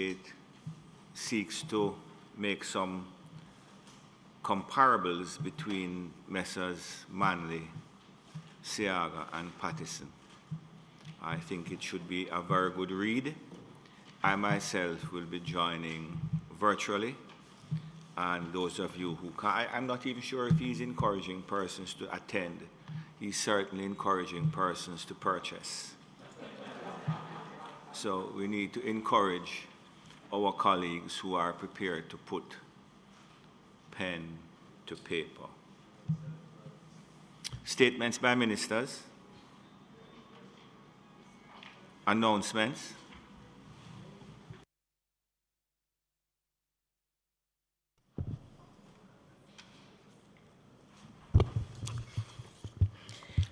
it seeks to make some comparables between Messrs. Manley, Seaga, and Pattison. I think it should be a very good read. I myself will be joining virtually, and those of you who can, I'm not even sure if he's encouraging persons to attend. He's certainly encouraging persons to purchase. So we need to encourage our colleagues who are prepared to put pen to paper. Statements by ministers. Announcements.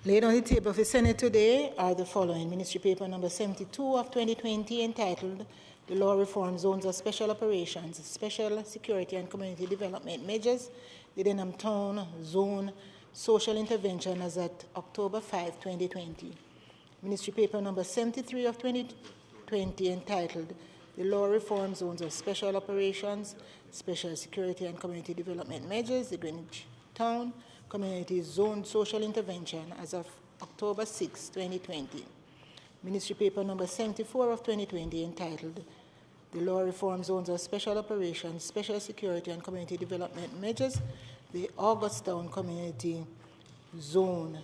Laid on the table of the Senate today are the following. Ministry paper number 72 of 2020 entitled The Law Reform Zones of Special Operations, Special Security and Community Development Measures, the Denham Town Zone Social Intervention as at October 5, 2020. Ministry paper number 73 of 2020 entitled The Law Reform Zones of Special Operations, Special Security and Community Development Measures, the Greenwich Town Community Zone Social Intervention as of October 6, 2020. Ministry paper number 74 of 2020 entitled The Law Reform Zones of Special Operations, Special Security and Community Development Measures, the Augustown Community Zone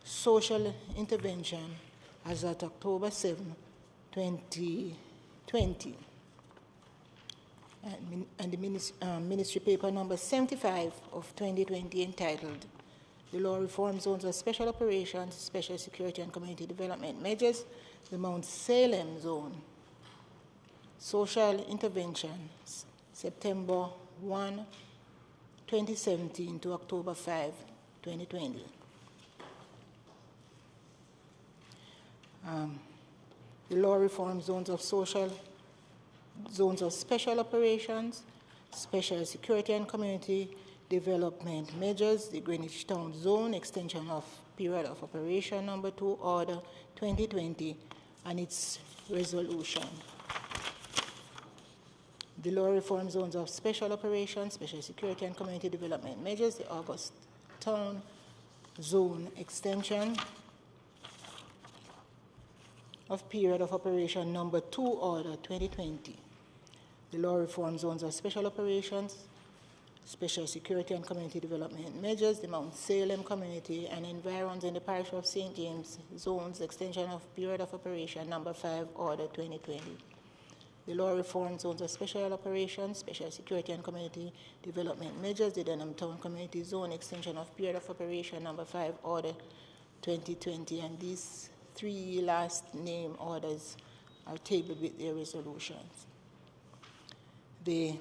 Social Intervention as at October 7, 2020. And the ministry paper number 75 of 2020 entitled The Law Reform Zones of Special Operations, Special Security and Community Development Measures, the Mount Salem Zone Social Interventions, September 1, 2017 to October 5, 2020. The Law Reform Zones of Special Operations, Special Security and Community Development Measures, the Greenwich Town Zone Extension of Period of Operation number 2, Order 2020, and its resolution. The Law Reform Zones of Special Operations, Special Security and Community Development Measures, the August Town Zone Extension of Period of Operation number 2, Order 2020. The Law Reform Zones of Special Operations, Special Security and Community Development Measures, the Mount Salem Community and Environs in the Parish of St. James Zones Extension of Period of Operation number 5, Order 2020. The Law Reform Zones of Special Operations, Special Security and Community Development Measures, the Denham Town Community Zone Extension of Period of Operation number 5, Order 2020, and these three last name orders are tabled with their resolutions. The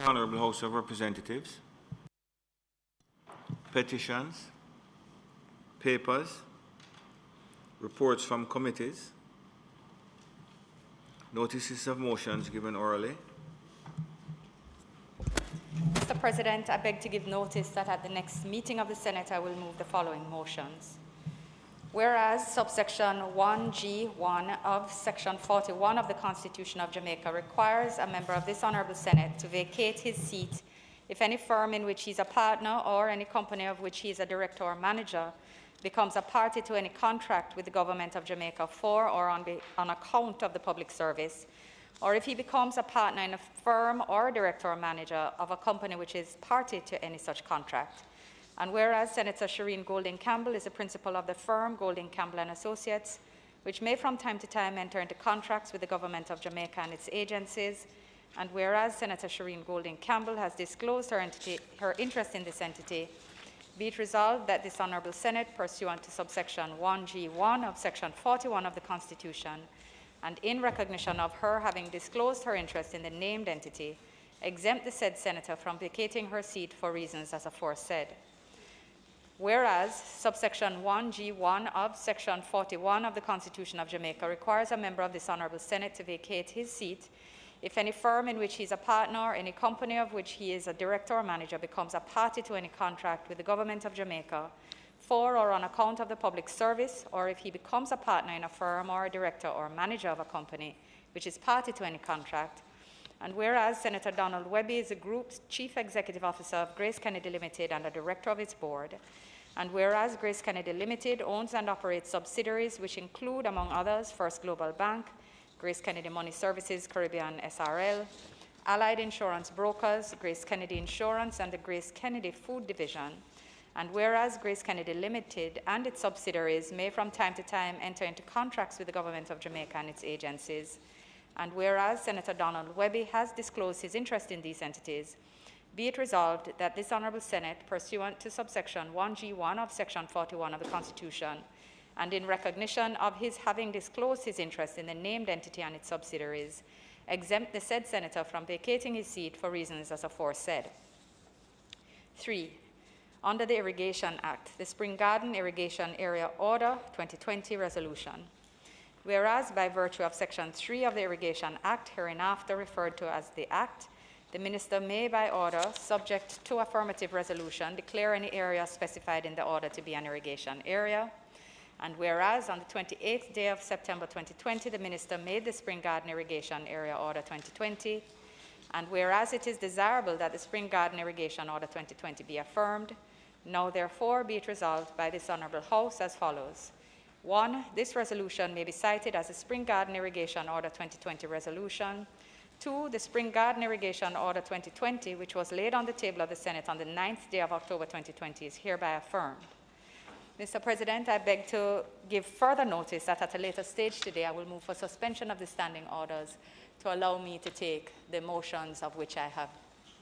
Honourable House of Representatives, petitions, papers, reports from committees, notices of motions given orally. Mr. President, I beg to give notice that at the next meeting of the Senate, I will move the following motions. Whereas subsection 1G1 of section 41 of the Constitution of Jamaica requires a member of this Honourable Senate to vacate his seat if any firm in which he is a partner or any company of which he is a director or manager becomes a party to any contract with the Government of Jamaica for or on account of the public service, or if he becomes a partner in a firm or a director or manager of a company which is party to any such contract. And whereas Senator Shireen Golding Campbell is a principal of the firm Golding Campbell and Associates, which may from time to time enter into contracts with the Government of Jamaica and its agencies, And whereas Senator Shireen Golding Campbell has disclosed her interest in this entity, be it resolved that this Honourable Senate, pursuant to subsection 1G1 of Section 41 of the Constitution, and in recognition of her having disclosed her interest in the named entity, exempt the said senator from vacating her seat for reasons as aforesaid. Whereas subsection 1G1 of Section 41 of the Constitution of Jamaica requires a member of this Honourable Senate to vacate his seat if any firm in which he is a partner or any company of which he is a director or manager becomes a party to any contract with the government of Jamaica for or on account of the public service, or if he becomes a partner in a firm or a director or manager of a company which is party to any contract. And whereas Senator Donald Webby is the group's Chief Executive Officer of Grace Kennedy Limited and a director of its board, and whereas Grace Kennedy Limited owns and operates subsidiaries which include, among others, First Global Bank, Grace Kennedy Money Services Caribbean SRL, Allied Insurance Brokers, Grace Kennedy Insurance, and the Grace Kennedy Food Division. And whereas Grace Kennedy Limited and its subsidiaries may from time to time enter into contracts with the government of Jamaica and its agencies, and whereas Senator Donald Webby has disclosed his interest in these entities, be it resolved that this Honourable Senate, pursuant to subsection 1G1 of Section 41 of the Constitution, and in recognition of his having disclosed his interest in the named entity and its subsidiaries, exempt the said senator from vacating his seat for reasons as aforesaid. 3. Under the Irrigation Act, the Spring Garden Irrigation Area Order 2020 Resolution. Whereas by virtue of Section 3 of the Irrigation Act, hereinafter referred to as the Act, the Minister may by order, subject to affirmative resolution, declare any area specified in the order to be an irrigation area. And whereas on the 28th day of September 2020, the Minister made the Spring Garden Irrigation Area Order 2020, and whereas it is desirable that the Spring Garden Irrigation Order 2020 be affirmed, now therefore be it resolved by this Honourable House as follows. 1. This resolution may be cited as the Spring Garden Irrigation Order 2020 resolution. 2. The Spring Garden Irrigation Order 2020, which was laid on the table of the Senate on the 9th day of October 2020, is hereby affirmed. Mr. President, I beg to give further notice that at a later stage today I will move for suspension of the standing orders to allow me to take the motions of which I have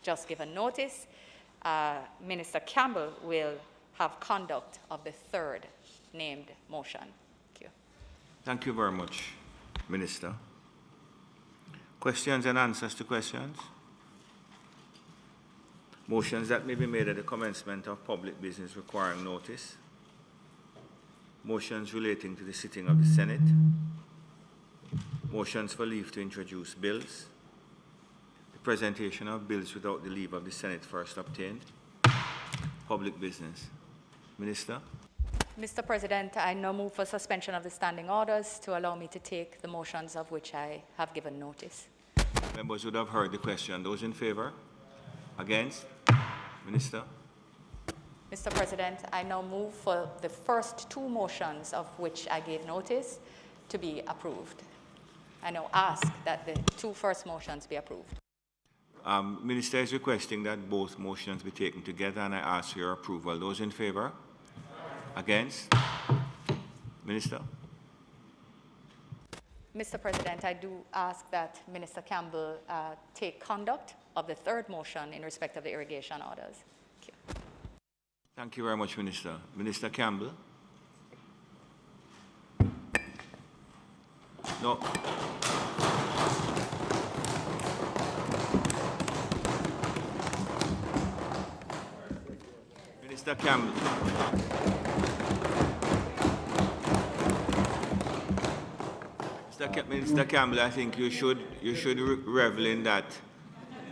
just given notice. Minister Campbell will have conduct of the third named motion. Thank you. Thank you very much, Minister. Questions and answers to questions? Motions that may be made at the commencement of public business requiring notice. Motions relating to the sitting of the Senate. Motions for leave to introduce bills. The presentation of bills without the leave of the Senate first obtained. Public business. Minister. Mr. President, I now move for suspension of the standing orders to allow me to take the motions of which I have given notice. Members would have heard the question. Those in favour? Against? Minister. Mr. President, I now move for the first two motions of which I gave notice to be approved. I now ask that the two first motions be approved. Minister is requesting that both motions be taken together, and I ask for your approval. Those in favour? Against? Minister. Mr. President, I do ask that Minister Campbell take conduct of the third motion in respect of the irrigation orders. Thank you. Thank you very much, Minister. Minister Campbell? No. Minister Campbell. Minister Campbell, I think you should revel in that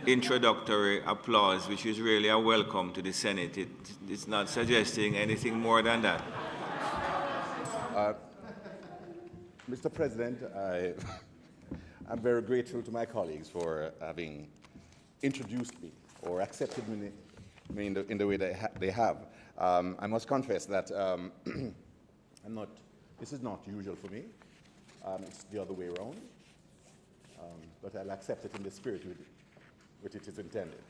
introductory applause, which is really a welcome to the Senate. It's not suggesting anything more than that. Mr. President, I'm very grateful to my colleagues for having introduced me or accepted me in the way they have. I must confess that this is not usual for me. It's the other way around, but I'll accept it in the spirit which it is intended.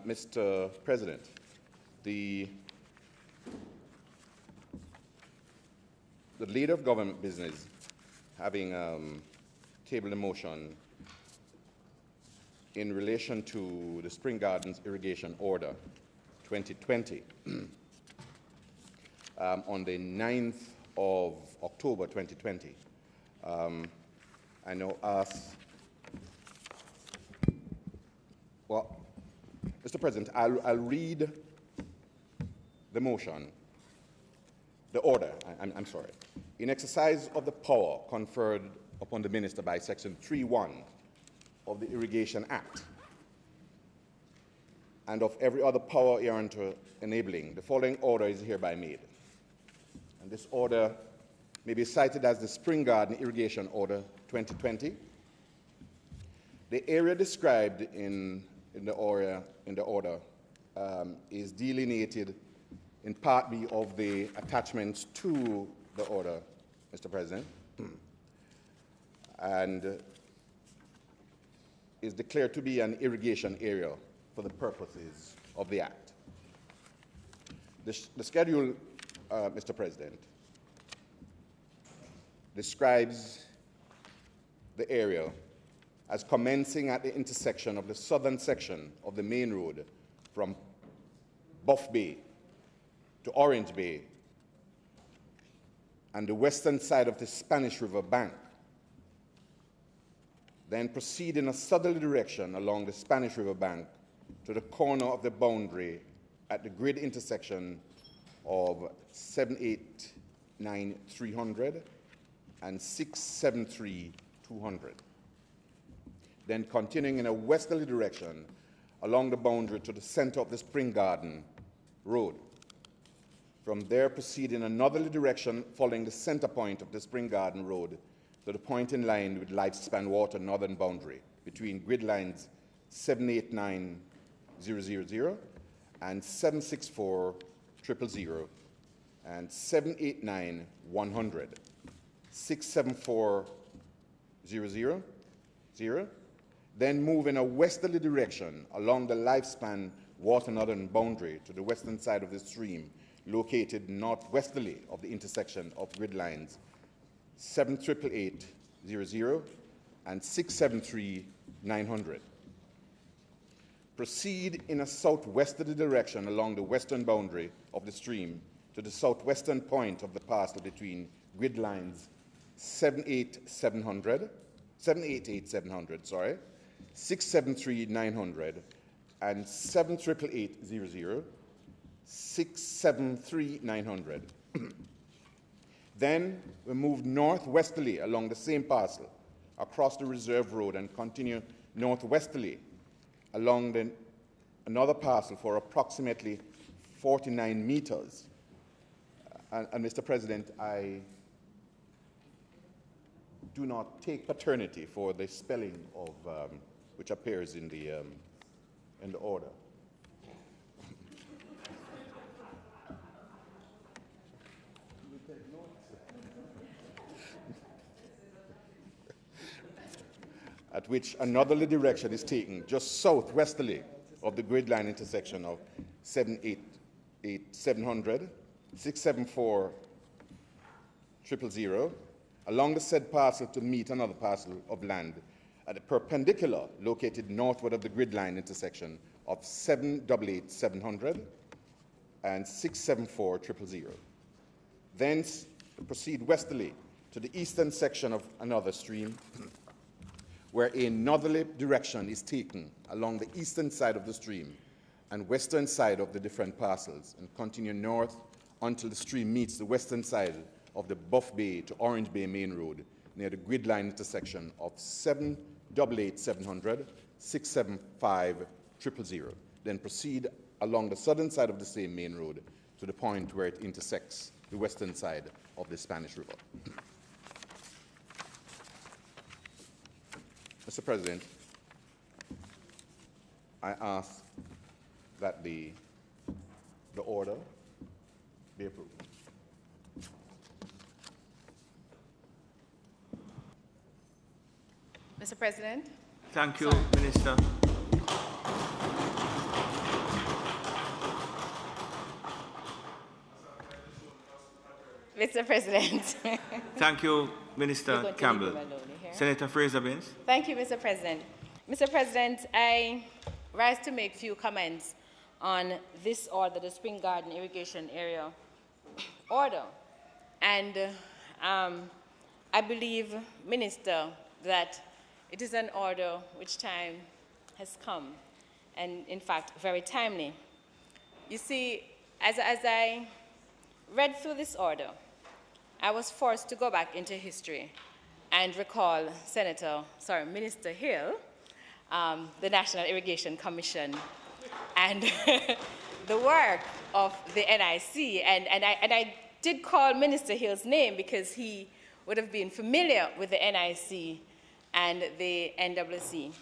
Mr. President, the the Leader of Government Business having tabled a motion in relation to the Spring Gardens Irrigation Order 2020 on the 9th of October 2020. I now ask, well, Mr. President, I'll read the motion, the order, I'm sorry. In exercise of the power conferred upon the Minister by Section 3.1 of the Irrigation Act and of every other power hereunto enabling, the following order is hereby made. And this order may be cited as the Spring Garden Irrigation Order 2020. The area described in the order is delineated in Part B of the attachments to the order, Mr. President, and is declared to be an irrigation area for the purposes of the Act. The schedule, Mr. President, describes the area as commencing at the intersection of the southern section of the main road from Buff Bay to Orange Bay and the western side of the Spanish River bank, then proceed in a southerly direction along the Spanish River bank to the corner of the boundary at the grid intersection of 789-300 and 673-200. Then continuing in a westerly direction along the boundary to the center of the Spring Garden Road. From there, proceed in a northerly direction following the center point of the Spring Garden Road to the point in line with Lifespan Water northern boundary between grid lines 789-000 and 764-000 and 789-100, 674-000. Then move in a westerly direction along the Lifespan Water northern boundary to the western side of the stream, located northwesterly of the intersection of grid lines 788-000 and 673-900. Proceed in a southwesterly direction along the western boundary of the stream to the southwestern point of the parcel between grid lines 788-700, 673-900, and 788-000, 673-900. Then we move northwesterly along the same parcel across the reserve road and continue northwesterly along another parcel for approximately 49 meters. And Mr. President, I do not take paternity for the spelling of which appears in the order. At which another direction is taken just southwesterly of the grid line intersection of 700, 674-000, along the said parcel to meet another parcel of land at the perpendicular located northward of the grid line intersection of 788-700 and 674-000. Thence proceed westerly to the eastern section of another stream, where a northerly direction is taken along the eastern side of the stream and western side of the different parcels, and continue north until the stream meets the western side of the Buff Bay to Orange Bay main road near the grid line intersection of 788-700, 675-000. Then proceed along the southern side of the same main road to the point where it intersects the western side of the Spanish River. Mr. President, I ask that the order be approved. Mr. President. Thank you, Minister. Mr. President. Thank you, Minister Campbell. Senator Fraser-Binns. Thank you, Mr. President. Mr. President, I rise to make a few comments on this order, the Spring Garden Irrigation Area order. And I believe, Minister, that it is an order which time has come, and in fact, very timely. You see, as I read through this order, I was forced to go back into history and recall Minister Hill, the National Irrigation Commission, and the work of the NIC. And I did call Minister Hill's name because he would have been familiar with the NIC and the NWC.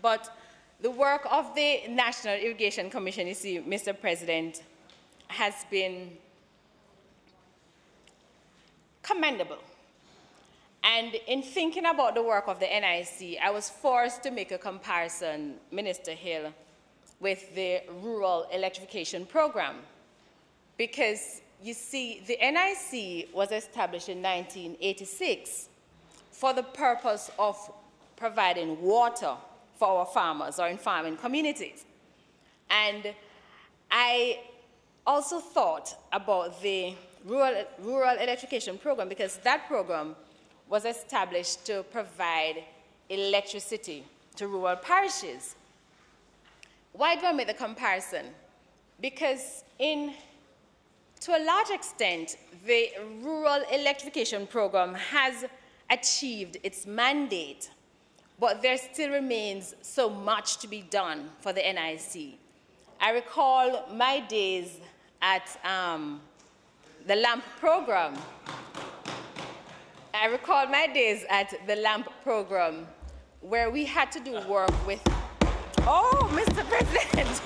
But the work of the National Irrigation Commission, you see, Mr. President, has been commendable. And in thinking about the work of the NIC, I was forced to make a comparison, Minister Hill, with the Rural Electrification Program. Because, you see, the NIC was established in 1986 for the purpose of providing water for our farmers or in farming communities. And I also thought about the Rural Electrification Program because that program was established to provide electricity to rural parishes. Why do I make the comparison? Because to a large extent, the Rural Electrification Program has achieved its mandate, but there still remains so much to be done for the NIC. I recall my days at the LAMP program. I recall my days at the LAMP program where we had to do work with, oh, Mr. President.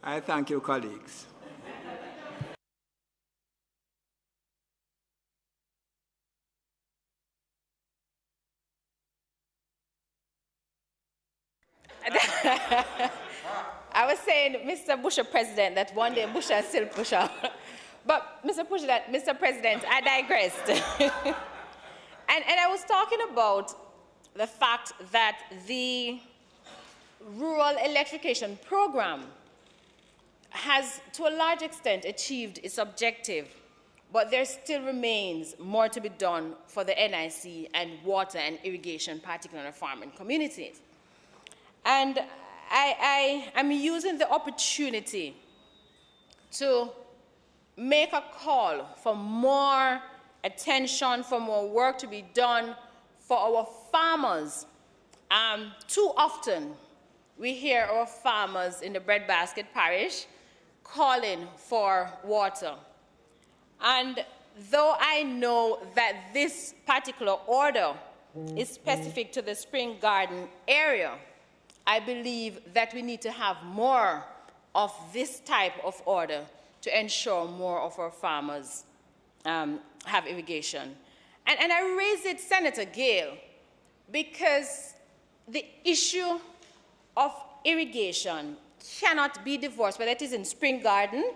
I thank you, colleagues. I was saying, Mr. Busher President, that one day Busher is still Busher. But Mr. President, I digressed. and I was talking about the fact that the Rural Electrification Program has, to a large extent, achieved its objective, but there still remains more to be done for the NIC and water and irrigation, particularly in farming communities. And I am using the opportunity to make a call for more attention, for more work to be done for our farmers. Too often, we hear our farmers in the breadbasket parish calling for water. And though I know that this particular order is specific to the Spring Garden area, I believe that we need to have more of this type of order to ensure more of our farmers have irrigation. And I raise it, Senator Gale, because the issue of irrigation cannot be divorced, whether it is in Spring Garden,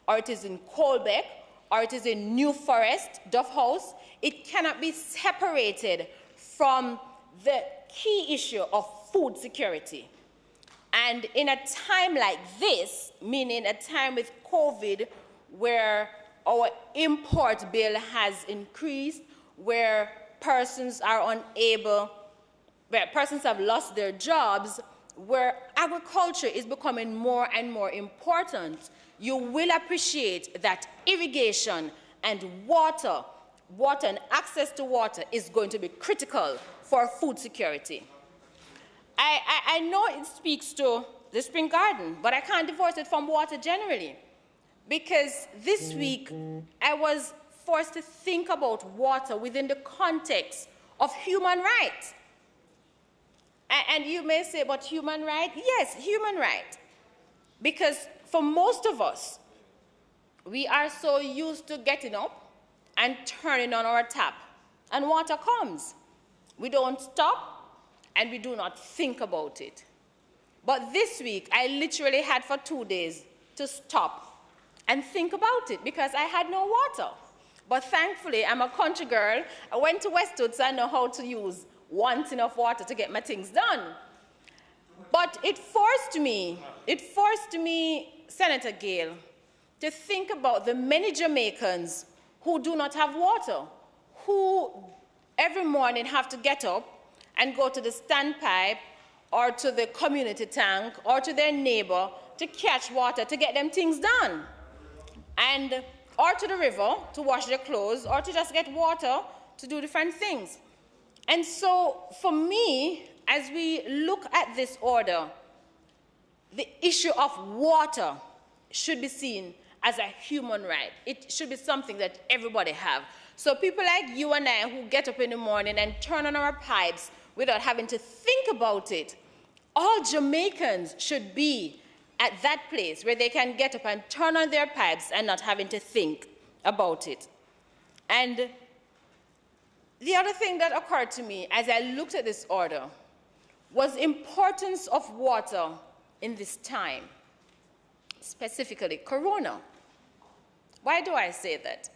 or it is in Colbeck, or it is in New Forest, Duff House. It cannot be separated from the key issue of food security. And in a time like this, meaning a time with COVID, where our import bill has increased, where persons are unable, where persons have lost their jobs, where agriculture is becoming more and more important, you will appreciate that irrigation and water and access to water is going to be critical for food security. I know it speaks to the Spring Garden, but I can't divorce it from water generally. Because this week, I was forced to think about water within the context of human rights. And you may say, but human right? Yes, human right. Because for most of us, we are so used to getting up and turning on our tap, and water comes. we don't stop, and we do not think about it. But this week, I literally had for 2 days to stop and think about it because I had no water. But thankfully, I'm a country girl. I went to Westwood, so I know how to use one tin of water to get my things done. But it forced me, Senator Gale, to think about the many Jamaicans who do not have water, who every morning have to get up and go to the standpipe or to the community tank or to their neighbor to catch water to get them things done. Or to the river to wash their clothes, or to just get water to do different things. And so, for me, as we look at this order, the issue of water should be seen as a human right. It should be something that everybody have. So people like you and I who get up in the morning and turn on our pipes without having to think about it, all Jamaicans should be at that place where they can get up and turn on their pipes and not having to think about it. And the other thing that occurred to me as I looked at this order was the importance of water in this time, specifically Corona. Why do I say that?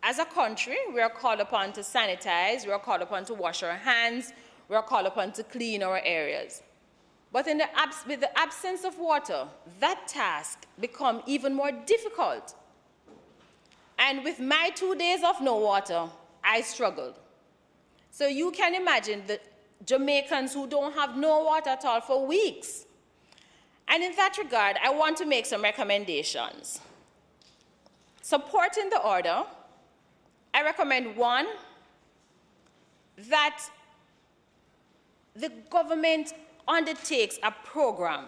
As a country, we are called upon to sanitize, we are called upon to wash our hands, we are called upon to clean our areas. But with the absence of water, that task becomes even more difficult. And with my 2 days of no water, I struggled. So you can imagine the Jamaicans who don't have no water at all for weeks. And in that regard, I want to make some recommendations. Supporting the order, I recommend one, that the government undertakes a program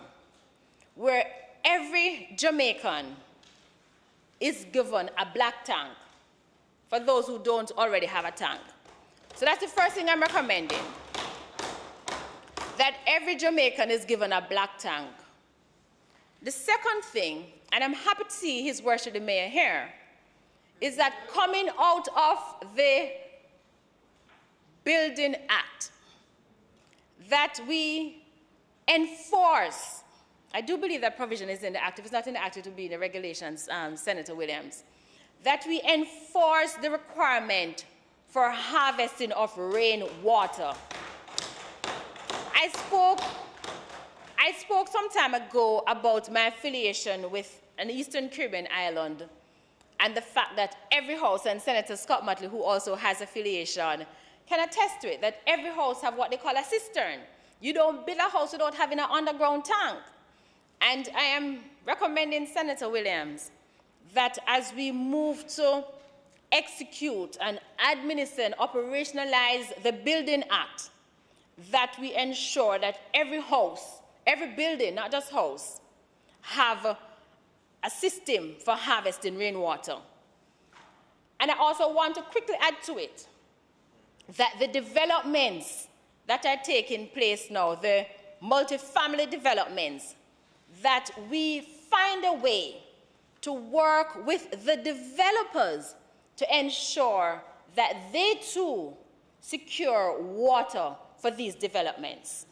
where every Jamaican is given a black tank for those who don't already have a tank. So that's the first thing I'm recommending, that every Jamaican is given a black tank. The second thing, and I'm happy to see His Worship the Mayor here, is that coming out of the Building Act, that we enforce, I do believe that provision is in the Act. If it's not in the Act, it will be in the regulations, Senator Williams, that we enforce the requirement for harvesting of rainwater. I spoke some time ago about my affiliation with an Eastern Caribbean island and the fact that every house, and Senator Scott Motley, who also has affiliation, can attest to it, that every house have what they call a cistern. You don't build a house without having an underground tank. And I am recommending Senator Williams that as we move to execute and administer and operationalize the Building Act, that we ensure that every house, every building, not just house, have a system for harvesting rainwater. And I also want to quickly add to it that the developments that are taking place now, the multifamily developments, that we find a way to work with the developers to ensure that they too secure water for these developments.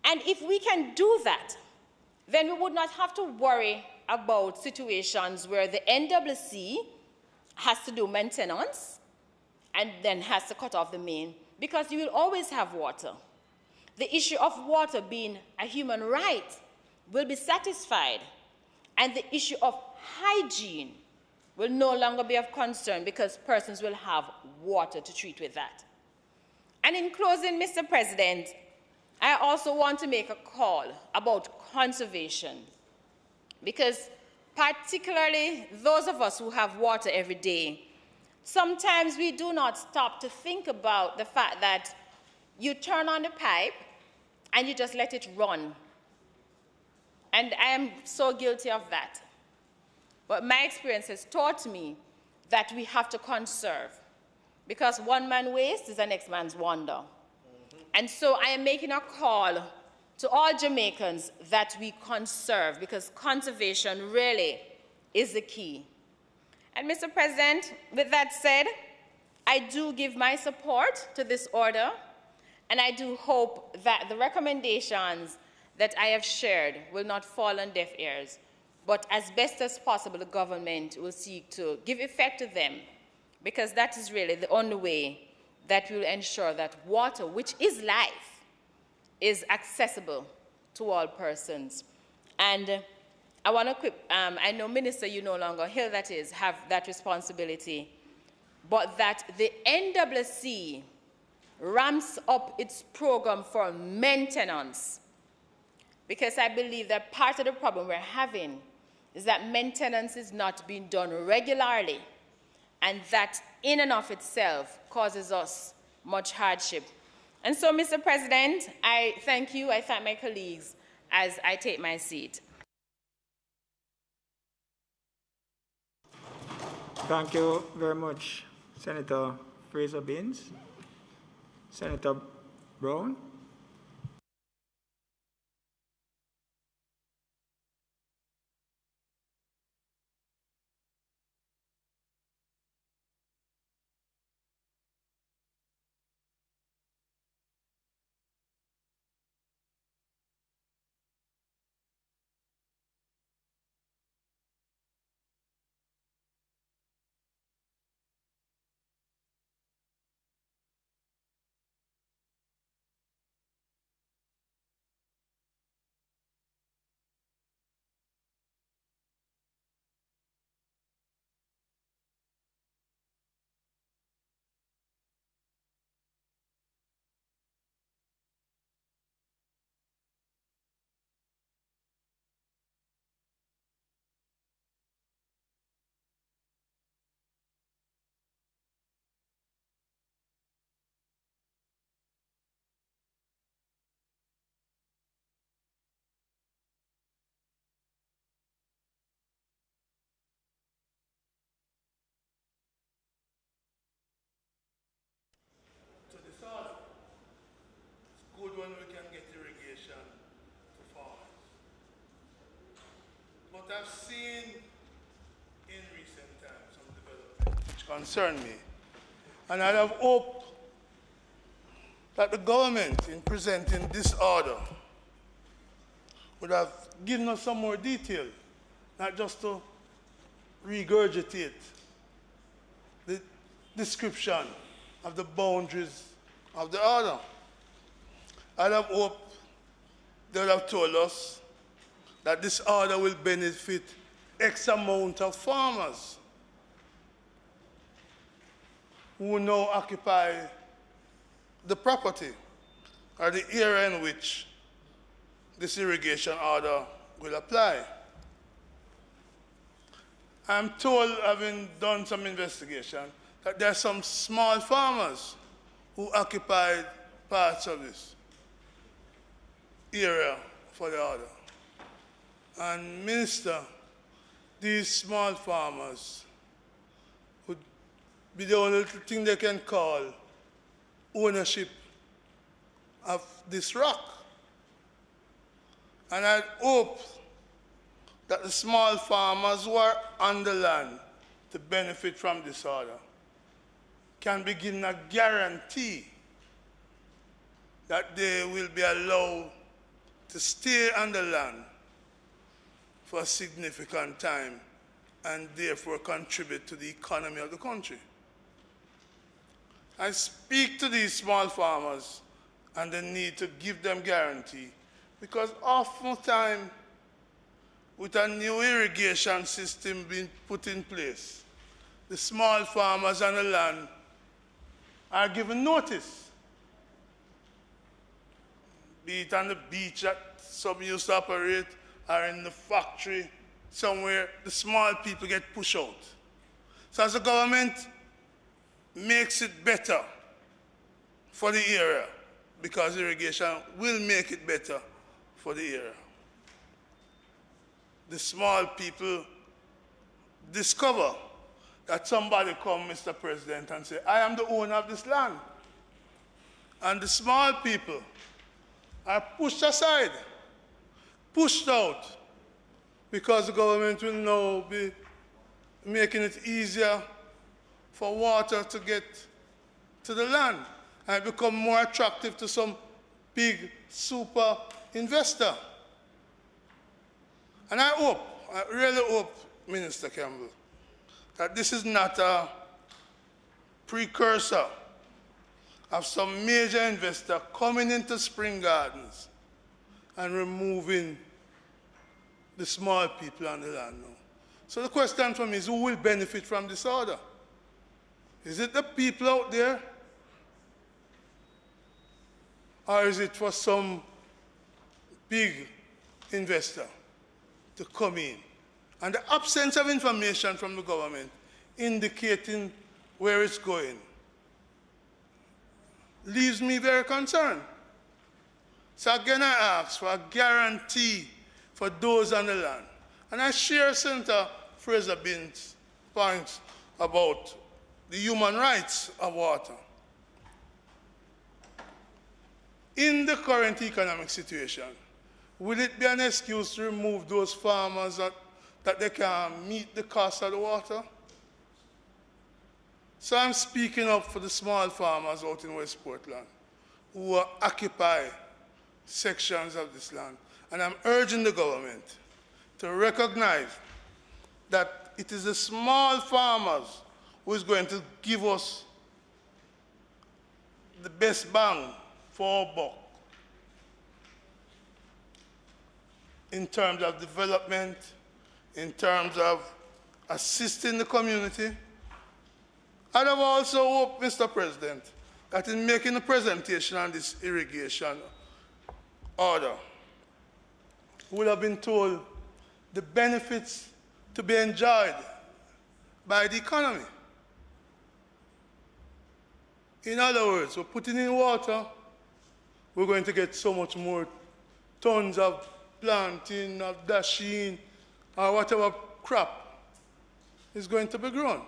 And if we can do that, then we would not have to worry about situations where the NWC has to do maintenance and then has to cut off the main, because you will always have water. The issue of water being a human right will be satisfied, and the issue of hygiene will no longer be of concern because persons will have water to treat with that. And in closing, Mr. President, I also want to make a call about conservation, because particularly those of us who have water every day, sometimes we do not stop to think about the fact that you turn on the pipe and you just let it run. And I am so guilty of that. But my experience has taught me that we have to conserve, because one man's waste is the next man's wonder. And so I am making a call to all Jamaicans that we conserve, because conservation really is the key. And Mr. President, with that said, I do give my support to this order, and I do hope that the recommendations that I have shared will not fall on deaf ears, but as best as possible, the government will seek to give effect to them, because that is really the only way that will ensure that water, which is life, is accessible to all persons. And I want to I know, Minister, you no longer here, that is, have that responsibility, but that the NWC ramps up its program for maintenance, because I believe that part of the problem we're having is that maintenance is not being done regularly, and that in and of itself causes us much hardship. And so, Mr. President, I thank you, I thank my colleagues as I take my seat. Thank you very much, Senator Fraser-Binns. Senator Brown. Good when we can get irrigation to farmers. But I've seen in recent times some developments which concern me. And I have hoped that the government, in presenting this order, would have given us some more detail, not just to regurgitate the description of the boundaries of the order. I'd have hoped they would have told us that this order will benefit X amount of farmers who now occupy the property or the area in which this irrigation order will apply. I'm told, having done some investigation, that there are some small farmers who occupy parts of this area for the order. And Minister, these small farmers would be the only thing they can call ownership of this rock. And I'd hope that the small farmers who are on the land to benefit from this order can be given a guarantee that they will be allowed to stay on the land for a significant time and therefore contribute to the economy of the country. I speak to these small farmers and the need to give them guarantee, because oftentimes with a new irrigation system being put in place, the small farmers on the land are given notice, be it on the beach that some used to operate or in the factory somewhere, the small people get pushed out. So as the government makes it better for the area, because irrigation will make it better for the area, the small people discover that somebody come, Mr. President, and say, I am the owner of this land. And the small people are pushed aside, pushed out, because the government will now be making it easier for water to get to the land and become more attractive to some big super investor. And I really hope, Minister Campbell, that this is not a precursor of some major investor coming into Spring Gardens and removing the small people on the land now. So the question for me is, who will benefit from this order? Is it the people out there? Or is it for some big investor to come in? And the absence of information from the government indicating where it's going leaves me very concerned. So again, I ask for a guarantee for those on the land. And I share Senator Fraser Binns' points about the human rights of water. In the current economic situation, will it be an excuse to remove those farmers that they can't meet the cost of the water? So I'm speaking up for the small farmers out in West Portland who occupy sections of this land. And I'm urging the government to recognize that it is the small farmers who is going to give us the best bang for our buck in terms of development, in terms of assisting the community. I'd have also hoped, Mr. President, that in making a presentation on this irrigation order, we would have been told the benefits to be enjoyed by the economy. In other words, we're putting in water, we're going to get so much more tons of planting, of dasheen, or whatever crop is going to be grown.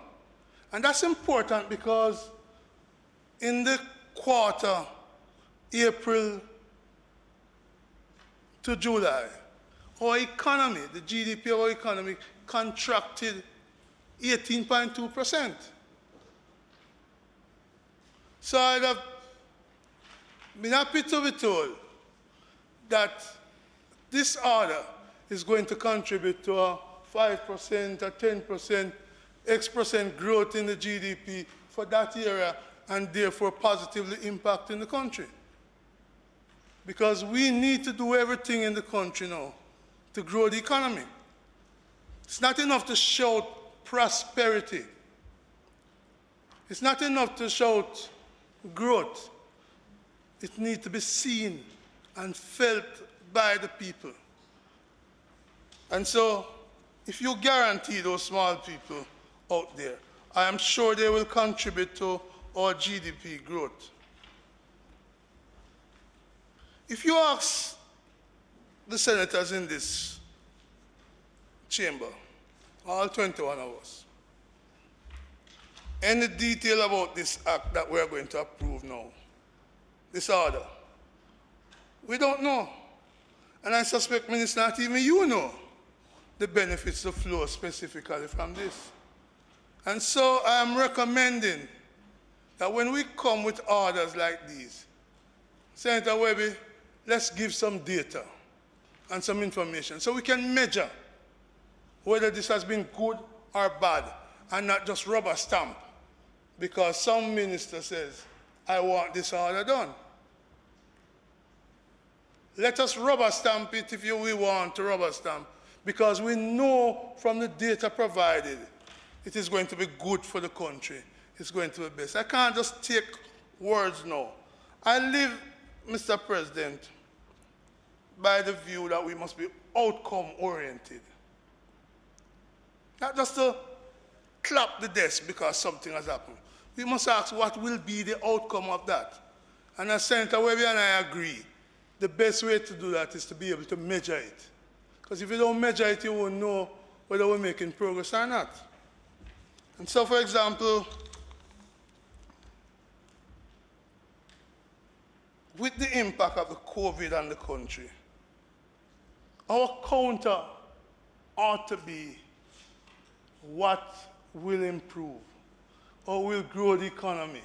And that's important because in the quarter, April to July, our economy, the GDP of our economy, contracted 18.2%. So I'd have been happy to be told that this order is going to contribute to a 5%, a 10%, X% growth in the GDP for that area and therefore positively impacting the country. Because we need to do everything in the country now to grow the economy. It's not enough to shout prosperity. It's not enough to shout growth. It needs to be seen and felt by the people. And so, if you guarantee those small people out there, I am sure they will contribute to our GDP growth. If you ask the senators in this chamber, all 21 of us, any detail about this act that we're going to approve now, this order, we don't know. And I suspect, Minister, not even you know the benefits of flow specifically from this. And so I am recommending that when we come with orders like these, Senator Webby, let's give some data and some information so we can measure whether this has been good or bad and not just rubber stamp because some minister says, I want this order done. Let us rubber stamp it if we want to rubber stamp because we know from the data provided it is going to be good for the country. It's going to be best. I can't just take words now. I live, Mr. President, by the view that we must be outcome-oriented. Not just to clap the desk because something has happened. We must ask what will be the outcome of that. And as Senator Webby and I agree, the best way to do that is to be able to measure it. Because if you don't measure it, you won't know whether we're making progress or not. And so, for example, with the impact of the COVID on the country, our counter ought to be what will improve or will grow the economy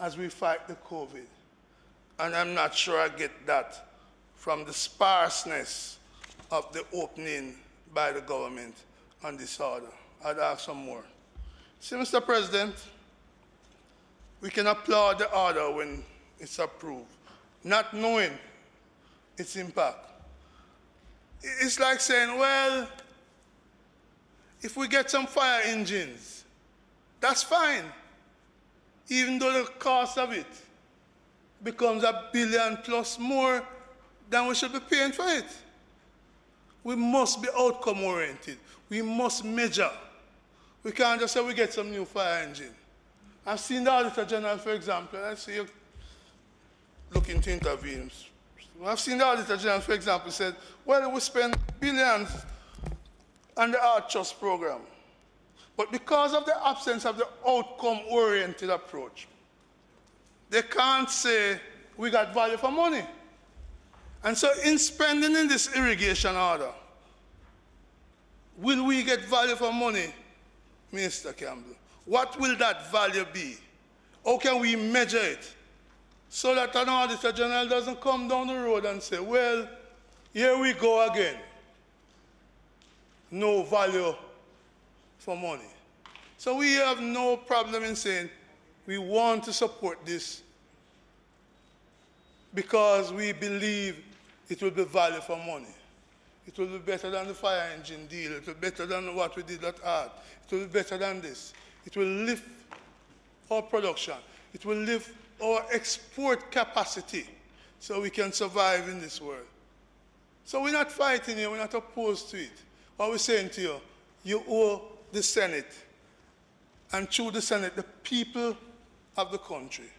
as we fight the COVID. And I'm not sure I get that from the sparseness of the opening by the government on this order. I'd ask some more. See, Mr. President, we can applaud the order when it's approved, not knowing its impact. It's like saying, well, if we get some fire engines, that's fine, even though the cost of it becomes $1 billion plus more than we should be paying for it. We must be outcome-oriented. We must measure. We can't just say we get some new fire engine. I've seen the Auditor General, for example, I see you looking to intervene. I've seen the Auditor General, for example, said, well, we spend billions on the Art Trust program. But because of the absence of the outcome-oriented approach, they can't say we got value for money. And so in spending in this irrigation order, will we get value for money, Minister Campbell? What will that value be? How can we measure it so that an Auditor General doesn't come down the road and say, well, here we go again. No value for money. So we have no problem in saying we want to support this because we believe it will be value for money. It will be better than the fire engine deal. It will be better than what we did at ART. It will be better than this. It will lift our production. It will lift our export capacity so we can survive in this world. So we're not fighting here. We're not opposed to it. What we're saying to you, you owe the Senate, and through the Senate, the people of the country,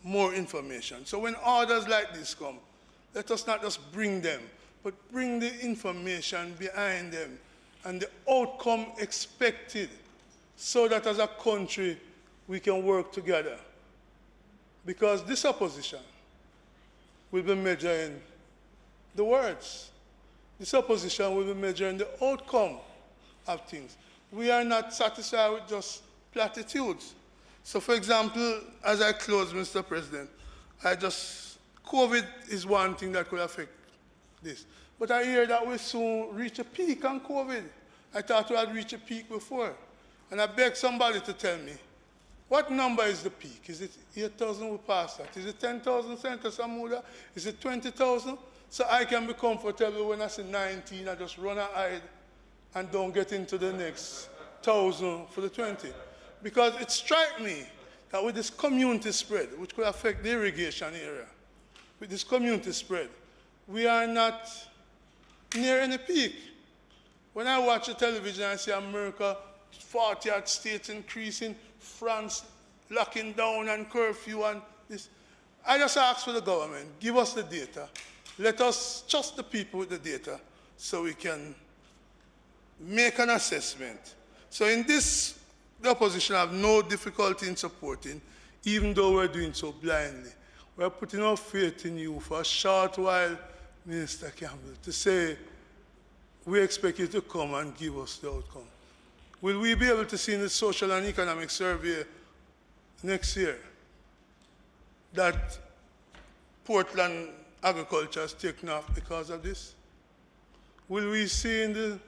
more information. So when orders like this come, let us not just bring them, but bring the information behind them and the outcome expected so that as a country we can work together. Because this opposition will be measuring the words. This opposition will be measuring the outcome of things. We are not satisfied with just platitudes. So for example, as I close, Mr. President, COVID is one thing that could affect this. But I hear that we'll soon reach a peak on COVID. I thought we had reached a peak before. And I beg somebody to tell me, what number is the peak? Is it 8,000 we passed that? Is it 10,000, Senator Samuda? Is it 20,000? So I can be comfortable when I say 19, I just run ahead and don't get into the next 1,000 for the 20. Because it strikes me that with this community spread, which could affect the irrigation area, with this community spread, we are not near any peak. When I watch the television, I see America, 40 states increasing, France locking down and curfew and this. I just ask for the government, give us the data. Let us trust the people with the data so we can make an assessment. So in this, the opposition have no difficulty in supporting, even though we're doing so blindly. We're putting our faith in you for a short while, Minister Campbell, to say, we expect you to come and give us the outcome. Will we be able to see in the social and economic survey next year that Portland agriculture has taken off because of this? Will we see in the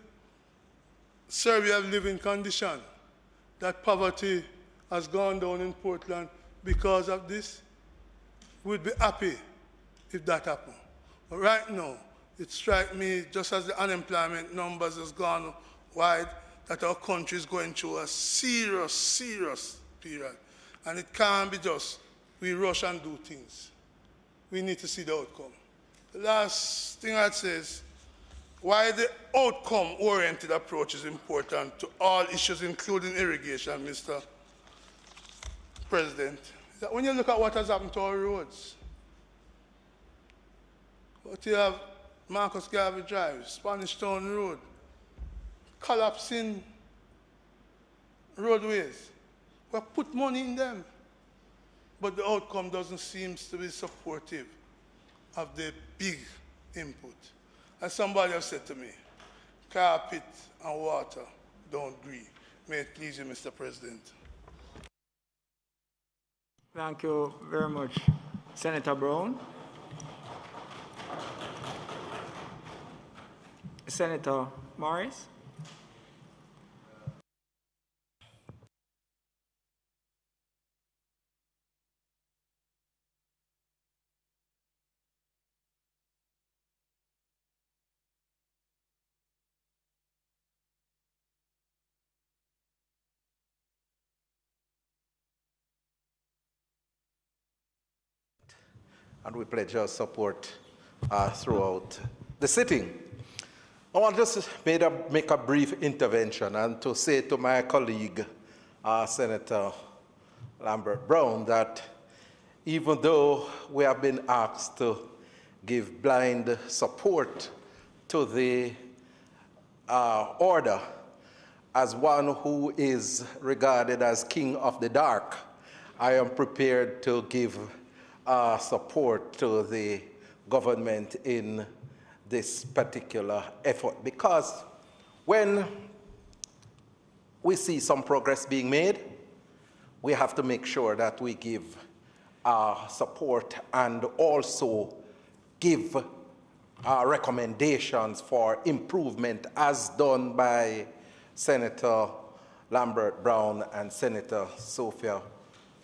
survey of living condition that poverty has gone down in Portland because of this? We'd be happy if that happened. But right now, it strikes me, just as the unemployment numbers has gone wide, that our country is going through a serious, serious period. And it can't be just we rush and do things. We need to see the outcome. The last thing I'd say is why the outcome-oriented approach is important to all issues, including irrigation, Mr. President, is that when you look at what has happened to our roads, what you have Marcus Garvey Drive, Spanish Town Road, collapsing roadways. We put money in them, but the outcome doesn't seem to be supportive of the big input. As somebody has said to me, carpet and water don't agree. May it please you, Mr. President. Thank you very much, Senator Brown. Senator Morris. And we pledge our support throughout the sitting. I want to just make a brief intervention and to say to my colleague, Senator Lambert Brown, that even though we have been asked to give blind support to the order, as one who is regarded as king of the dark, I am prepared to give support to the government in this particular effort, because when we see some progress being made, we have to make sure that we give support and also give recommendations for improvement as done by Senator Lambert Brown and Senator Sophia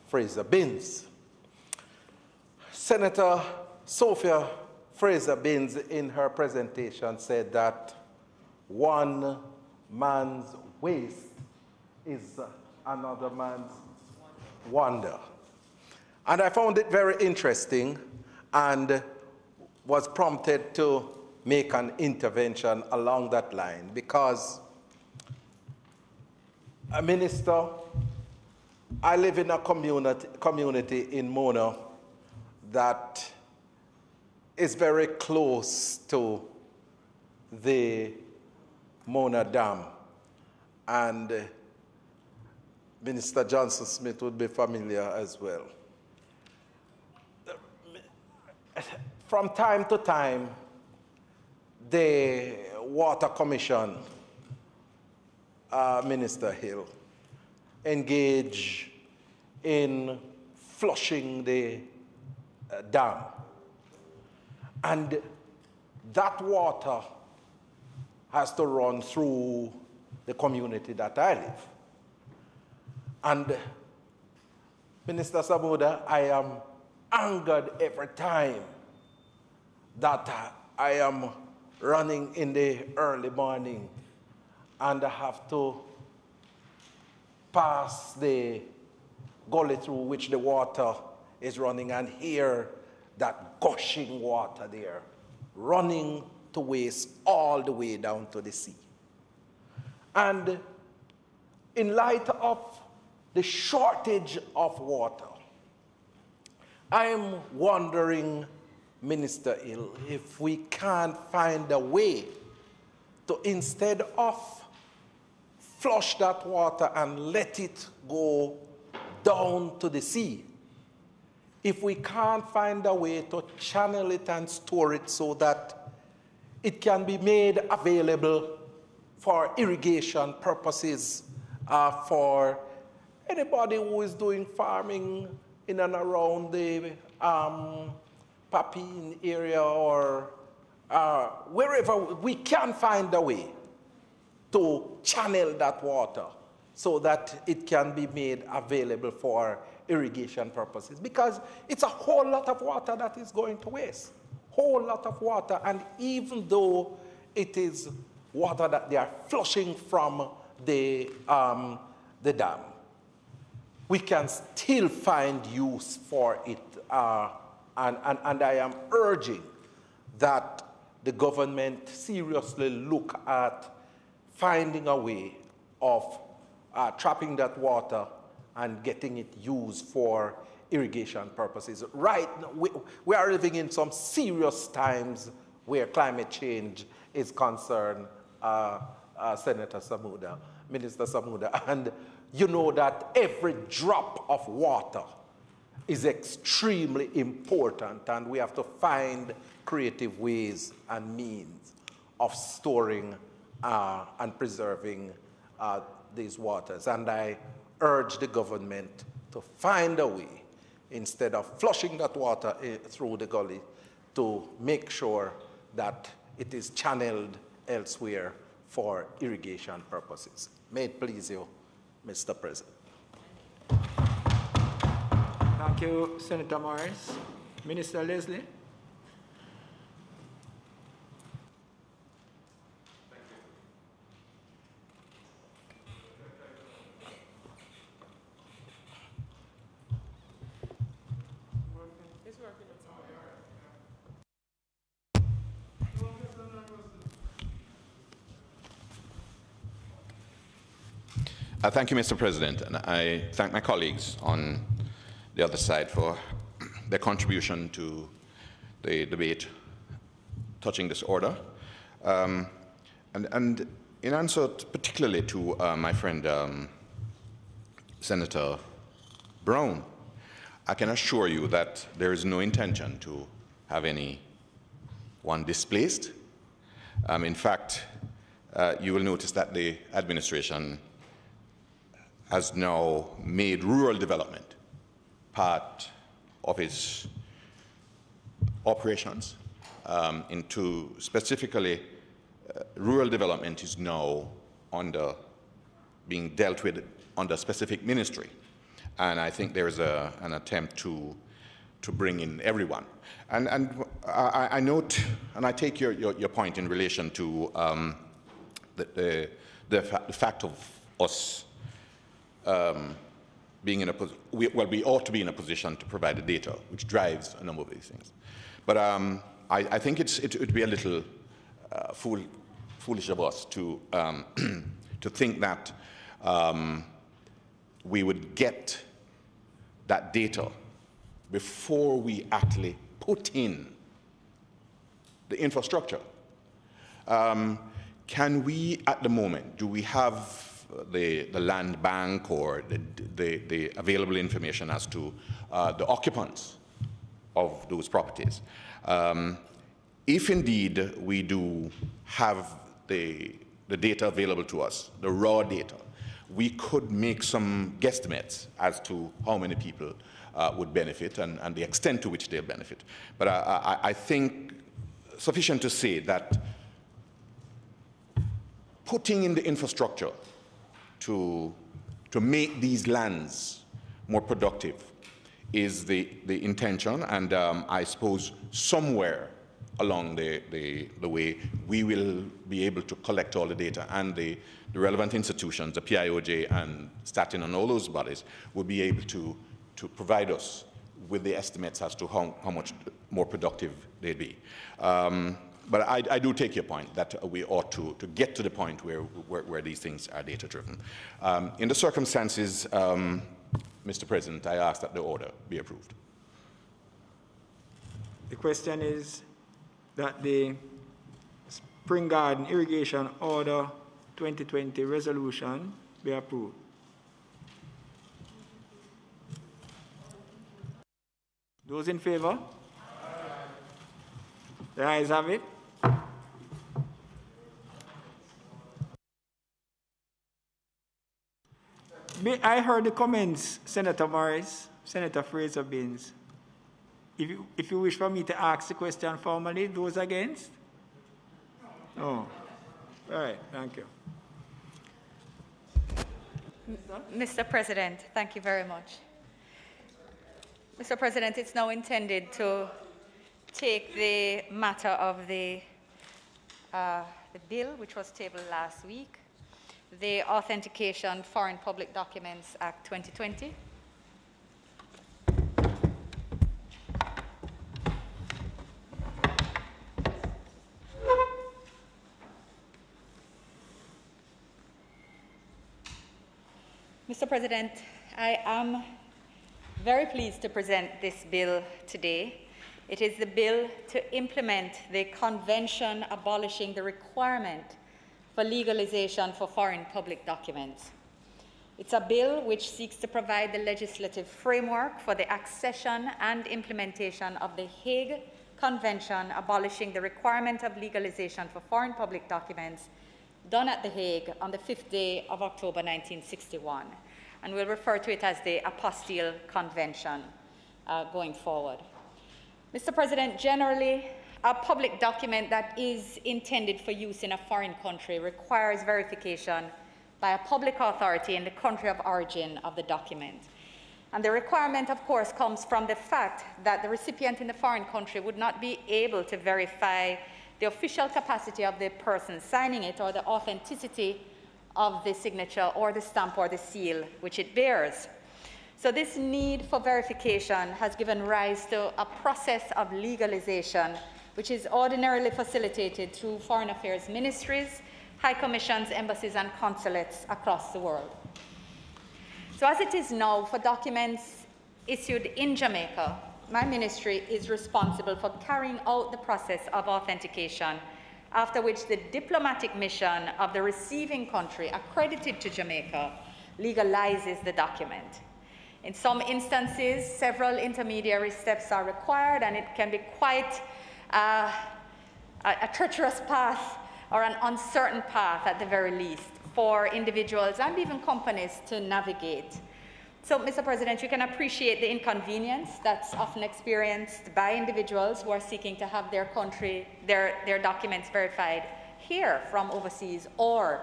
Fraser-Binns. Senator Sophia Fraser-Binns in her presentation said that one man's waste is another man's wonder. And I found it very interesting and was prompted to make an intervention along that line because, Minister, I live in a community in Mona that is very close to the Mona Dam. And Minister Johnson Smith would be familiar as well. From time to time, the Water Commission, Minister Hill, engage in flushing the dam. And that water has to run through the community that I live. And Minister Samuda, I am angered every time that I am running in the early morning and I have to pass the gully through which the water is running and hear that gushing water there running to waste all the way down to the sea. And in light of the shortage of water, I am wondering, Minister Hill, if we can't find a way to, instead of flush that water and let it go down to the sea, if we can't find a way to channel it and store it so that it can be made available for irrigation purposes for anybody who is doing farming in and around the Papine area or wherever, we can find a way to channel that water so that it can be made available for irrigation purposes, because it's a whole lot of water that is going to waste. Whole lot of water, and even though it is water that they are flushing from the dam, we can still find use for it. And I am urging that the government seriously look at finding a way of trapping that water and getting it used for irrigation purposes. Right now, we are living in some serious times where climate change is concerned, Senator Samuda, Minister Samuda, and you know that every drop of water is extremely important, and we have to find creative ways and means of storing and preserving these waters. And I urge the government to find a way instead of flushing that water through the gully, to make sure that it is channeled elsewhere for irrigation purposes. May it please you, Mr. President. Thank you, Senator Morris. Minister Leslie. Thank you, Mr. President, and I thank my colleagues on the other side for their contribution to the debate touching this order. And in answer particularly to my friend Senator Brown, I can assure you that there is no intention to have anyone displaced. In fact, you will notice that the administration has now made rural development part of its operations. Into specifically, rural development is now being dealt with under specific ministry. And I think there is an attempt to bring in everyone. And I note, and I take your point in relation to the fact of us being in a position, we ought to be in a position to provide the data, which drives a number of these things. But I think it would be a little foolish of us to to think that we would get that data before we actually put in the infrastructure. Can we, at the moment, do we have the land bank or the available information as to the occupants of those properties? If indeed we do have the data available to us, the raw data, we could make some guesstimates as to how many people would benefit and the extent to which they'll benefit. But I think sufficient to say that putting in the infrastructure to make these lands more productive is the intention, and I suppose somewhere along the way we will be able to collect all the data, and the relevant institutions, the PIOJ and Statin and all those bodies, will be able to provide us with the estimates as to how much more productive they'd be. But I do take your point that we ought to get to the point where these things are data-driven. In the circumstances, Mr. President, I ask that the order be approved. The question is that the Spring Garden Irrigation Order 2020 resolution be approved. Those in favor? The ayes have it. I heard the comments, Senator Morris, Senator Fraser-Binns. If you wish for me to ask the question formally, those against? No. All right, thank you. Mr. President, thank you very much. Mr. President, it's now intended to take the matter of the bill, which was tabled last week, the Authentication Foreign Public Documents Act 2020. Mr. President, I am very pleased to present this bill today. It is the bill to implement the convention abolishing the requirement for legalization for foreign public documents. It's a bill which seeks to provide the legislative framework for the accession and implementation of the Hague Convention abolishing the requirement of legalization for foreign public documents done at The Hague on the 5th day of October 1961. And we'll refer to it as the Apostille Convention. going forward. Mr. President, generally, a public document that is intended for use in a foreign country requires verification by a public authority in the country of origin of the document. And the requirement, of course, comes from the fact that the recipient in the foreign country would not be able to verify the official capacity of the person signing it or the authenticity of the signature or the stamp or the seal which it bears. So this need for verification has given rise to a process of legalization which is ordinarily facilitated through foreign affairs ministries, high commissions, embassies, and consulates across the world. So as it is now, for documents issued in Jamaica, my ministry is responsible for carrying out the process of authentication, after which the diplomatic mission of the receiving country accredited to Jamaica legalizes the document. In some instances, several intermediary steps are required, and it can be quite a treacherous path or an uncertain path at the very least for individuals and even companies to navigate. So, Mr. President, you can appreciate the inconvenience that's often experienced by individuals who are seeking to have their documents verified here from overseas or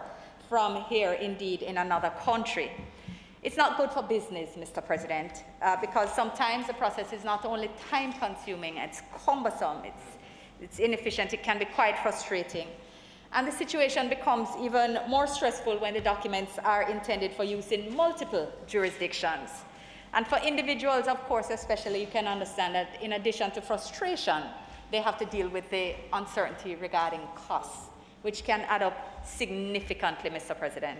from here, indeed, in another country. It's not good for business, Mr. President, because sometimes the process is not only time-consuming, it's cumbersome, it's inefficient, it can be quite frustrating. And the situation becomes even more stressful when the documents are intended for use in multiple jurisdictions. And for individuals, of course, especially, you can understand that in addition to frustration, they have to deal with the uncertainty regarding costs, which can add up significantly, Mr. President.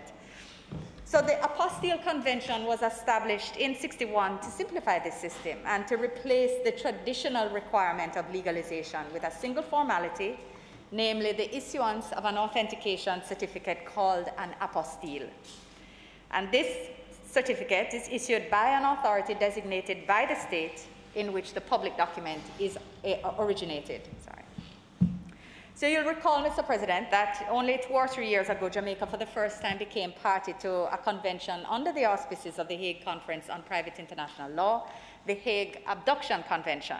So the Apostille Convention was established in '61 to simplify this system and to replace the traditional requirement of legalization with a single formality, namely the issuance of an authentication certificate called an apostille. And this certificate is issued by an authority designated by the state in which the public document is originated. So you'll recall, Mr. President, that only 2 or 3 years ago, Jamaica for the first time became party to a convention under the auspices of the Hague Conference on Private International Law, the Hague Abduction Convention.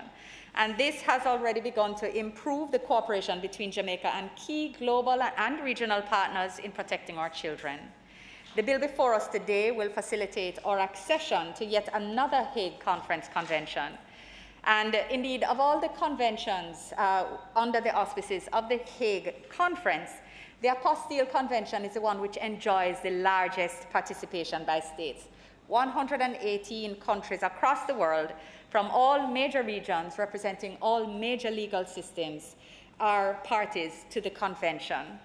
And this has already begun to improve the cooperation between Jamaica and key global and regional partners in protecting our children. The bill before us today will facilitate our accession to yet another Hague Conference convention. And indeed, of all the conventions under the auspices of the Hague Conference, the Apostille Convention is the one which enjoys the largest participation by states. 118 countries across the world from all major regions representing all major legal systems are parties to the convention.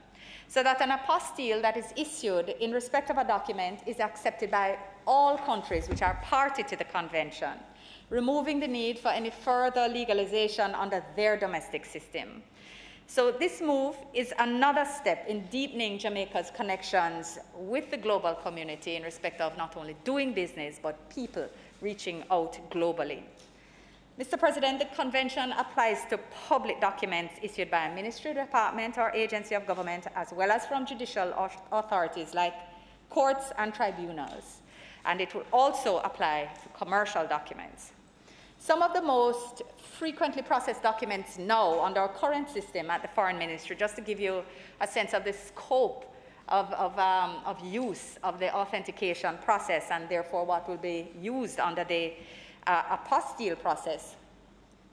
So that an apostille that is issued in respect of a document is accepted by all countries which are party to the convention, removing the need for any further legalization under their domestic system. So this move is another step in deepening Jamaica's connections with the global community in respect of not only doing business, but people reaching out globally. Mr. President, the convention applies to public documents issued by a ministry, department, or agency of government, as well as from judicial authorities like courts and tribunals. And it will also apply to commercial documents. Some of the most frequently processed documents now under our current system at the Foreign Ministry, just to give you a sense of the scope of use of the authentication process and therefore what will be used under the apostille process,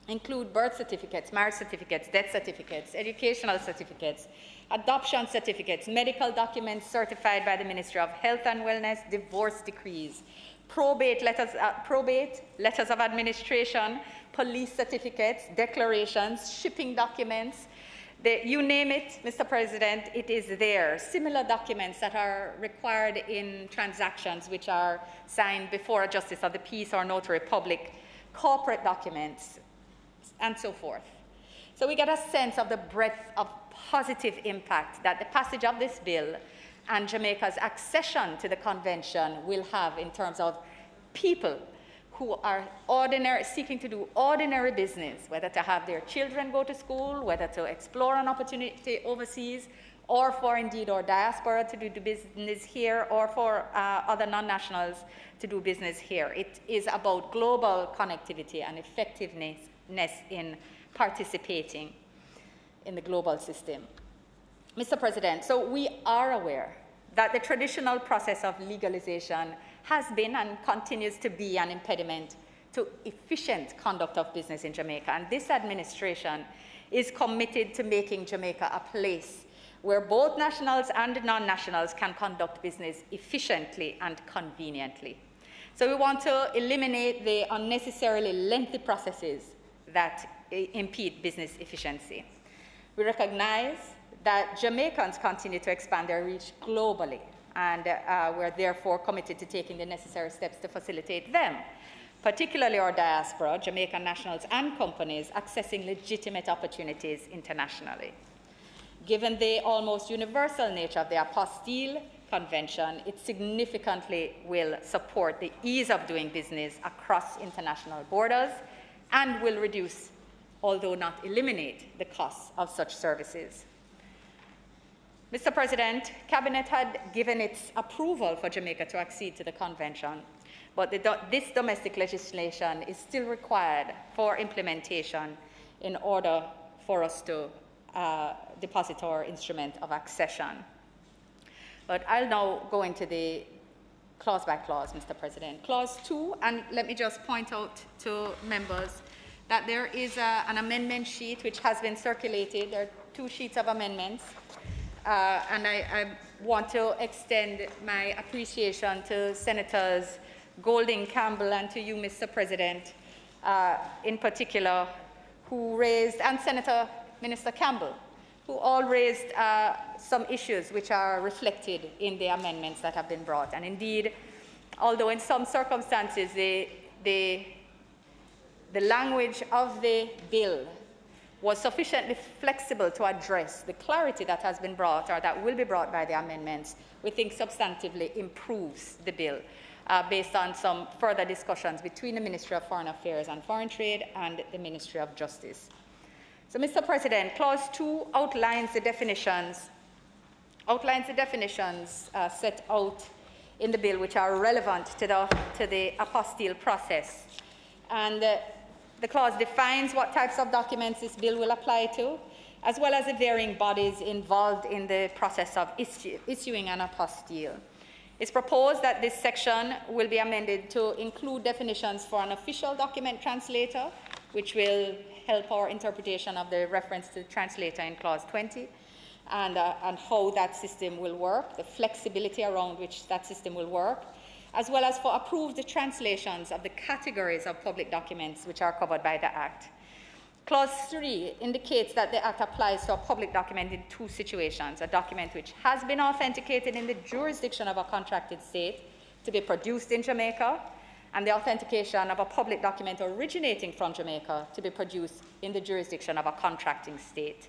include birth certificates, marriage certificates, death certificates, educational certificates, adoption certificates, medical documents certified by the Ministry of Health and Wellness, divorce decrees, probate letters of administration, police certificates, declarations, shipping documents. You name it, Mr. President, it is there. Similar documents that are required in transactions which are signed before a justice of the peace or notary public, corporate documents, and so forth. So we get a sense of the breadth of positive impact that the passage of this bill and Jamaica's accession to the convention will have in terms of people who are seeking to do ordinary business, whether to have their children go to school, whether to explore an opportunity overseas, or for indeed our diaspora to do business here, or for other non-nationals to do business here. It is about global connectivity and effectiveness in participating in the global system. Mr. President, so we are aware that the traditional process of legalization has been and continues to be an impediment to efficient conduct of business in Jamaica. And this administration is committed to making Jamaica a place where both nationals and non-nationals can conduct business efficiently and conveniently. So we want to eliminate the unnecessarily lengthy processes that impede business efficiency. We recognize that Jamaicans continue to expand their reach globally, and we're therefore committed to taking the necessary steps to facilitate them, particularly our diaspora, Jamaican nationals and companies accessing legitimate opportunities internationally. Given the almost universal nature of the Apostille Convention, it significantly will support the ease of doing business across international borders and will reduce, although not eliminate, the costs of such services. Mr. President, Cabinet had given its approval for Jamaica to accede to the convention, but this domestic legislation is still required for implementation in order for us to deposit our instrument of accession. But I'll now go into the clause by clause, Mr. President. Clause 2, and let me just point out to members that there is an amendment sheet which has been circulated. There are 2 sheets of amendments. And I want to extend my appreciation to Senators Golding, Campbell, and to you, Mr. President, in particular, who raised, and Senator Minister Campbell, who all raised some issues which are reflected in the amendments that have been brought. And indeed, although in some circumstances the language of the bill was sufficiently flexible to address the clarity that has been brought or that will be brought by the amendments, we think substantively improves the bill based on some further discussions between the Ministry of Foreign Affairs and Foreign Trade and the Ministry of Justice. So, Mr. President, Clause 2 outlines the definitions set out in the bill which are relevant to the apostille process. And the clause defines what types of documents this bill will apply to, as well as the varying bodies involved in the process of issuing an apostille. It's proposed that this section will be amended to include definitions for an official document translator, which will help our interpretation of the reference to the translator in Clause 20, and how that system will work, the flexibility around which that system will work, as well as for approved translations of the categories of public documents which are covered by the Act. Clause 3 indicates that the Act applies to a public document in 2 situations: a document which has been authenticated in the jurisdiction of a contracted state to be produced in Jamaica, and the authentication of a public document originating from Jamaica to be produced in the jurisdiction of a contracting state.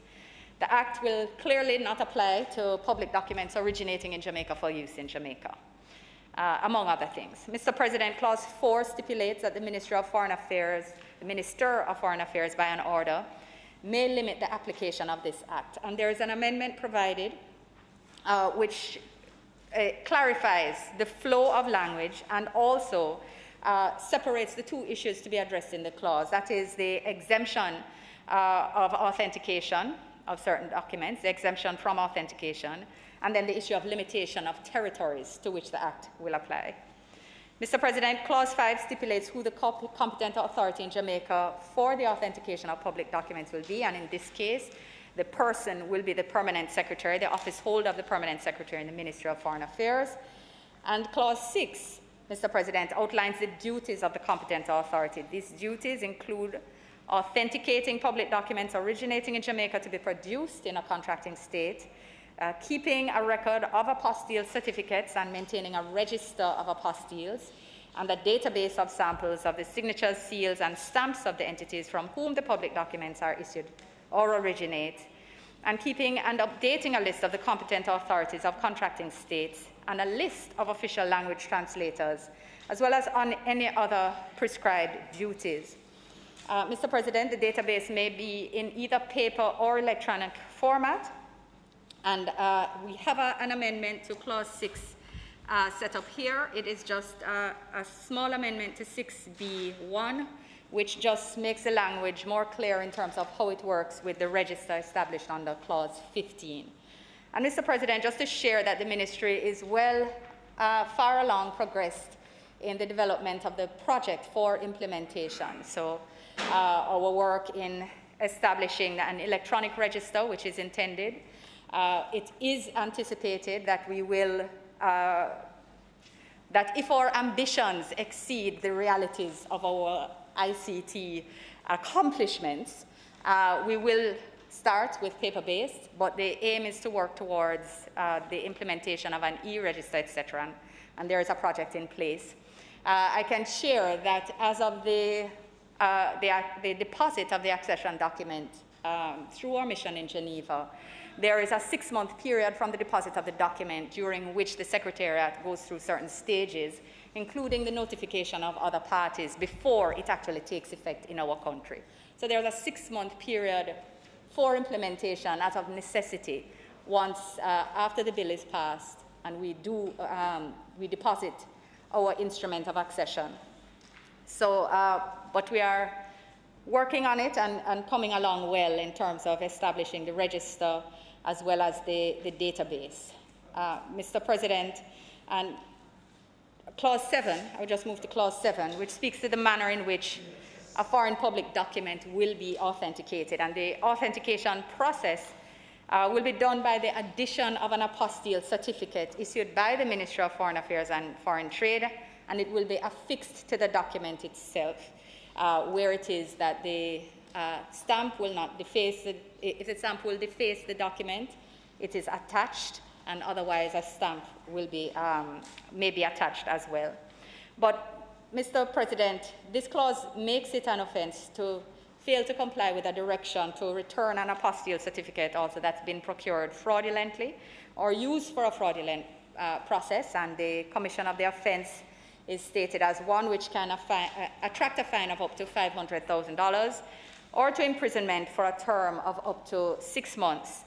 The Act will clearly not apply to public documents originating in Jamaica for use in Jamaica, among other things. Mr. President, Clause 4 stipulates that the Minister of Foreign Affairs, by an order, may limit the application of this Act. And there is an amendment provided which clarifies the flow of language and also separates the 2 issues to be addressed in the clause. That is the exemption of authentication of certain documents, the exemption from authentication, and then the issue of limitation of territories to which the Act will apply. Mr. President, Clause 5 stipulates who the competent authority in Jamaica for the authentication of public documents will be, and in this case, the person will be the permanent secretary, the office holder of the permanent secretary in the Ministry of Foreign Affairs. And Clause 6, Mr. President, outlines the duties of the competent authority. These duties include authenticating public documents originating in Jamaica to be produced in a contracting state, keeping a record of apostille certificates and maintaining a register of apostilles, and a database of samples of the signatures, seals, and stamps of the entities from whom the public documents are issued or originate, and keeping and updating a list of the competent authorities of contracting states and a list of official language translators as well as on any other prescribed duties. Mr. President, the database may be in either paper or electronic format, and we have an amendment to Clause 6 set up here. It is just a small amendment to 6B1, which just makes the language more clear in terms of how it works with the register established under Clause 15. And Mr. President, just to share that the ministry is far along progressed in the development of the project for implementation. So our work in establishing an electronic register, which is intended, it is anticipated that we will that if our ambitions exceed the realities of our ICT accomplishments, we will start with paper-based, but the aim is to work towards the implementation of an e-register, etc., and there is a project in place. I can share that as of the deposit of the accession document through our mission in Geneva, there is a 6-month period from the deposit of the document during which the Secretariat goes through certain stages, including the notification of other parties before it actually takes effect in our country. So there's a 6-month period for implementation as of necessity once after the bill is passed and we deposit our instrument of accession. So, but we are working on it and coming along well in terms of establishing the register as well as the database. Mr. President, and Clause 7, I will just move to Clause 7, which speaks to the manner in which a foreign public document will be authenticated. And the authentication process will be done by the addition of an apostille certificate issued by the Ministry of Foreign Affairs and Foreign Trade, and it will be affixed to the document itself, where it is that the stamp will not deface if the stamp will deface the document, it is attached, and otherwise a stamp will be may be attached as well. But, Mr. President, this clause makes it an offence to fail to comply with a direction to return an apostille certificate also that's been procured fraudulently or used for a fraudulent process, and the commission of the offence is stated as one which can attract a fine of up to $500,000 or to imprisonment for a term of up to 6 months.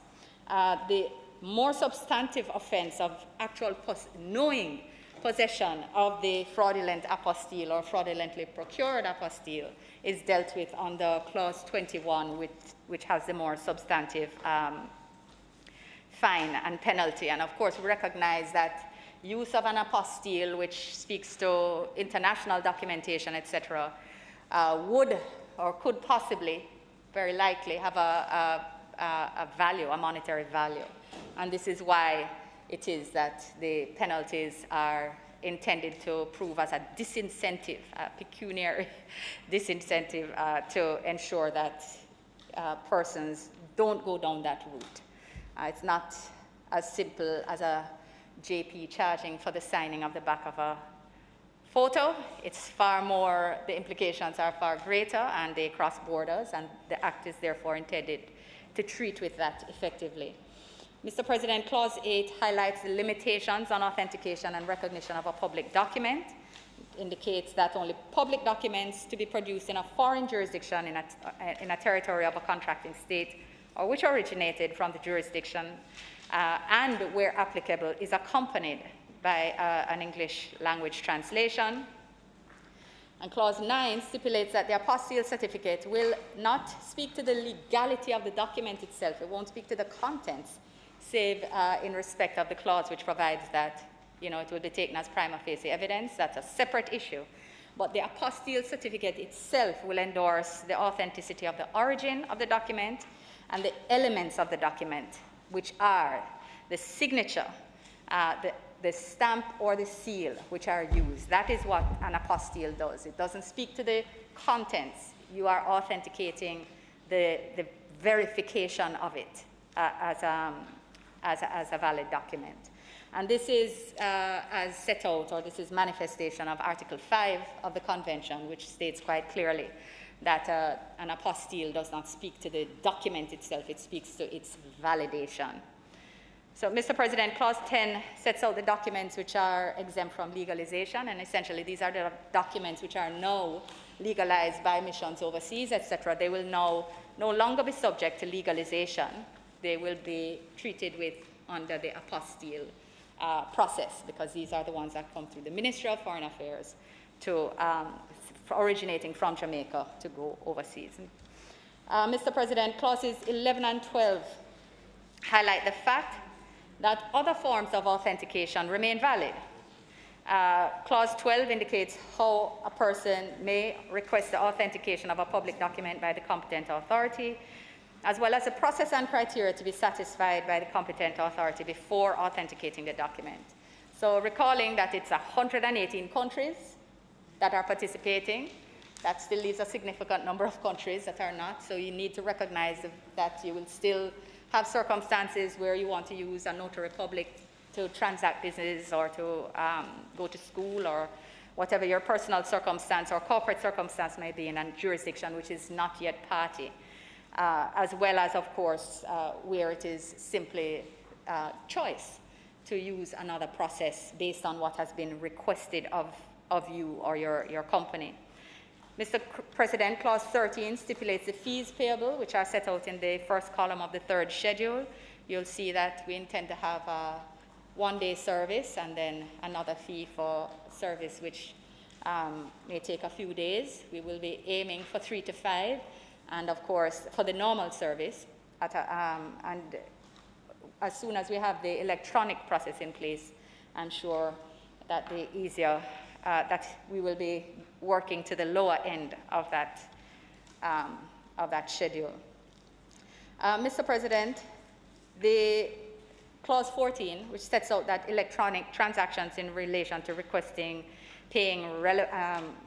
The more substantive offence of actual knowing possession of the fraudulent apostille or fraudulently procured apostille is dealt with under Clause 21, which has the more substantive fine and penalty. And of course, we recognize that use of an apostille, which speaks to international documentation, etc., would or could possibly, very likely, have a value, a monetary value. And this is why it is that the penalties are intended to prove as a disincentive, a pecuniary disincentive to ensure that persons don't go down that route. It's not as simple as a JP charging for the signing of the back of a photo. It's far more, the implications are far greater, and they cross borders, and the Act is therefore intended to treat with that effectively. Mr. President, Clause 8 highlights the limitations on authentication and recognition of a public document. It indicates that only public documents to be produced in a foreign jurisdiction in a territory of a contracting state, or which originated from the jurisdiction and, where applicable, is accompanied by an English language translation. And Clause 9 stipulates that the apostille certificate will not speak to the legality of the document itself. It won't speak to the contents, save in respect of the clause which provides that, it will be taken as prima facie evidence. That's a separate issue. But the apostille certificate itself will endorse the authenticity of the origin of the document and the elements of the document, which are the signature, the stamp or the seal which are used. That is what an apostille does. It doesn't speak to the contents. You are authenticating the verification of it as a valid document. And this is as set out, or this is manifestation of Article 5 of the Convention, which states quite clearly that an apostille does not speak to the document itself, it speaks to its validation. So, Mr. President, Clause 10 sets out the documents which are exempt from legalization, and essentially these are the documents which are now legalized by missions overseas, etc. They will now no longer be subject to legalization. They will be treated with under the apostille process, because these are the ones that come through the Ministry of Foreign Affairs to originating from Jamaica to go overseas. Mr. President, clauses 11 and 12 highlight the fact that other forms of authentication remain valid. Clause 12 indicates how a person may request the authentication of a public document by the competent authority, as well as the process and criteria to be satisfied by the competent authority before authenticating the document. So recalling that it's 118 countries that are participating, that still leaves a significant number of countries that are not, so you need to recognize that you will still have circumstances where you want to use a notary public to transact business or to go to school or whatever your personal circumstance or corporate circumstance may be in a jurisdiction which is not yet party, as well as, of course, where it is simply choice to use another process based on what has been requested of you or your company. Mr. President, Clause 13 stipulates the fees payable, which are set out in the first column of the third schedule. You'll see that we intend to have a one-day service and then another fee for service which may take a few days. We will be aiming for 3 to 5, and of course, for the normal service. And as soon as we have the electronic process in place, I'm sure that the easier that we will be working to the lower end of that schedule. Mr. President, the Clause 14, which sets out that electronic transactions in relation to requesting, paying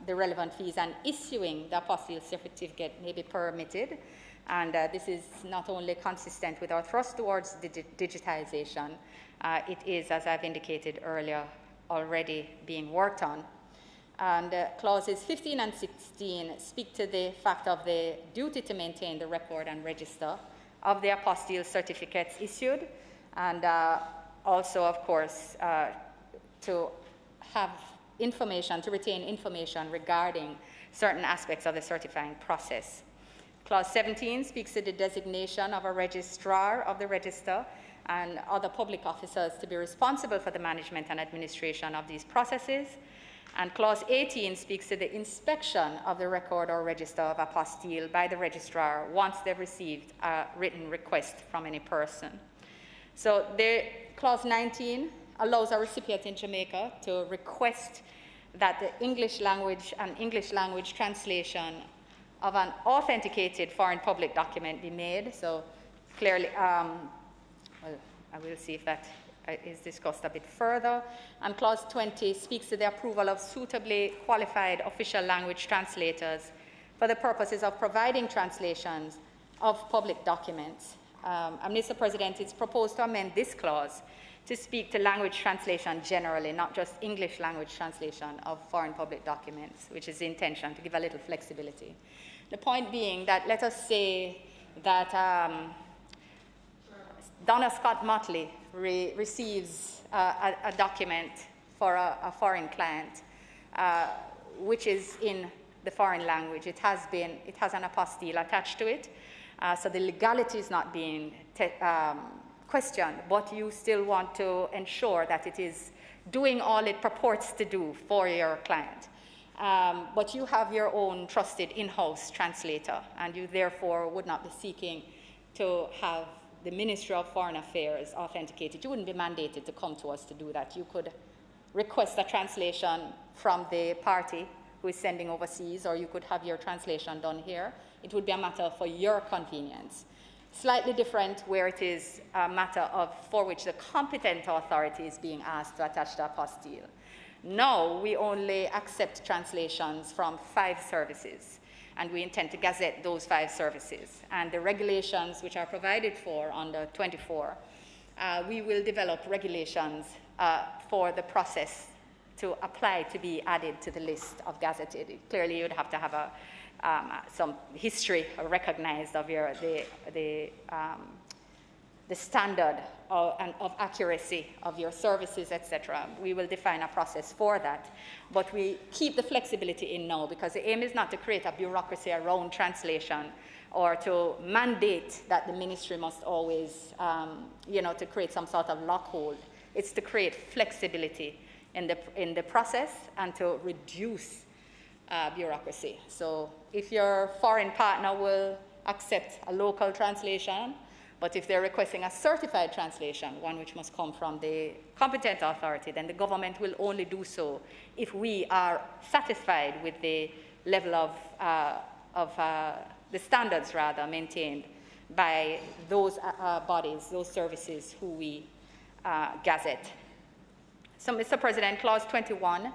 the relevant fees and issuing the apostille certificate may be permitted. And this is not only consistent with our thrust towards digitization, it is, as I've indicated earlier, already being worked on. And clauses 15 and 16 speak to the fact of the duty to maintain the record and register of the apostille certificates issued, and also, of course, to have information, to retain information regarding certain aspects of the certifying process. Clause 17 speaks to the designation of a registrar of the register and other public officers to be responsible for the management and administration of these processes. And Clause 18 speaks to the inspection of the record or register of apostille by the registrar once they've received a written request from any person. So Clause 19 allows a recipient in Jamaica to request that the English language and English language translation of an authenticated foreign public document be made. So clearly, well, I will see if that is discussed a bit further. And Clause 20 speaks to the approval of suitably qualified official language translators for the purposes of providing translations of public documents. And Mr. President, it's proposed to amend this clause to speak to language translation generally, not just English language translation of foreign public documents, which is the intention, to give a little flexibility. The point being that, let us say that Donna Scott Motley receives a document for a foreign client, which is in the foreign language. It has an apostille attached to it, so the legality is not being questioned, but you still want to ensure that it is doing all it purports to do for your client. But you have your own trusted in-house translator, and you therefore would not be seeking to have the Ministry of Foreign Affairs authenticated. You wouldn't be mandated to come to us to do that. You could request a translation from the party who is sending overseas, or you could have your translation done here. It would be a matter for your convenience. Slightly different where it is a matter for which the competent authority is being asked to attach the apostille. Now, we only accept translations from 5 services, and we intend to gazette those 5 services. And the regulations which are provided for under 24, we will develop regulations for the process to apply to be added to the list of gazetted. Clearly, you'd have to have some history recognized of the the standard of accuracy of your services, etc. We will define a process for that. But we keep the flexibility in now, because the aim is not to create a bureaucracy around translation or to mandate that the ministry must always, to create some sort of lockhold. It's to create flexibility in the process and to reduce bureaucracy. So if your foreign partner will accept a local translation, but if they're requesting a certified translation, one which must come from the competent authority, then the government will only do so if we are satisfied with the level of the standards, rather, maintained by those bodies, those services who we gazette. So, Mr. President, Clause 21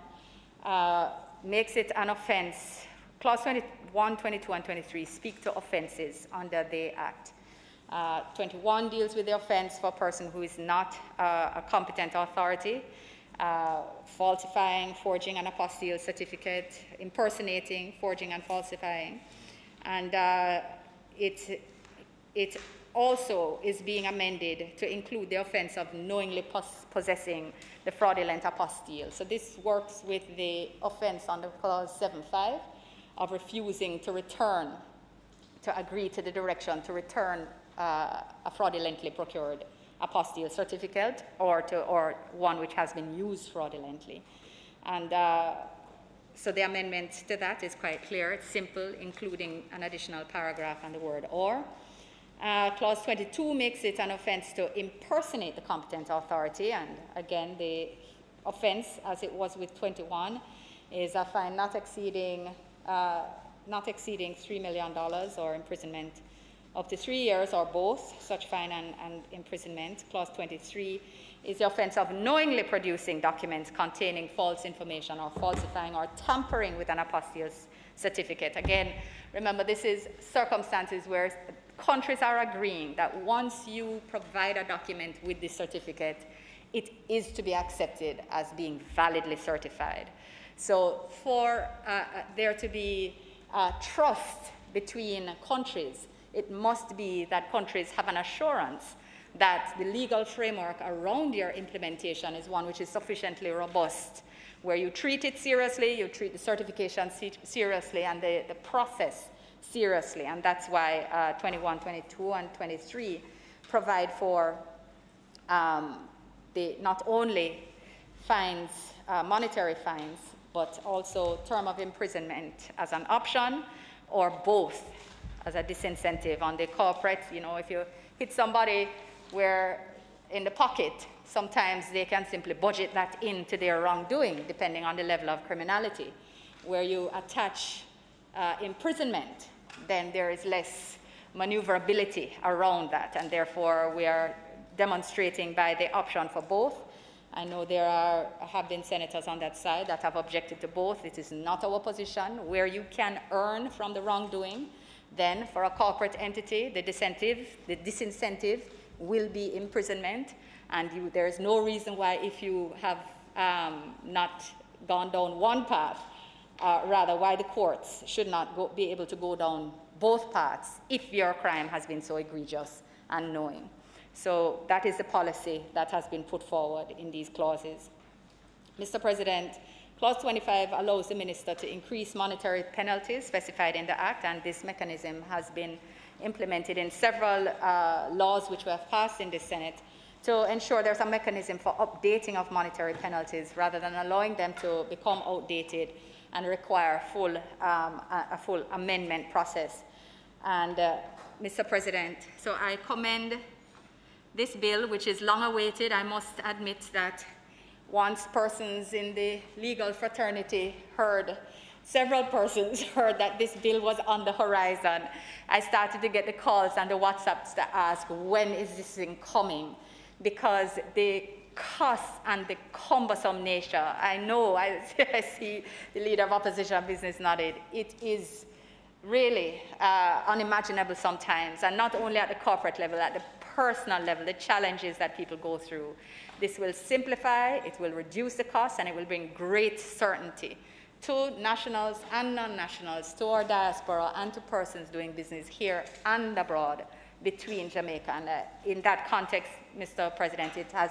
makes it an offense. Clause 21, 22, and 23 speak to offenses under the Act. 21 deals with the offense for a person who is not a competent authority, falsifying, forging an apostille certificate, impersonating, forging, and falsifying. And it also is being amended to include the offense of knowingly possessing the fraudulent apostille. So this works with the offense under Clause 7.5 of refusing to return, to agree to the direction to return a fraudulently procured apostille certificate or one which has been used fraudulently. And so the amendment to that is quite clear. It's simple, including an additional paragraph and the word or. Clause 22 makes it an offense to impersonate the competent authority, and again, the offense, as it was with 21, is a fine not exceeding $3 million or imprisonment up to 3 years or both, such fine and imprisonment. Clause 23 is the offense of knowingly producing documents containing false information or falsifying or tampering with an apostille certificate. Again, remember, this is circumstances where countries are agreeing that once you provide a document with this certificate, it is to be accepted as being validly certified. So for there to be trust between countries, it must be that countries have an assurance that the legal framework around your implementation is one which is sufficiently robust, where you treat it seriously, you treat the certification seriously, and the process seriously. And that's why 21, 22, and 23 provide for not only fines, monetary fines, but also term of imprisonment as an option, or both as a disincentive on the corporate. You know, if you hit somebody where in the pocket, sometimes they can simply budget that into their wrongdoing, depending on the level of criminality. Where you attach imprisonment, then there is less maneuverability around that, and therefore we are demonstrating by the option for both. I know there have been senators on that side that have objected to both. It is not our position. Where you can earn from the wrongdoing, then for a corporate entity, the disincentive will be imprisonment, and there is no reason why, if you have not gone down one path, rather why the courts should not be able to go down both paths if your crime has been so egregious and knowing. So that is the policy that has been put forward in these clauses. Mr. President, Clause 25 allows the minister to increase monetary penalties specified in the Act, and this mechanism has been implemented in several laws which we have passed in the Senate to ensure there's a mechanism for updating of monetary penalties rather than allowing them to become outdated and require a full amendment process. And Mr. President, so I commend this bill, which is long awaited. I must admit that once persons in the legal fraternity several persons heard that this bill was on the horizon, I started to get the calls and the WhatsApps to ask, when is this thing coming? Because the cost and the cumbersome nature, I know, I see the leader of opposition business nodded, it is really unimaginable sometimes, and not only at the corporate level, at the personal level, the challenges that people go through. This will simplify, it will reduce the cost, and it will bring great certainty to nationals and non-nationals, to our diaspora, and to persons doing business here and abroad, between Jamaica. And in that context, Mr. President, it has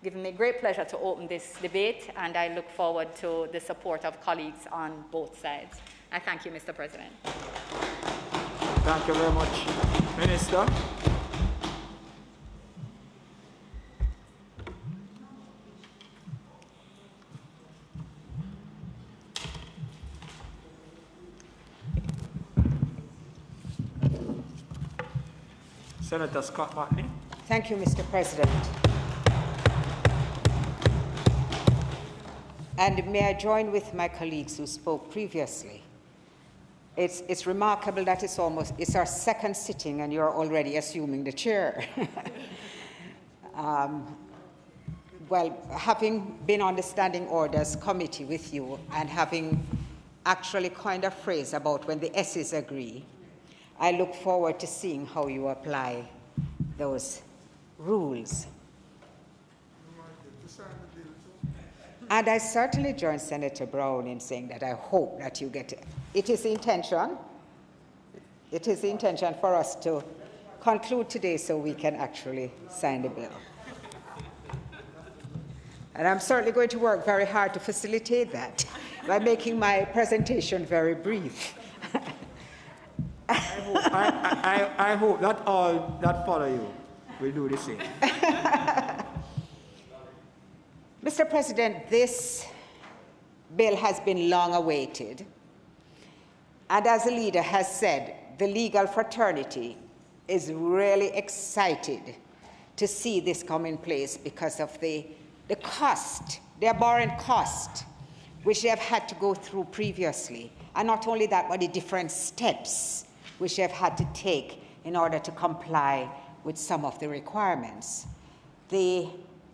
given me great pleasure to open this debate, and I look forward to the support of colleagues on both sides. I thank you, Mr. President. Thank you very much. Minister. Senator Scott Martin. Thank you, Mr. President. And may I join with my colleagues who spoke previously. It's remarkable that it's our second sitting and you're already assuming the chair. Well, having been on the Standing Orders Committee with you and having actually coined a phrase about when the S's agree, I look forward to seeing how you apply those rules. And I certainly join Senator Brown in saying that I hope that you get it. It is the intention for us to conclude today so we can actually sign the bill. And I'm certainly going to work very hard to facilitate that by making my presentation very brief. I hope that all that follow you will do the same. Mr. President, this bill has been long awaited. And as the leader has said, the legal fraternity is really excited to see this come in place because of the cost, the abhorrent cost, which they have had to go through previously. And not only that, but the different steps which they have had to take in order to comply with some of the requirements. The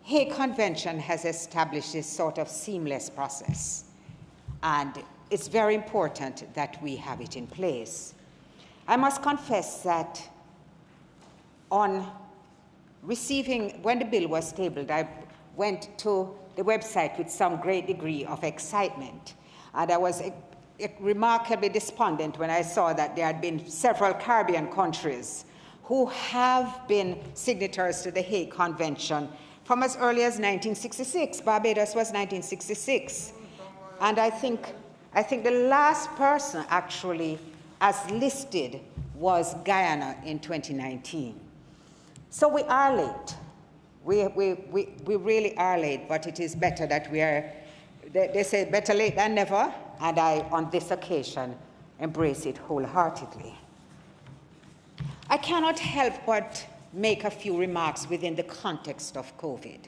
Hague Convention has established this sort of seamless process, and it's very important that we have it in place. I must confess that on receiving, when the bill was tabled, I went to the website with some great degree of excitement, and I was remarkably despondent when I saw that there had been several Caribbean countries who have been signatories to the Hague Convention from as early as 1966. Barbados was 1966. And I think the last person actually as listed was Guyana in 2019. So we are late. We really are late, but it is better that we are, they say better late than never, and I, on this occasion, embrace it wholeheartedly. I cannot help but make a few remarks within the context of COVID,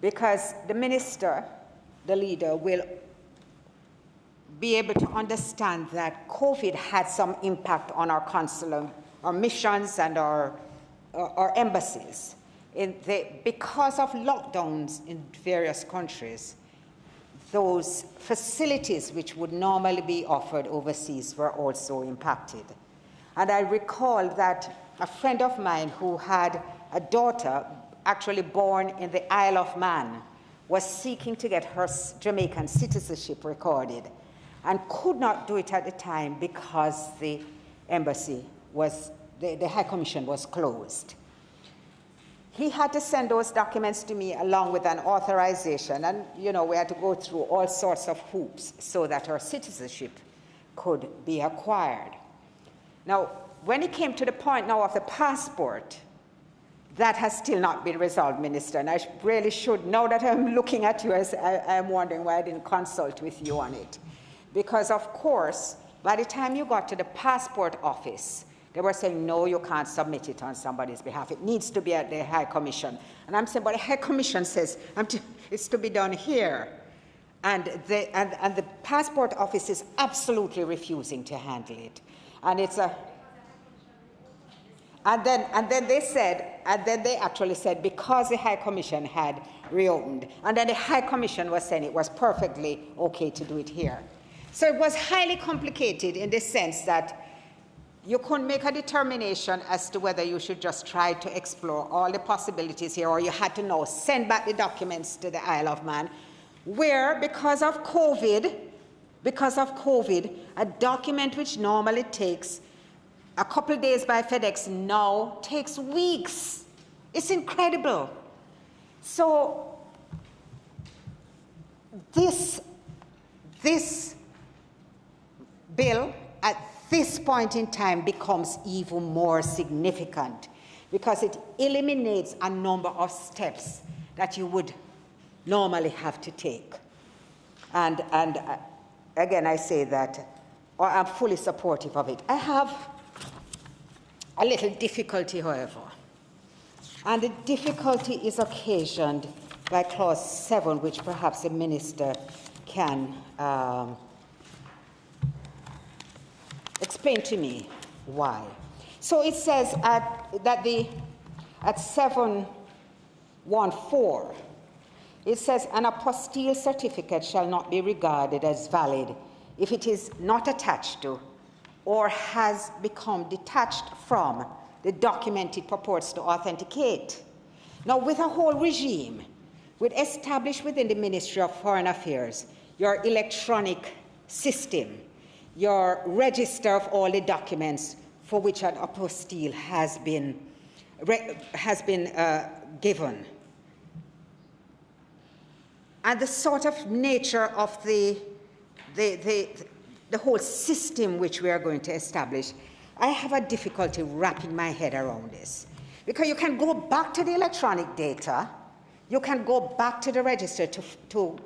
because the minister, the leader, will be able to understand that COVID had some impact on our consular, our missions and our embassies. Because of lockdowns in various countries, those facilities which would normally be offered overseas were also impacted. And I recall that a friend of mine who had a daughter actually born in the Isle of Man was seeking to get her Jamaican citizenship recorded and could not do it at the time because the embassy was, the High Commission was closed. He had to send those documents to me along with an authorization, and we had to go through all sorts of hoops so that her citizenship could be acquired. Now, when it came to the point now of the passport, that has still not been resolved, Minister, and I really should, now that I'm looking at you, I'm wondering why I didn't consult with you on it. Because, of course, by the time you got to the passport office, they were saying, no, you can't submit it on somebody's behalf. It needs to be at the High Commission. And I'm saying, but the High Commission says it's to be done here. And the passport office is absolutely refusing to handle it. And it's a... And then they actually said, because the High Commission had reopened, and then the High Commission was saying it was perfectly okay to do it here. So it was highly complicated in the sense that you couldn't make a determination as to whether you should just try to explore all the possibilities here, or you had to now send back the documents to the Isle of Man, where, because of COVID, a document which normally takes a couple days by FedEx now takes weeks. It's incredible. So this bill at this point in time becomes even more significant because it eliminates a number of steps that you would normally have to take. And again, I say that I'm fully supportive of it. I have a little difficulty, however, and the difficulty is occasioned by Clause 7, which perhaps the Minister can explain to me why. So it says at 7.1.4, it says, an apostille certificate shall not be regarded as valid if it is not attached to or has become detached from the document it purports to authenticate. Now, with a whole regime, we'd establish within the Ministry of Foreign Affairs your electronic system, your register of all the documents for which an apostille has been given. And the sort of nature of the whole system which we are going to establish, I have a difficulty wrapping my head around this. Because you can go back to the electronic data, you can go back to the register to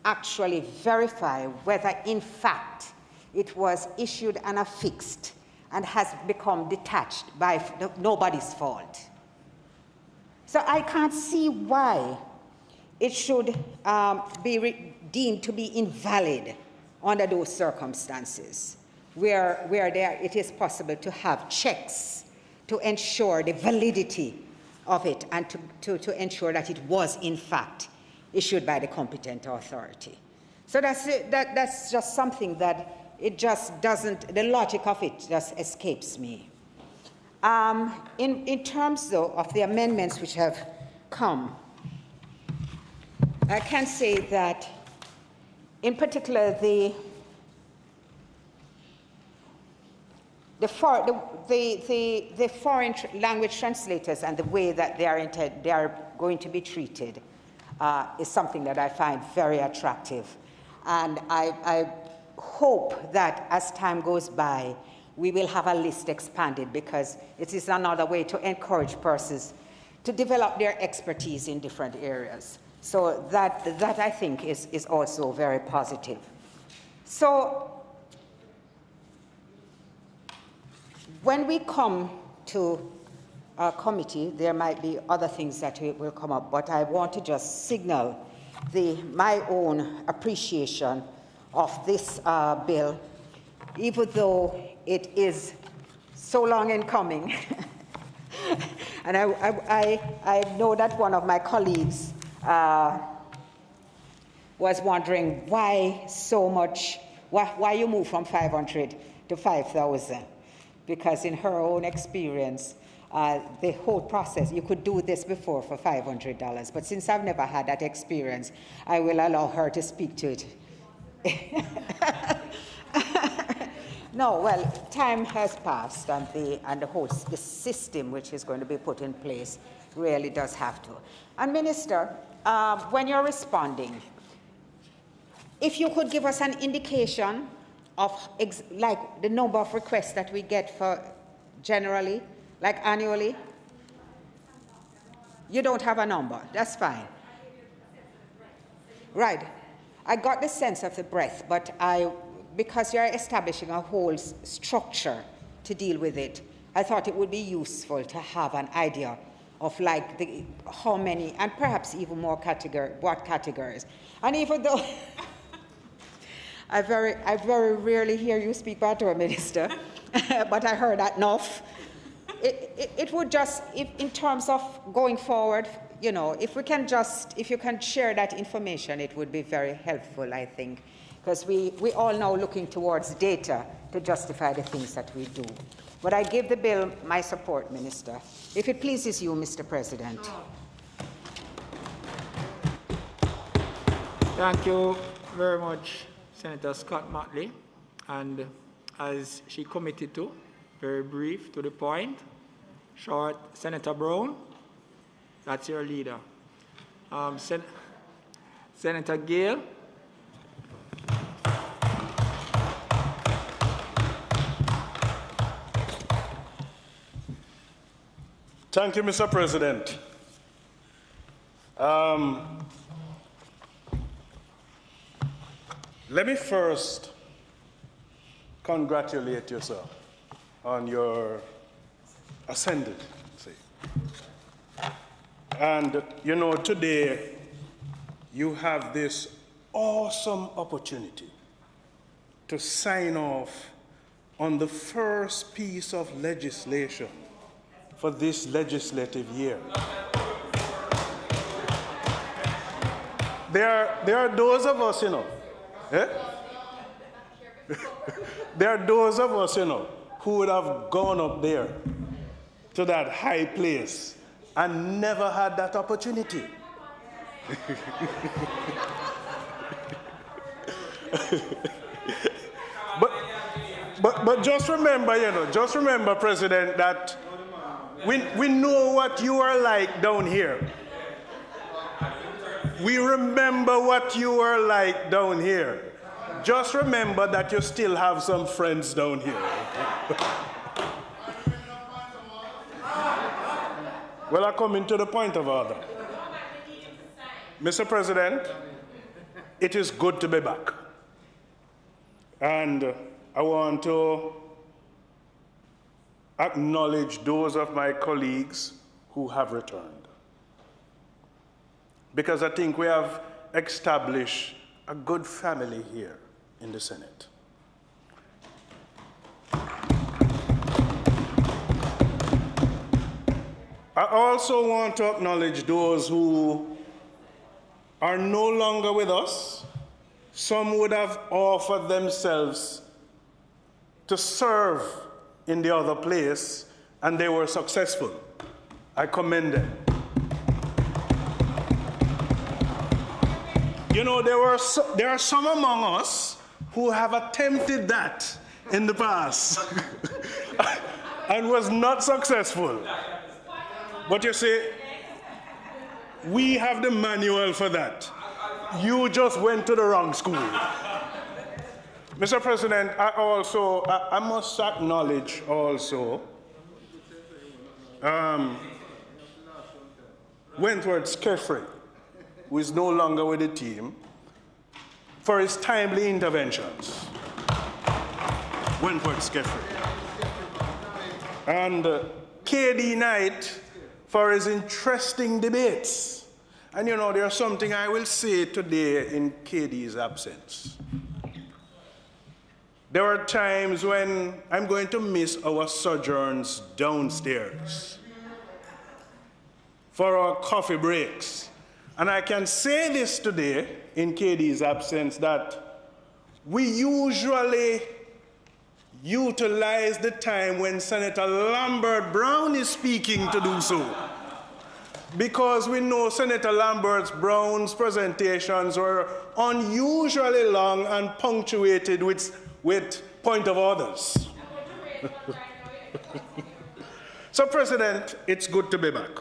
actually verify whether in fact it was issued and affixed and has become detached by nobody's fault. So I can't see why it should be deemed to be invalid under those circumstances where it is possible to have checks to ensure the validity of it and to ensure that it was in fact issued by the competent authority. So that's just something that it just doesn't, the logic of it just escapes me. In terms, though, of the amendments which have come, I can say that, in particular, the foreign language translators and the way that they are going to be treated is something that I find very attractive. And I hope that as time goes by, we will have a list expanded because it is another way to encourage persons to develop their expertise in different areas. So that I think is also very positive. So when we come to our committee, there might be other things that will come up, but I want to just signal my own appreciation of this bill, even though it is so long in coming. And I know that one of my colleagues was wondering why so much, why you move from 500 to 5,000. Because in her own experience, the whole process, you could do this before for $500. But since I've never had that experience, I will allow her to speak to it. No, well, time has passed, and the whole system which is going to be put in place really does have to. And Minister, when you're responding, if you could give us an indication of like the number of requests that we get for generally, like annually. You don't have a number, that's fine. Right, I got the sense of the breadth, but because you're establishing a whole structure to deal with it, I thought it would be useful to have an idea of like how many, and perhaps even more what categories. And even though I very rarely hear you speak back to a minister, but I heard that enough. It would just, in terms of going forward, you know, if you can share that information, it would be very helpful, I think, because we all now looking towards data to justify the things that we do. But I give the bill my support, Minister, if it pleases you, Mr. President. Thank you very much, Senator Scott Motley. And as she committed to, Very brief, to the point. Short. Senator Brown, that's your leader. Senator Gale. Thank you, Mr. President. Let me first congratulate you, sir, on your ascendancy. And, you know, today you have this awesome opportunity to sign off on the first piece of legislation for this legislative year. There are those of us, you know, there are those of us, you know, who would have gone up there to that high place and never had that opportunity. But just remember, you know, just remember, President, that we know what you are like down here. We remember what you are like down here. Just remember that you still have some friends down here. Well, I come into the point of order. Mr. President, it is good to be back. And I want to acknowledge those of my colleagues who have returned. Because I think we have established a good family here in the Senate. I also want to acknowledge those who are no longer with us. Some would have offered themselves to serve in the other place, and they were successful. I commend them. You know, there are some among us who have attempted that in the past and was not successful. But you see, we have the manual for that. You just went to the wrong school. Mr. President, I must acknowledge also Wentworth Skeffrey, who is no longer with the team, for his timely interventions. Wentworth Skeffrey. And KD Knight for his interesting debates. And you know, there's something I will say today in KD's absence. There are times when I'm going to miss our sojourns downstairs for our coffee breaks. And I can say this today, in KD's absence, that we usually utilize the time when Senator Lambert Brown is speaking to do so. Because we know Senator Lambert Brown's presentations were unusually long and punctuated with point of orders. So, President, it's good to be back.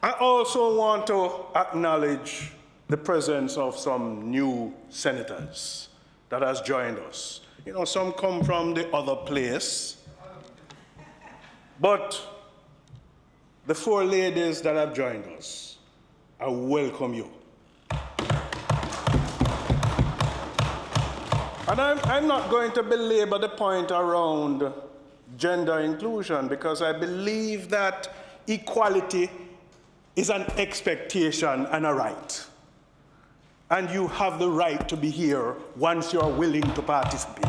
I also want to acknowledge the presence of some new senators that has joined us. You know, some come from the other place, but the four ladies that have joined us, I welcome you. And I'm not going to belabor the point around gender inclusion, because I believe that equality is an expectation and a right. And you have the right to be here once you're willing to participate.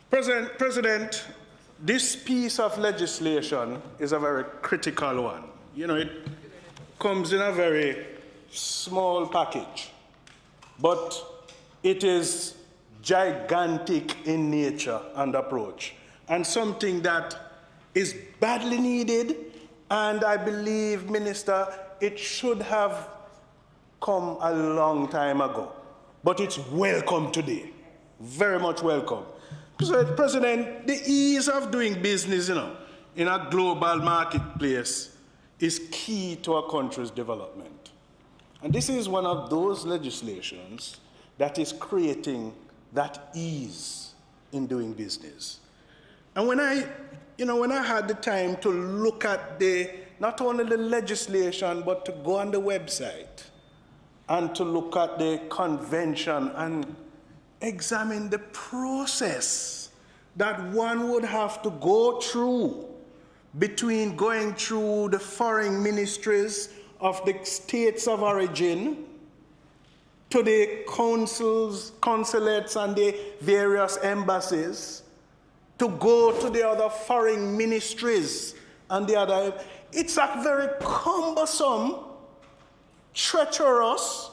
President, this piece of legislation is a very critical one. You know, it comes in a very small package, but it is gigantic in nature and approach, and something that is badly needed, and I believe, Minister, it should have come a long time ago, but it's welcome today. very much welcome. Mr. President, the ease of doing business, in a global marketplace is key to our country's development. And this is one of those legislations that is creating that ease in doing business. And when I had the time to look at not only the legislation, but to go on the website and to look at the convention and examine the process that one would have to go through between going through the foreign ministries of the states of origin to the consulates and the various embassies, to go to the other foreign ministries and the other. It's a very cumbersome, treacherous,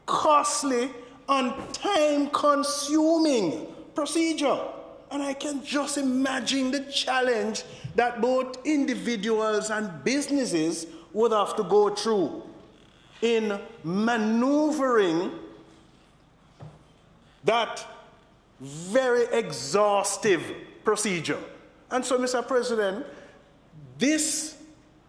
costly, and time-consuming procedure. And I can just imagine the challenge that both individuals and businesses would have to go through in maneuvering that very exhaustive procedure. And so, Mr. President, the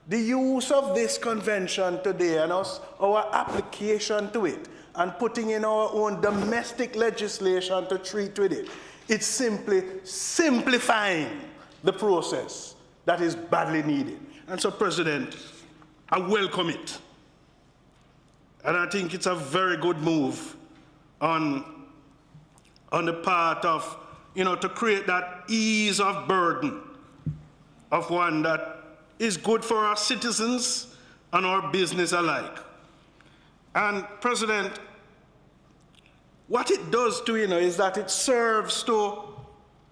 use of this convention today and our application to it and putting in our own domestic legislation to treat with it, it's simply simplifying the process that is badly needed. And so, President, I welcome it. And I think it's a very good move on the part of, to create that ease of burden of one that is good for our citizens and our business alike. And President, what it does to, is that it serves to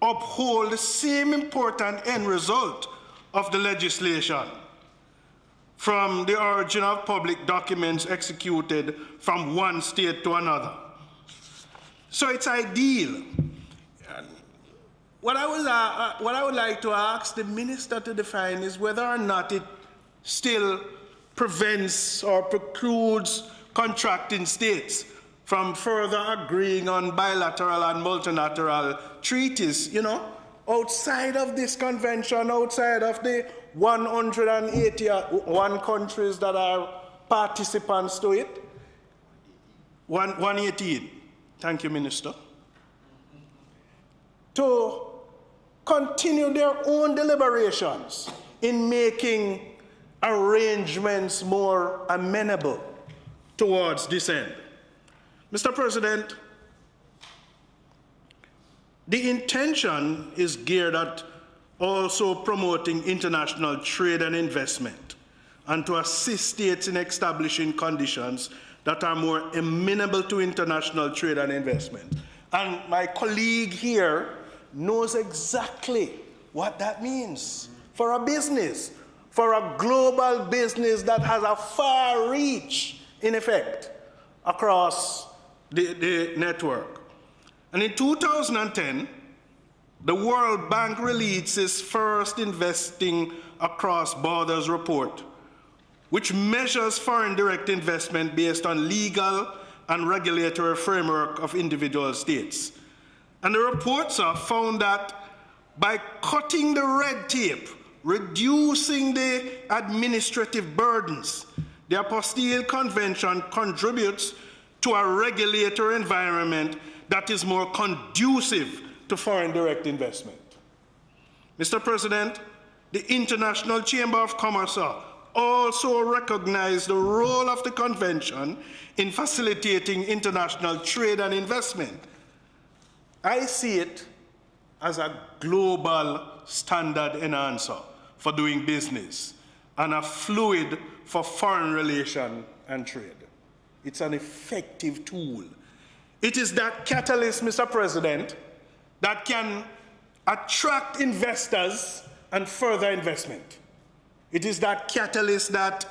uphold the same important end result of the legislation from the origin of public documents executed from one state to another. So it's ideal. What I would like to ask the minister to define is whether or not it still prevents or precludes contracting states from further agreeing on bilateral and multilateral treaties, outside of this convention, outside of the 181 countries that are participants to it. 118. Thank you, Minister. To continue their own deliberations in making arrangements more amenable towards this end. Mr. President, the intention is geared at also promoting international trade and investment and to assist states in establishing conditions that are more amenable to international trade and investment. And my colleague here knows exactly what that means for a business, for a global business that has a far reach, in effect, across the network. And in 2010, the World Bank released its first Investing Across Borders report, which measures foreign direct investment based on legal and regulatory framework of individual states. And the reports have found that by cutting the red tape, reducing the administrative burdens, the Apostille Convention contributes to a regulatory environment that is more conducive to foreign direct investment. Mr. President, the International Chamber of Commerce also recognized the role of the convention in facilitating international trade and investment. I see it as a global standard enhancer for doing business and a fluid for foreign relation and trade. It's an effective tool. It is that catalyst, Mr. President, that can attract investors and further investment. It is that catalyst that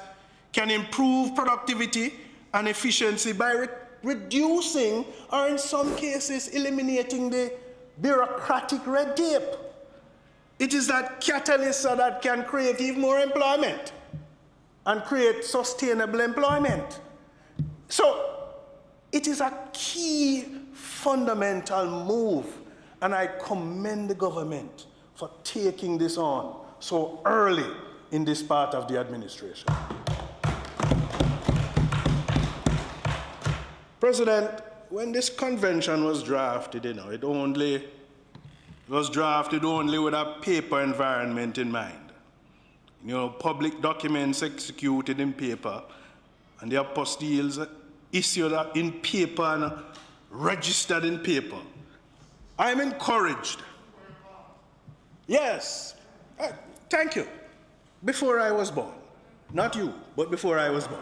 can improve productivity and efficiency by reducing or in some cases eliminating the bureaucratic red tape. It is that catalyst that can create even more employment and create sustainable employment. So it is a key fundamental move, and I commend the government for taking this on so early in this part of the administration. President, when this convention was drafted, it was drafted only with a paper environment in mind. Public documents executed in paper, and the apostilles issued in paper and registered in paper. I'm encouraged. Yes, thank you. Before I was born. Not you, but before I was born.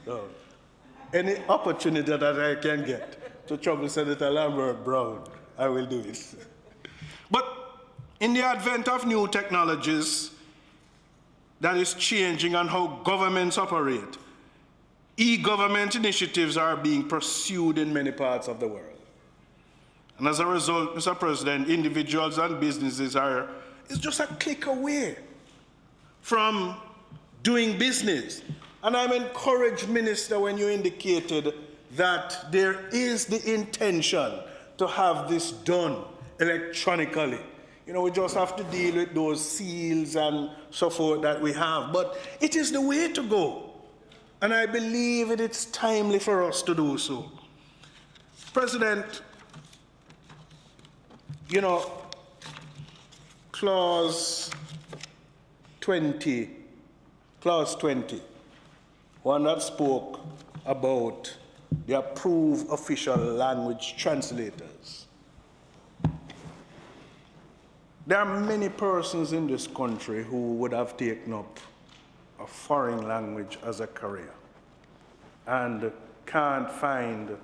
So, any opportunity that I can get to trouble Senator Lambert Brown, I will do it. But in the advent of new technologies that is changing on how governments operate, e-government initiatives are being pursued in many parts of the world. And as a result, Mr. President, individuals and businesses it's just a click away from doing business. And I'm encouraged, Minister, when you indicated that there is the intention to have this done electronically. We just have to deal with those seals and so forth that we have. But it is the way to go. And I believe it's timely for us to do so. President, Clause 20, one that spoke about the approved official language translators. There are many persons in this country who would have taken up a foreign language as a career and can't find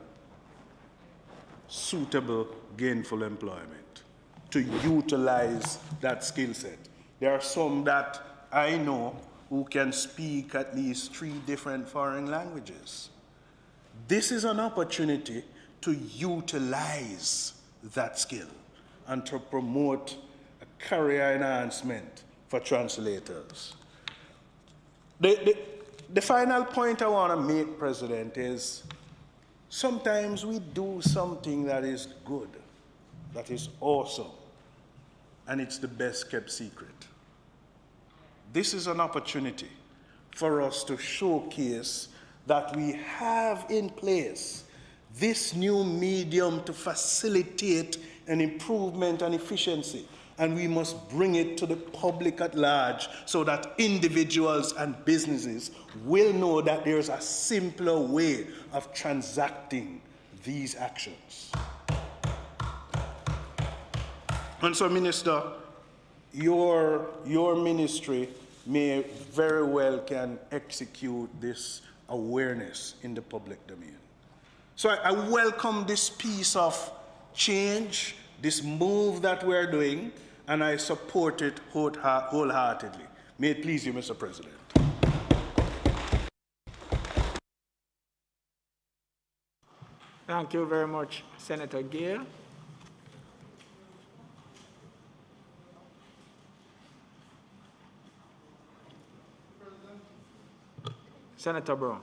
suitable, gainful employment to utilize that skill set. There are some that I know who can speak at least 3 different foreign languages. This is an opportunity to utilize that skill and to promote a career enhancement for translators. The final point I want to make, President, is sometimes we do something that is good, that is awesome, and it's the best kept secret. This is an opportunity for us to showcase that we have in place this new medium to facilitate an improvement and efficiency, and we must bring it to the public at large so that individuals and businesses will know that there's a simpler way of transacting these actions. And so, Minister, your ministry may very well can execute this awareness in the public domain. So I welcome this piece of change, this move that we're doing, and I support it wholeheartedly. May it please you, Mr. President. Thank you very much, Senator Gale. Senator Brown.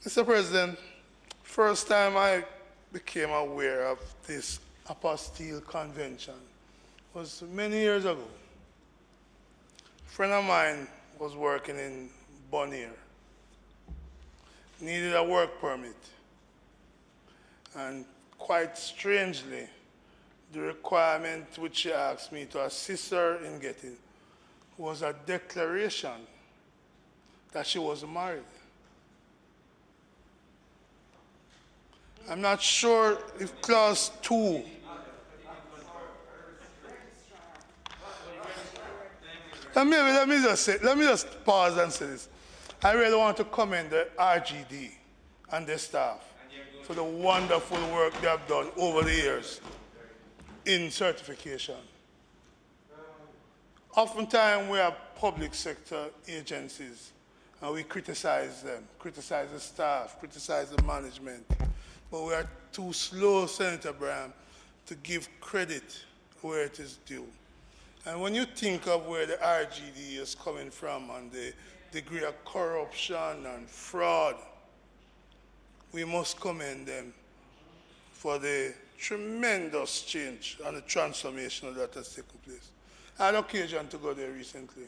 Mr. President, first time I became aware of this apostille convention was many years ago. A friend of mine was working in Bonaire, needed a work permit, and quite strangely, the requirement which she asked me to assist her in getting was a declaration that she was married. I'm not sure if clause 2 let me just pause and say this. I really want to commend the RGD and their staff for the wonderful work they have done over the years in certification. Oftentimes we have public sector agencies and we criticize them, criticize the staff, criticize the management. But we are too slow, Senator Braham, to give credit where it is due. And when you think of where the RGD is coming from and the degree of corruption and fraud, we must commend them for the tremendous change and the transformation that has taken place. I had occasion to go there recently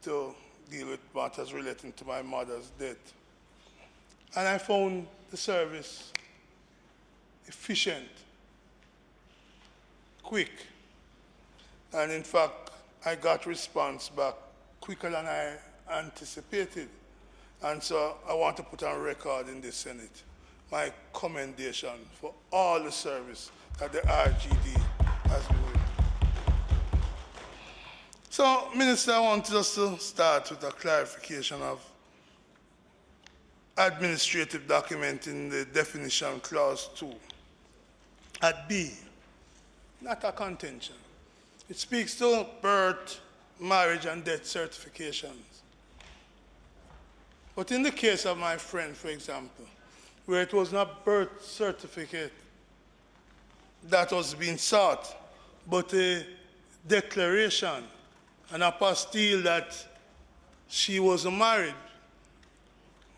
to deal with matters relating to my mother's death. And I found the service efficient, quick, and in fact, I got response back quicker than I anticipated. And so I want to put on record in the Senate my commendation for all the service that the RGD has been doing. So, Minister, I want us to start with a clarification of administrative document in the definition clause 2 at B, not a contention. It speaks to birth, marriage, and death certifications. But in the case of my friend, for example, where it was not birth certificate that was being sought, but a declaration, an apostille that she was married,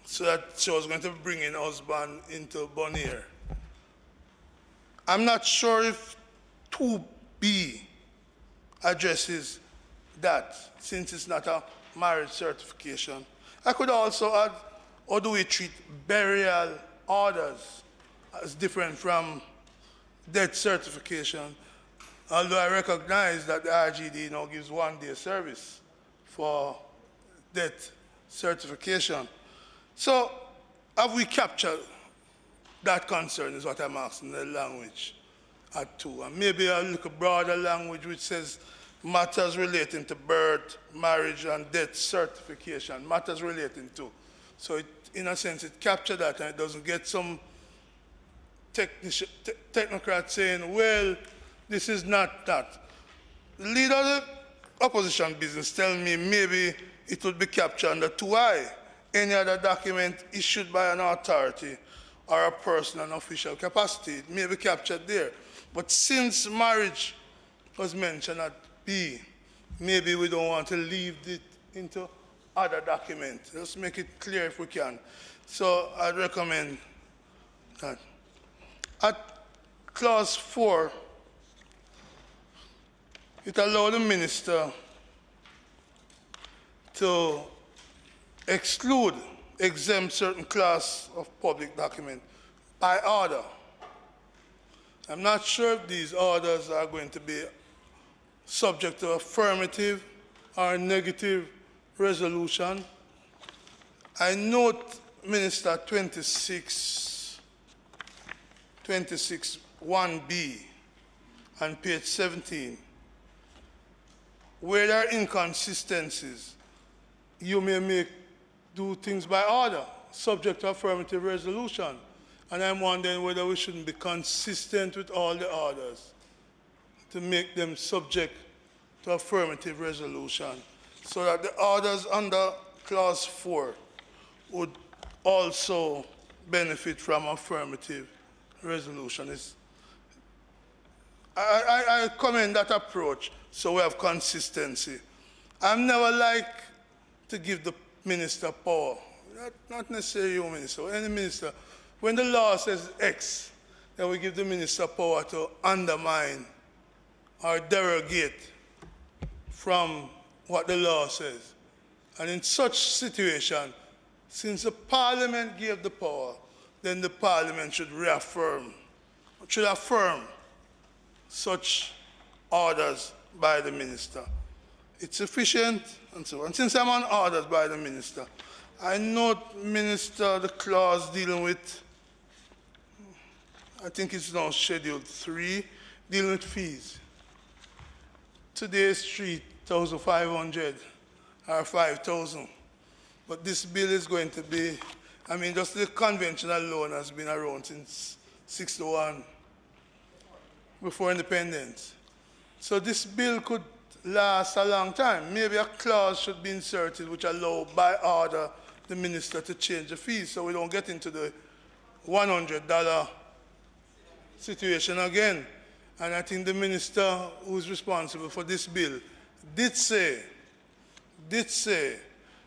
so that she was going to bring in husband into Bonaire. I'm not sure if 2B addresses that, since it's not a marriage certification. I could also add, how do we treat burial orders as different from death certification? Although I recognize that the RGD now gives 1 day service for death certification. So have we captured that concern is what I'm asking, the language at 2. And maybe a little broader language which says matters relating to birth, marriage, and death certification, matters relating to. So it, in a sense, it captures that and it doesn't get some technocrat saying, well, this is not that. The leader of the opposition business tell me maybe it would be captured under 2I, any other document issued by an authority or a person in official capacity. It may be captured there. But since marriage was mentioned at B, maybe we don't want to leave it into other documents. Let's make it clear if we can. So I'd recommend that. At clause 4, it allows the minister to exclude, exempt certain class of public document by order. I'm not sure if these orders are going to be subject to affirmative or negative resolution. I note, Minister, 26(1)(b) on page 17, where there are inconsistencies, you may do things by order, subject to affirmative resolution. And I'm wondering whether we shouldn't be consistent with all the orders to make them subject to affirmative resolution, so that the orders under clause 4 would also benefit from affirmative resolution. I commend that approach, so we have consistency. I'm never like to give the minister power, not necessarily you, minister, any minister. When the law says X, then we give the minister power to undermine or derogate from what the law says. And in such situation, since the parliament gave the power, then the parliament should affirm such orders by the minister. It's sufficient, and so on. Since I'm on orders by the minister, I note, Minister, the clause dealing with, I think it's now Schedule 3, dealing with fees. Today's 3,500 or 5,000. But this bill is going to be, I mean, just the conventional loan has been around since 61, before independence. So this bill could last a long time. Maybe a clause should be inserted which allow by order the minister to change the fees so we don't get into the $100 situation again. And I think the minister who is responsible for this bill did say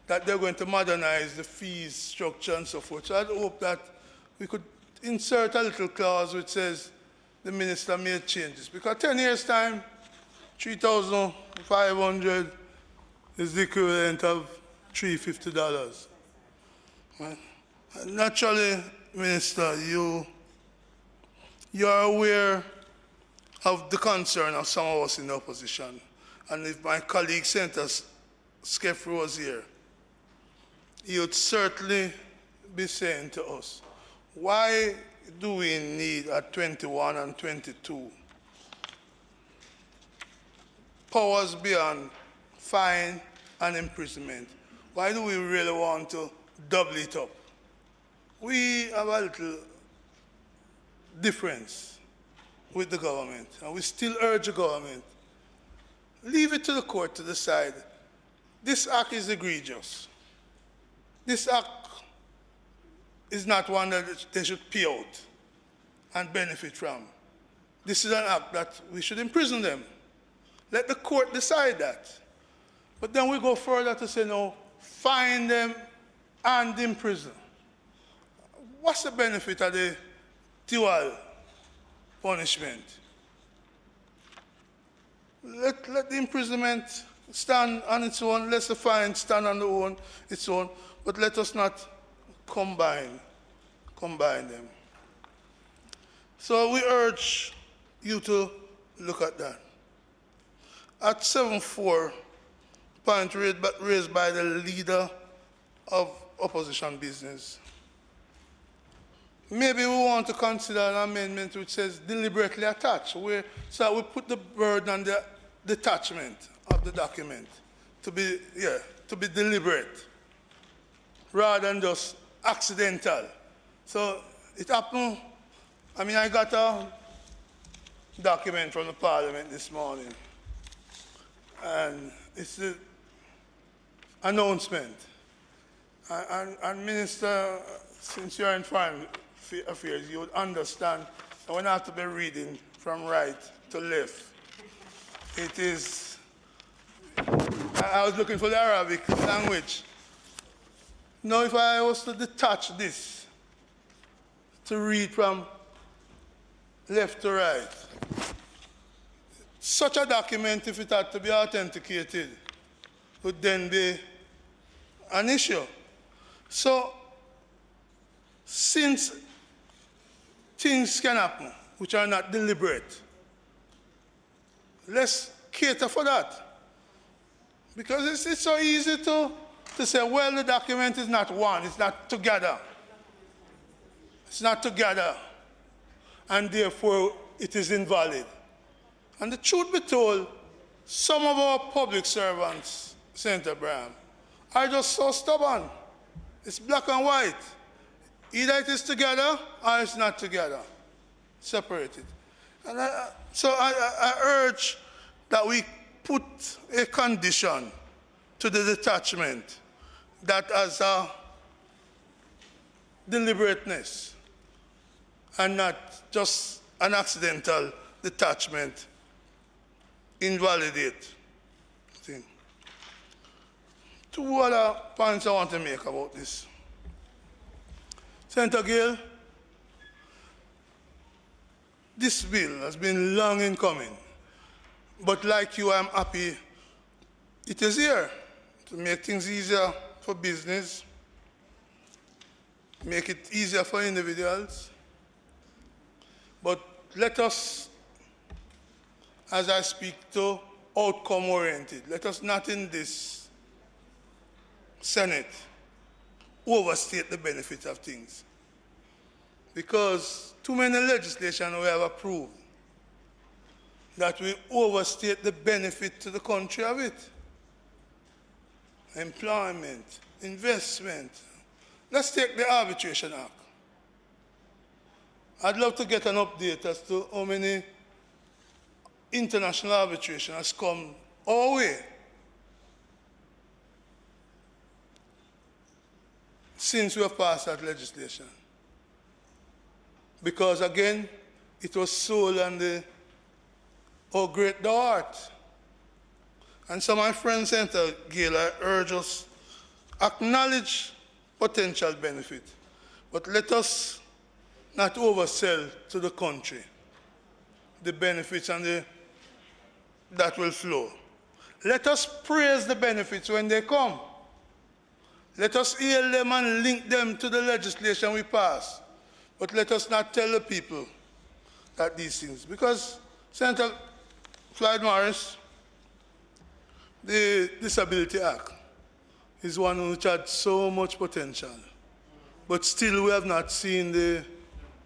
that they're going to modernize the fees structure and so forth. So I hope that we could insert a little clause which says the minister made changes. Because 10 years' time, $3,500 is the equivalent of $350. Right? Naturally, Minister, you're aware of the concern of some of us in the opposition. And if my colleague Senator Skeffrey was here, he would certainly be saying to us, why do we need at 21 and 22 powers beyond fine and imprisonment? Why do we really want to double it up? We have a little difference with the government, and we still urge the government, leave it to the court to decide. This act is egregious. This act is not one that they should pay out and benefit from. This is an act that we should imprison them. Let the court decide that. But then we go further to say, no, fine them and imprison. What's the benefit of the dual punishment? Let the imprisonment stand on its own, let the fine stand on its own, but let us not combine them. So we urge you to look at that. At 7.4, point raised by the leader of opposition business. Maybe we want to consider an amendment which says deliberately attach, so we put the burden on the detachment of the document to be deliberate rather than just accidental. So it happened. I mean, I got a document from the Parliament this morning, and it's the announcement. And Minister, since you're in foreign affairs, you would understand that we don't have to be reading from right to left. It is, I was looking for the Arabic language. Now, if I was to detach this, to read from left to right, such a document, if it had to be authenticated, would then be an issue. So, since things can happen which are not deliberate, let's cater for that. Because it's so easy to say, well, the document is not one, it's not together. It's not together, and therefore it is invalid. And the truth be told, some of our public servants, Senator Braham, are just so stubborn. It's black and white. Either it is together or it's not together. Separated. And so I urge that we put a condition to the detachment that has a deliberateness and not just an accidental detachment invalidate thing. Two other points I want to make about this. Senator Gill, this bill has been long in coming, but like you, I'm happy it is here to make things easier for business, make it easier for individuals. But let us, as I speak to outcome-oriented, let us not in this Senate overstate the benefits of things. Because too many legislation we have approved that we overstate the benefit to the country of it. Employment, investment. Let's take the Arbitration Act. I'd love to get an update as to how many international arbitration has come our way since we have passed that legislation. Because again, it was sold on the great heart. And so my friend Senator Gale, I urge us, acknowledge potential benefit, but let us not oversell to the country the benefits and that will flow. Let us praise the benefits when they come. Let us hail them and link them to the legislation we pass. But let us not tell the people that these things, because Senator Floyd Morris, the Disability Act is one which had so much potential, but still we have not seen the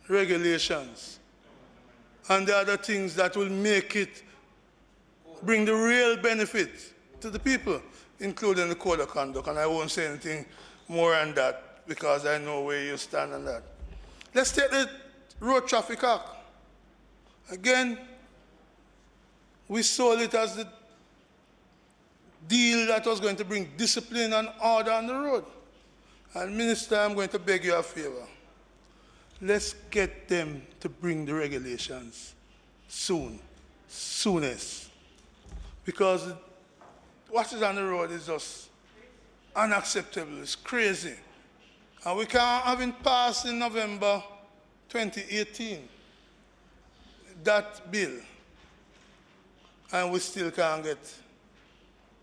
regulations and the other things that will make it bring the real benefit to the people, including the code of conduct. And I won't say anything more on that because I know where you stand on that. Let's take the Road Traffic Act. Again, we sold it as the deal that was going to bring discipline and order on the road. And Minister, I'm going to beg you a favor. Let's get them to bring the regulations soonest. Because what is on the road is just unacceptable, it's crazy. And we can't have it passed in November 2018, that bill, and we still can't get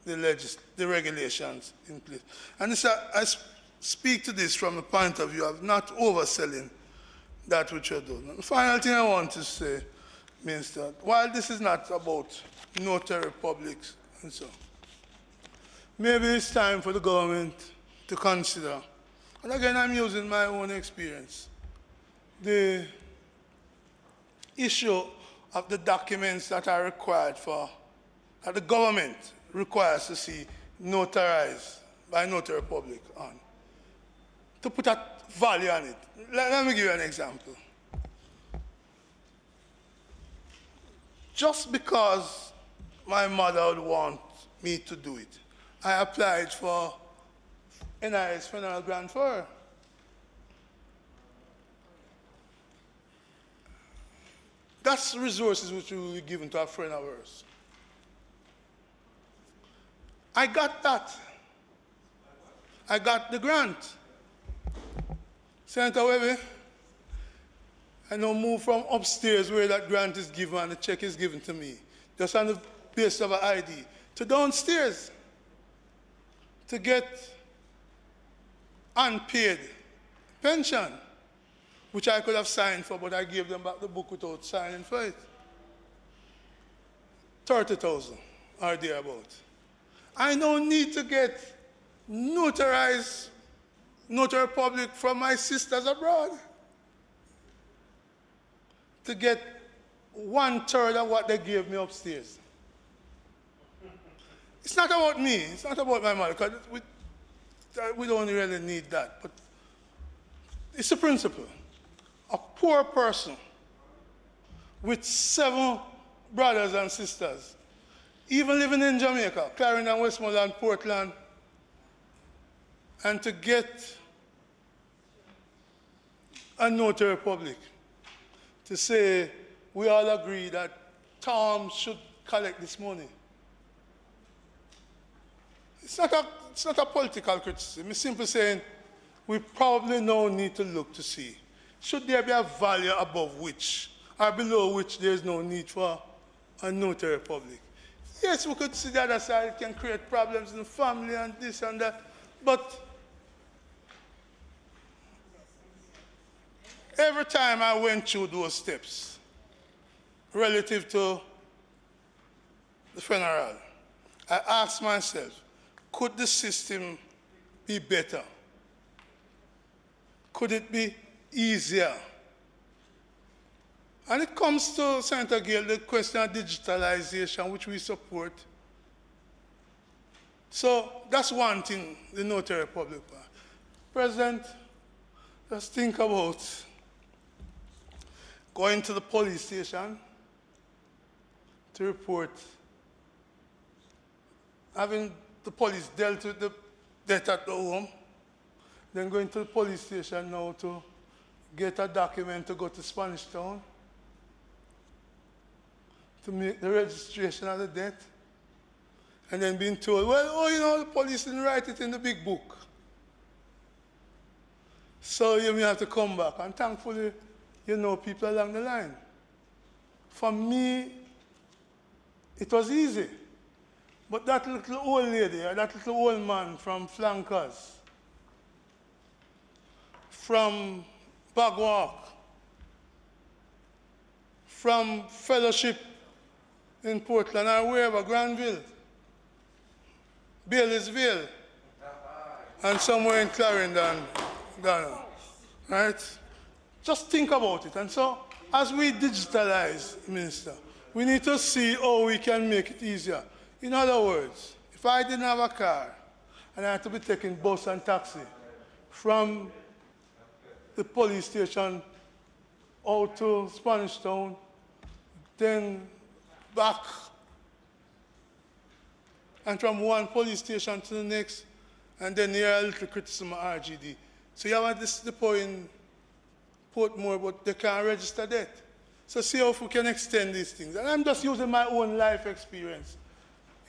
the regulations in place. And I speak to this from the point of view of not overselling that which you're doing. The final thing I want to say, Minister, while this is not about notary publics and so, maybe it's time for the government to consider, and again I'm using my own experience, the issue of the documents that are required for, that the government requires to see notarized by notary public on, to put a value on it. Let me give you an example. Just because my mother would want me to do it, I applied for NIS funeral grant for her. That's resources which will be given to a friend of ours. I got that. I got the grant. Senator Webby, I now move from upstairs where that grant is given and the check is given to me, just on the basis of an ID, to downstairs to get unpaid pension, which I could have signed for, but I gave them back the book without signing for it. 30,000 or thereabout. I don't need to get notarized notary public from my sisters abroad to get 1/3 of what they gave me upstairs. It's not about me, it's not about my mother, because we don't really need that, but it's a principle. A poor person with 7 brothers and sisters, even living in Jamaica, Clarendon, Westmoreland, Portland, and to get a notary public to say, we all agree that Tom should collect this money. It's not a political criticism. It's simply saying we probably now need to look to see, should there be a value above which or below which there is no need for a notary public? Yes, we could see the other side, it can create problems in the family and this and that, but every time I went through those steps relative to the funeral, I asked myself, could the system be better? Could it be easier? And it comes to, Senator Gale, the question of digitalization, which we support. So that's one thing, the notary public part. President, just think about going to the police station to report having the police dealt with the death at the home, then going to the police station now to get a document to go to Spanish Town to make the registration of the death, and then being told, well, oh, you know, the police didn't write it in the big book. So you may have to come back. And thankfully, you know people along the line. For me, it was easy. But that little old lady, or that little old man from Flankers, from Bagwalk, from Fellowship in Portland, or wherever, Granville, Bailey'sville, and somewhere in Clarendon, Ghana, right? Just think about it. And so, as we digitalize, Minister, we need to see how we can make it easier. In other words, if I didn't have a car and I had to be taking bus and taxi from the police station out to Spanish Town, then back, and from one police station to the next, and then here a little criticism of RGD. So you have this depot in Portmore, but they can't register that. So see how we can extend these things. And I'm just using my own life experience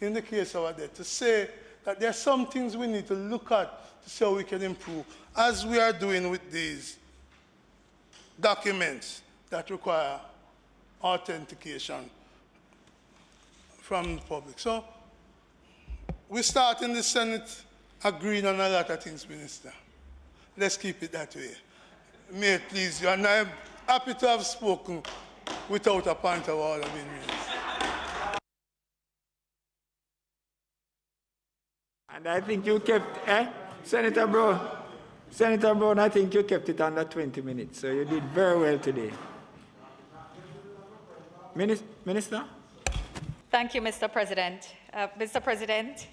in the case of that to say that there are some things we need to look at to see how we can improve, as we are doing with these documents that require authentication from the public. So we start in the Senate agreeing on a lot of things, Minister. Let's keep it that way. May it please you. And I'm happy to have spoken without a point of order being raised. And I think you kept, Senator Brown, I think you kept it under 20 minutes, so you did very well today. Minister? Thank you, Mr. President. Mr. President,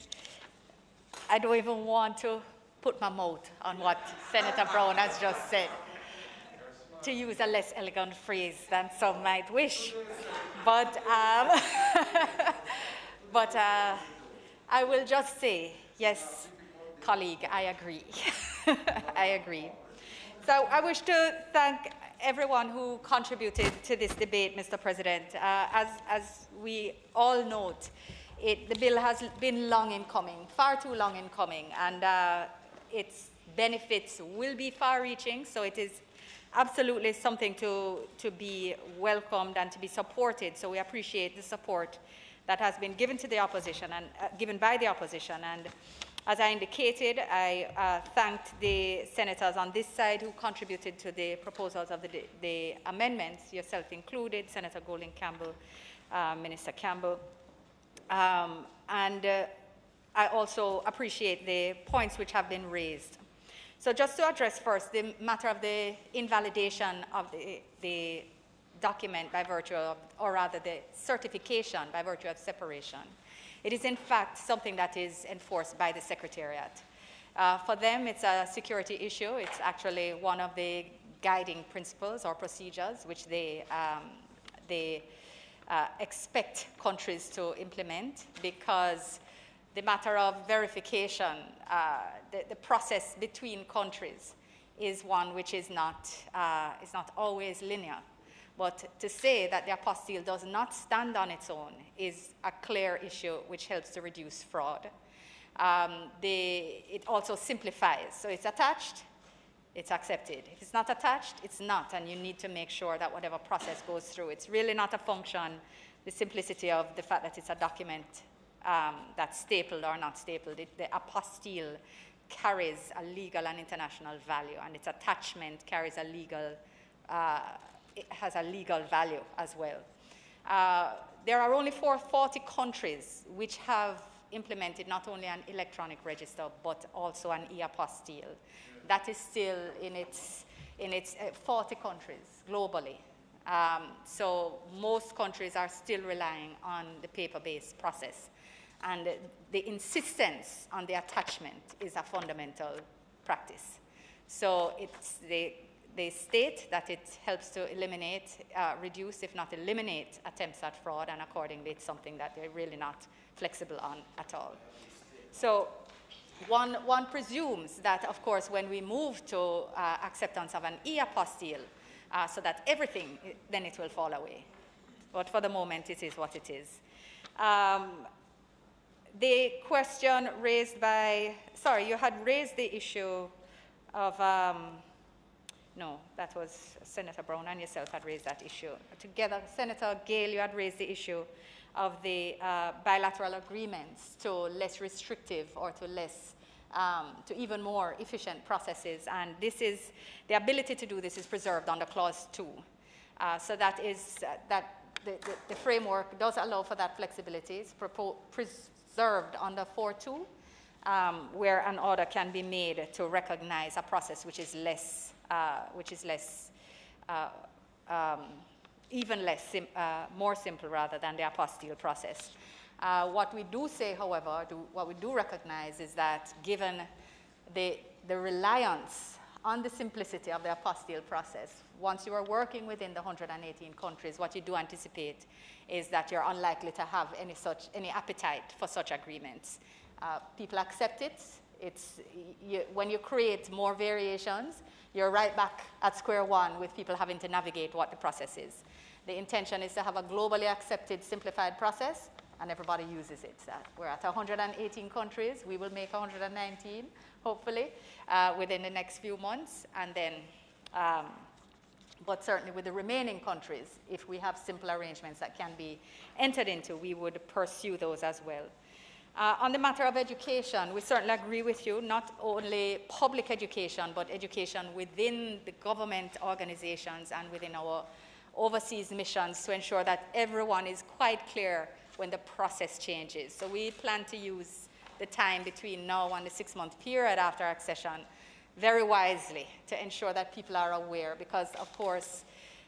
I don't even want to put my mouth on what Senator Brown has just said, to use a less elegant phrase than some might wish. But, I will just say, yes, colleague, I agree. I agree. So I wish to thank everyone who contributed to this debate, Mr. President. As we all note, the bill has been long in coming, far too long in coming, and its benefits will be far-reaching, so it is absolutely something to be welcomed and to be supported. So we appreciate the support that has been given to the opposition and given by the opposition. And as I indicated, I thanked the senators on this side who contributed to the proposals of the amendments, yourself included, Senator Golding Campbell, Minister Campbell. I also appreciate the points which have been raised. So just to address first the matter of the invalidation of the document by virtue of, or rather the certification by virtue of separation. It is in fact something that is enforced by the Secretariat. For them, it's a security issue. It's actually one of the guiding principles or procedures which they expect countries to implement, because the matter of verification, the process between countries is one which is not always linear. But to say that the apostille does not stand on its own is a clear issue which helps to reduce fraud. It also simplifies. So it's attached, it's accepted. If it's not attached, it's not, and you need to make sure that whatever process goes through, it's really not a function, the simplicity of the fact that it's a document that's stapled or not stapled. The apostille carries a legal and international value, and its attachment carries a legal, it has a legal value as well. There are only 40 countries which have implemented not only an electronic register, but also an e-apostille. That is still in its 40 countries globally. So most countries are still relying on the paper-based process. And the insistence on the attachment is a fundamental practice. So it's they state that it helps to eliminate, reduce, if not eliminate, attempts at fraud, and accordingly it's something that they're really not flexible on at all. So one presumes that, of course, when we move to acceptance of an e-apostille, so that everything, then it will fall away. But for the moment, it is what it is. The question raised by, sorry, you had raised the issue of, no, that was Senator Brown and yourself had raised that issue. Together, Senator Gale, you had raised the issue of the bilateral agreements to less restrictive or to less, to even more efficient processes. And this is, the ability to do this is preserved under Clause 2. So that is, that the framework does allow for that flexibility. It's preserved under 4.2, where an order can be made to recognize a process which is less, more simple rather than the apostille process. What we do say, however, what we do recognize is that given the reliance on the simplicity of the apostille process, once you are working within the 118 countries, what you do anticipate is that you're unlikely to have any appetite for such agreements. People accept it. When you create more variations, you're right back at square one with people having to navigate what the process is. The intention is to have a globally accepted, simplified process, and everybody uses it. We're at 118 countries. We will make 119, hopefully, within the next few months. And then, but certainly with the remaining countries, if we have simple arrangements that can be entered into, we would pursue those as well. On the matter of education, we certainly agree with you, not only public education, but education within the government organizations and within our overseas missions to ensure that everyone is quite clear when the process changes. So we plan to use the time between now and the 6-month period after accession very wisely to ensure that people are aware, because of course,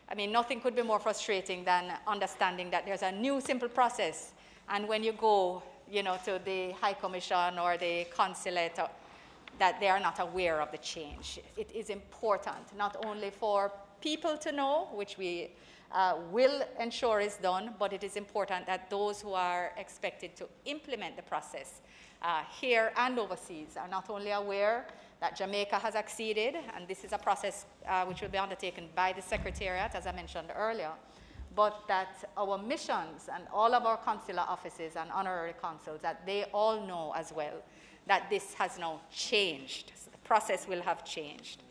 I mean, nothing could be more frustrating than understanding that there's a new simple process, and when you go, you know, to the High Commission or the consulate, that they are not aware of the change. It is important not only for people to know, which we will ensure is done, but it is important that those who are expected to implement the process here and overseas are not only aware that Jamaica has acceded, and this is a process which will be undertaken by the Secretariat, as I mentioned earlier, but that our missions and all of our consular offices and honorary consuls, that they all know as well that this has now changed. So the process will have changed.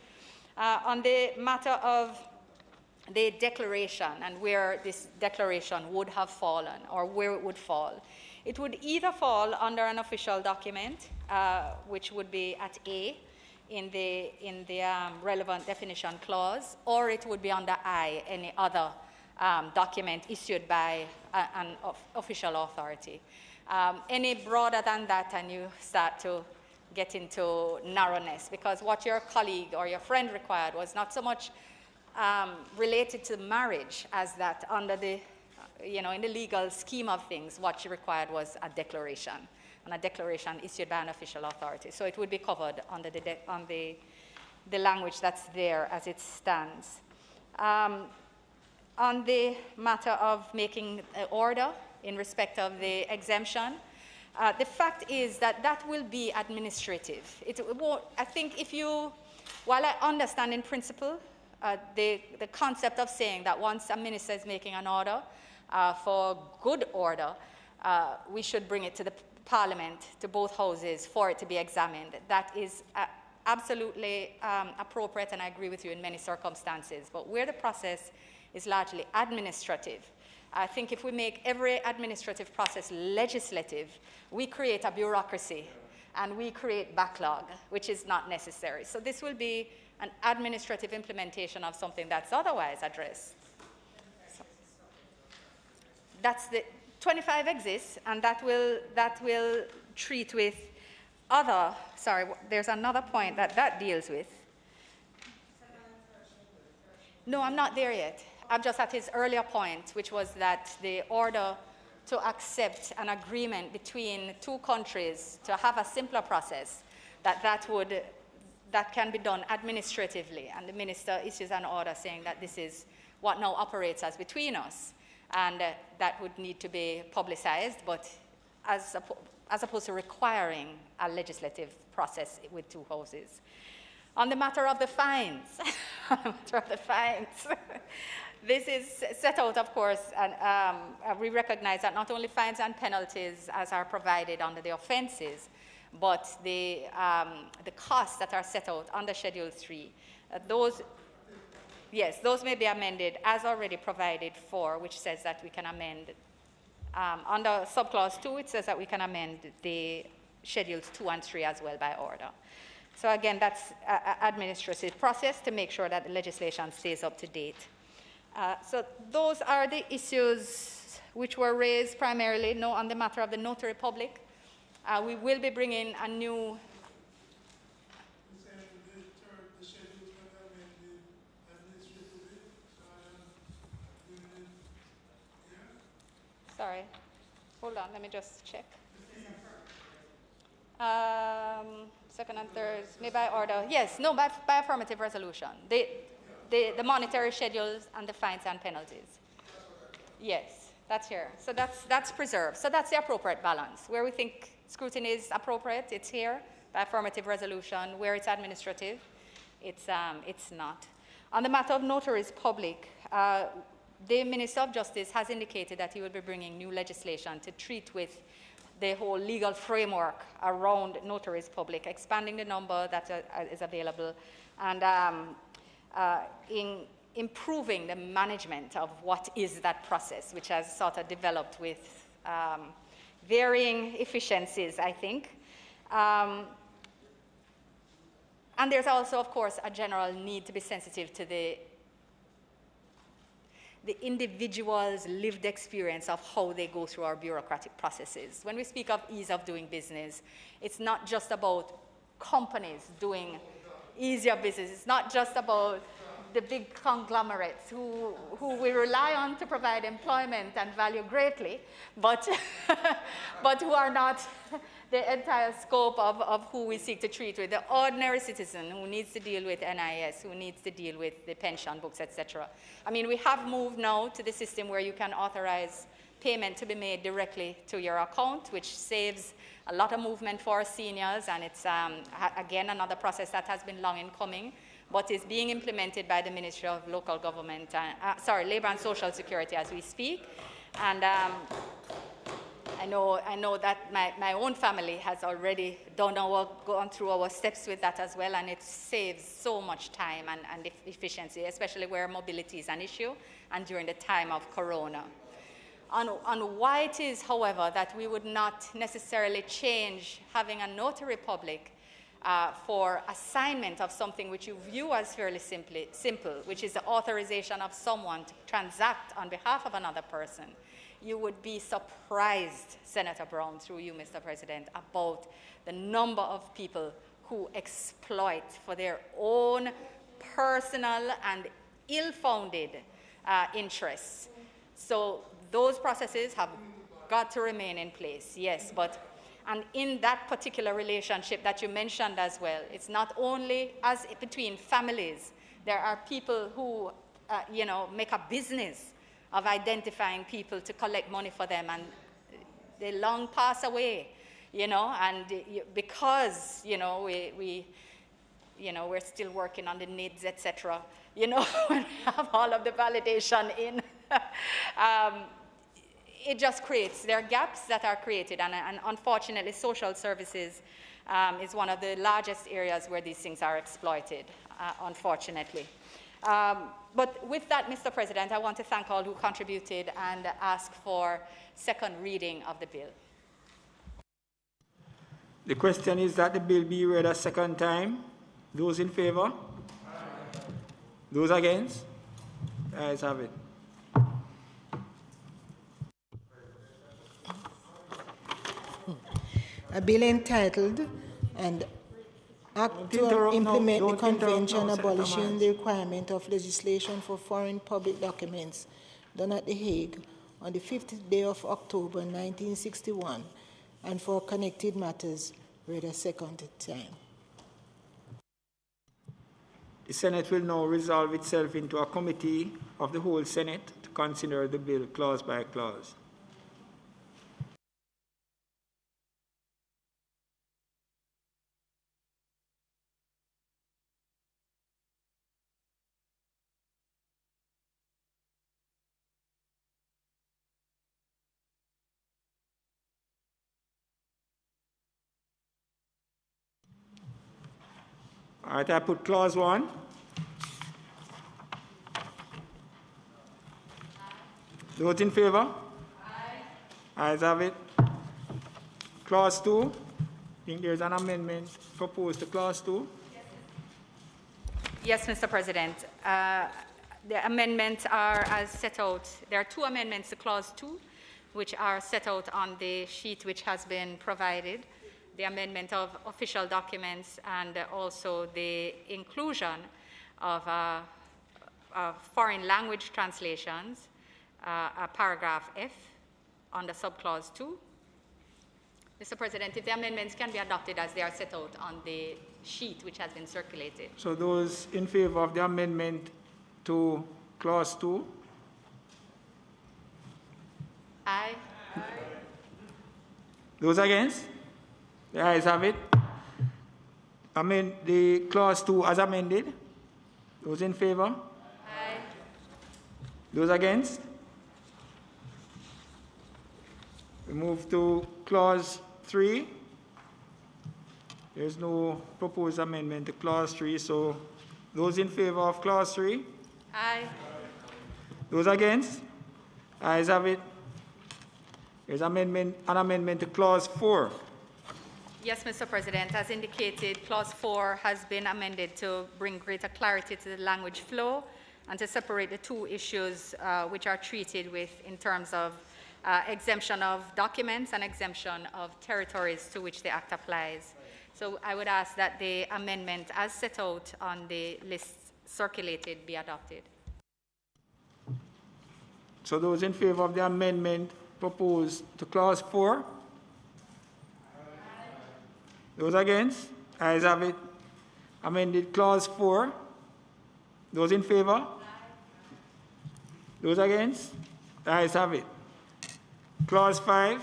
On the matter of the declaration and where this declaration would have fallen or where it would fall, it would either fall under an official document, which would be at A in the relevant definition clause, or it would be under I, any other document issued by an official authority. Any broader than that, and you start to get into narrowness, because what your colleague or your friend required was not so much related to marriage as that under the, you know, in the legal scheme of things, what she required was a declaration, and a declaration issued by an official authority. So it would be covered under the language that's there as it stands. On the matter of making an order in respect of the exemption, the fact is that that will be administrative. It won't, I think if you, while I understand in principle the concept of saying that once a minister is making an order for good order, we should bring it to the Parliament, to both houses, for it to be examined. That is absolutely appropriate, and I agree with you in many circumstances. But where the process is largely administrative, I think if we make every administrative process legislative, we create a bureaucracy and we create backlog, which is not necessary. So this will be an administrative implementation of something that's otherwise addressed. So that's the 25 exists, and that will treat with other, sorry, there's another point that deals with. No, I'm not there yet. I'm just at his earlier point, which was that the order to accept an agreement between two countries to have a simpler process, that would that can be done administratively, and the minister issues an order saying that this is what now operates as between us, and that would need to be publicized, but as opposed to requiring a legislative process with two houses. On the matter of the fines, this is set out, of course, and we recognize that not only fines and penalties as are provided under the offenses, but the costs that are set out under Schedule 3, those may be amended as already provided for, which says that we can amend. Under subclause 2, it says that we can amend the Schedules 2 and 3 as well by order. So again, that's an administrative process to make sure that the legislation stays up to date. So those are the issues which were raised primarily on the matter of the notary public. We will be bringing a new... Sorry, hold on, let me just check. Second and third, maybe by order. Yes, no, by affirmative resolution. The monetary schedules and the fines and penalties. Yes, that's here. So that's preserved. So that's the appropriate balance. Where we think scrutiny is appropriate, it's here by affirmative resolution. Where it's administrative, it's not. On the matter of notaries public, the Minister of Justice has indicated that he will be bringing new legislation to treat with the whole legal framework around notaries public, expanding the number that is available, and in improving the management of what is that process, which has sort of developed with varying efficiencies, I think. And there's also, of course, a general need to be sensitive to the individual's lived experience of how they go through our bureaucratic processes. When we speak of ease of doing business, it's not just about companies doing easier business. It's not just about the big conglomerates who we rely on to provide employment and value greatly, but, but who are not the entire scope of who we seek to treat with. The ordinary citizen who needs to deal with NIS, who needs to deal with the pension books, etc. I mean, we have moved now to the system where you can authorize payment to be made directly to your account, which saves a lot of movement for seniors, and it's, again, another process that has been long in coming, but is being implemented by the Ministry of Local Government, Labor and Social Security as we speak. And I know that my own family has already gone through our steps with that as well, and it saves so much time and efficiency, especially where mobility is an issue and during the time of Corona. On why it is, however, that we would not necessarily change having a notary public for assignment of something which you view as fairly simple, which is the authorization of someone to transact on behalf of another person, you would be surprised, Senator Brown, through you, Mr. President, about the number of people who exploit for their own personal and ill-founded interests. So those processes have got to remain in place, yes, and in that particular relationship that you mentioned as well, it's not only as between families. There are people who, make a business of identifying people to collect money for them, and they long pass away, and because, we're still working on the NIDS, etc., when we have all of the validation in, it just creates, there are gaps that are created, and unfortunately, social services is one of the largest areas where these things are exploited, unfortunately. But with that, Mr. President, I want to thank all who contributed and ask for second reading of the bill. The question is that the bill be read a second time. Those in favor? Aye. Those against? The ayes have it. A bill entitled "An Act to implement the Convention abolishing the requirement of legislation for foreign public documents done at The Hague on the 5th day of October 1961 and for connected matters read a second time." The Senate will now resolve itself into a committee of the whole Senate to consider the bill clause by clause. All right, I put clause 1. Those in favor? Aye. Ayes have it. Clause 2. I think there's an amendment proposed to clause 2. Yes, Mr. President. The amendments are as set out. There are 2 amendments to clause 2, which are set out on the sheet which has been provided. The amendment of official documents and also the inclusion of foreign language translations, paragraph F under subclause 2. Mr. President, if the amendments can be adopted as they are set out on the sheet which has been circulated. So those in favor of the amendment to clause 2? Aye. Aye. Those against? The ayes have it. Amend the clause 2 as amended. Those in favor? Aye. Those against? We move to clause 3. There's no proposed amendment to clause 3, so those in favor of clause 3? Aye. Those against? Ayes have it. There's an amendment to clause 4. Yes, Mr. President. As indicated, clause 4 has been amended to bring greater clarity to the language flow and to separate the 2 issues which are treated with in terms of exemption of documents and exemption of territories to which the Act applies. So I would ask that the amendment as set out on the list circulated be adopted. So those in favor of the amendment proposed to clause 4? Those against? Ayes have it. Amended clause 4. Those in favor? Those against? Ayes have it. Clause 5.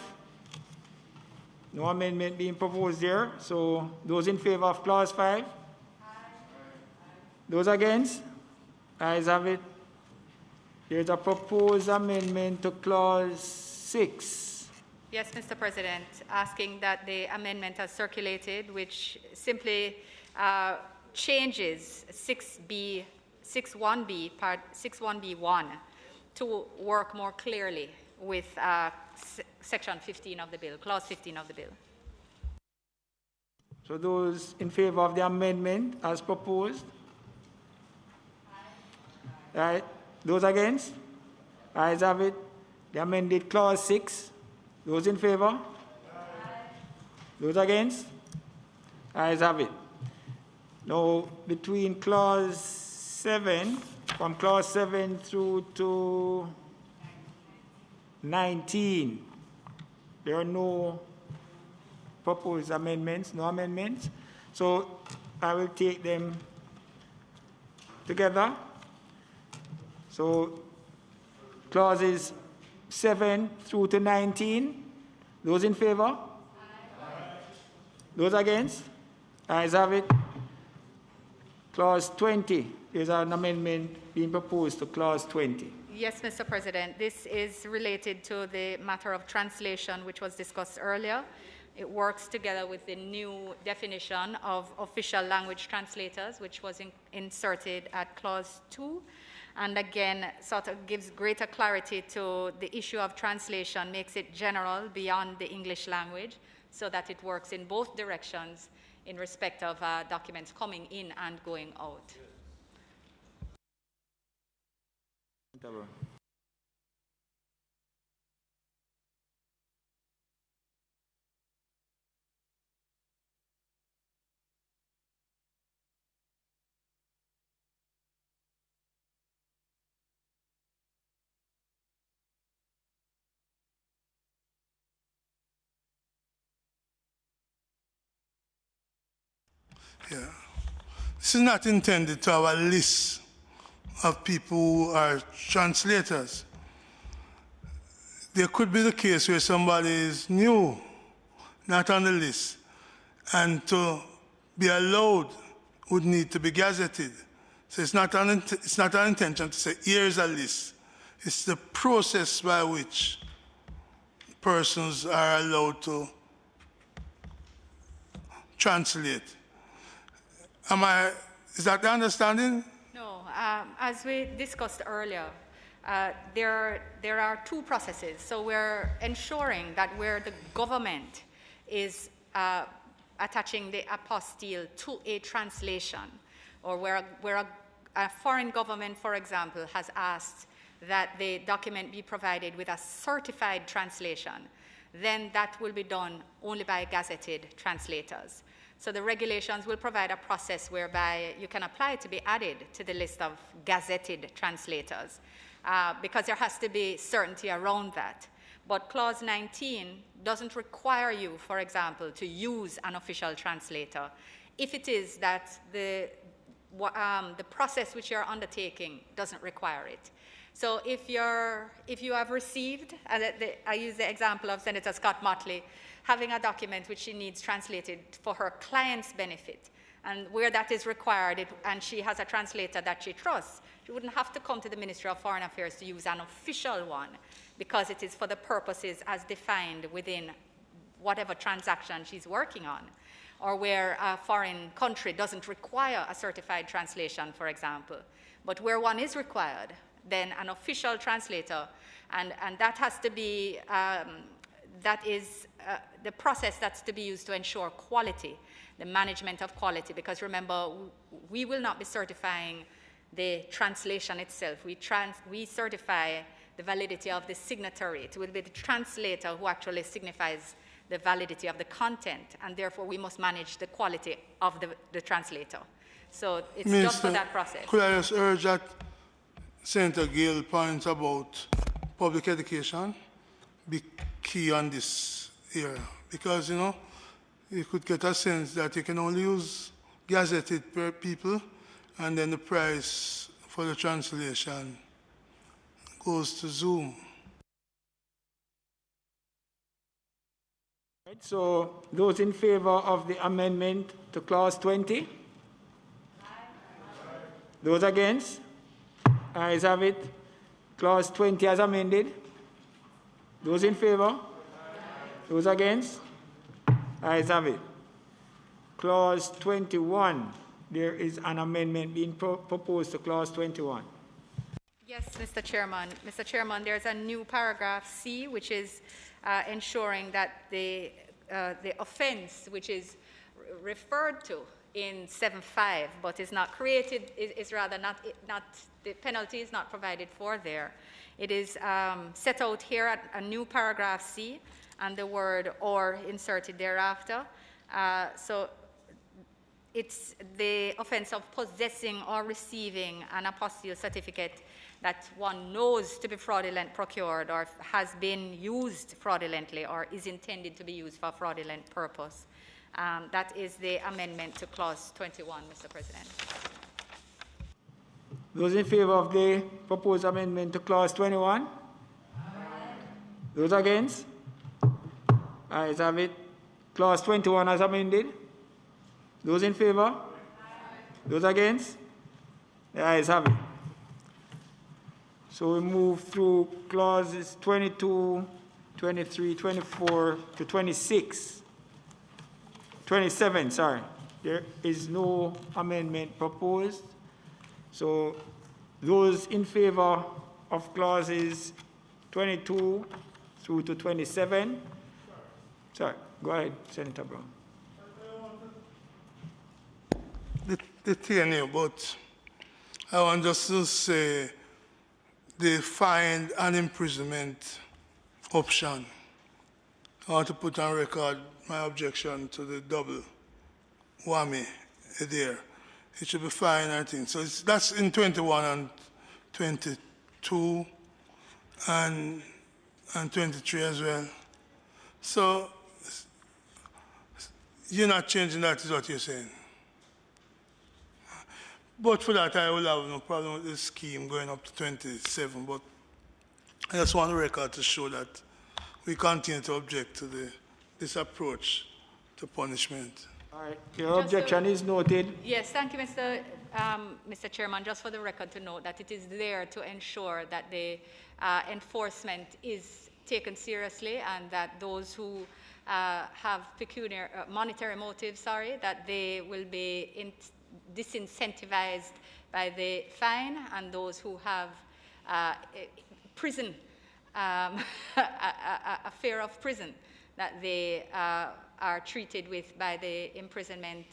No amendment being proposed there. So those in favor of clause 5? Those against? Ayes have it. There's a proposed amendment to clause 6. Yes, Mr. President, asking that the amendment as circulated, which simply changes 61B1 to work more clearly with section 15 of the bill, clause 15 of the bill. So those in favor of the amendment as proposed? Right. Those against? Ayes have it. The amended clause 6. Those in favor? Aye. Those against? Ayes have it. Now, between clause 7, from clause 7 through to 19, there are no proposed amendments, no amendments. So I will take them together. So clauses 7 through to 19. Those in favor? Aye. Those against? Ayes have it. Clause 20. There's an amendment being proposed to clause 20. Yes, Mr. President. This is related to the matter of translation, which was discussed earlier. It works together with the new definition of official language translators, which was inserted at clause 2. And again, sort of gives greater clarity to the issue of translation, makes it general beyond the English language, so that it works in both directions in respect of documents coming in and going out. Yeah. this is not intended to have a list of people who are translators. There could be the case where somebody is new, not on the list, and to be allowed would need to be gazetted. So it's not our intention to say, here's a list. It's the process by which persons are allowed to translate. Is that the understanding? No, as we discussed earlier, there are two processes. So we're ensuring that where the government is attaching the apostille to a translation, or where a foreign government, for example, has asked that the document be provided with a certified translation, then that will be done only by gazetted translators. So the regulations will provide a process whereby you can apply to be added to the list of gazetted translators, because there has to be certainty around that. But Clause 19 doesn't require you, for example, to use an official translator if it is that the process which you're undertaking doesn't require it. So if you have received, I use the example of Senator Scott Motley, having a document which she needs translated for her client's benefit, and where that is required, and she has a translator that she trusts, she wouldn't have to come to the Ministry of Foreign Affairs to use an official one, because it is for the purposes as defined within whatever transaction she's working on, or where a foreign country doesn't require a certified translation, for example. But where one is required, then an official translator, and that has to be, that is the process that's to be used to ensure quality, the management of quality, because remember, we will not be certifying the translation itself. We certify the validity of the signatory. It will be the translator who actually signifies the validity of the content, and therefore we must manage the quality of the translator. So it's Minister, just for that process. Could I just urge that Senator Gill points about public education be key on this area? Because, you know, you could get a sense that you can only use gazetted people, and then the price for the translation goes to Zoom. Right, so those in favor of the amendment to Clause 20? Aye. Those against? Ayes have it. Clause 20 as amended. Those in favor? Aye. Those against? Ayes have it. Clause 21. There is an amendment being proposed to Clause 21. Yes, Mr. Chairman. Mr. Chairman, there's a new paragraph C, which is ensuring that the offense, which is referred to in 7.5, but is not created, is rather not, the penalty is not provided for there. It is set out here at a new paragraph C, and the word "or" inserted thereafter. So it's the offense of possessing or receiving an apostille certificate that one knows to be fraudulent procured, or has been used fraudulently, or is intended to be used for a fraudulent purpose. That is the amendment to Clause 21, Mr. President. Those in favor of the proposed amendment to Clause 21? Aye. Those against? Ayes have it. Clause 21 as amended. Those in favor? Aye. Those against? The ayes have it. So we move through clauses 22, 23, 24 to 26. 27, sorry. There is no amendment proposed. So those in favor of clauses 22 through to 27. Sorry, go ahead, Senator Brown. Detain you, but I want just to say the fine and imprisonment option. I want to put on record my objection to the double whammy there. It should be fine, I think. So that's in 21 and 22 and 23 as well. So you're not changing that, is what you're saying? But for that, I will have no problem with this scheme going up to 27. But I just want the record to show that we continue to object to this approach to punishment. All right. Your objection is noted. Yes, thank you, Mr. Chairman. Just for the record to note that it is there to ensure that the enforcement is taken seriously and that those who have pecuniary, monetary motives, that they will be disincentivized by the fine, and those who have prison, a fear of prison, that they are treated with by the imprisonment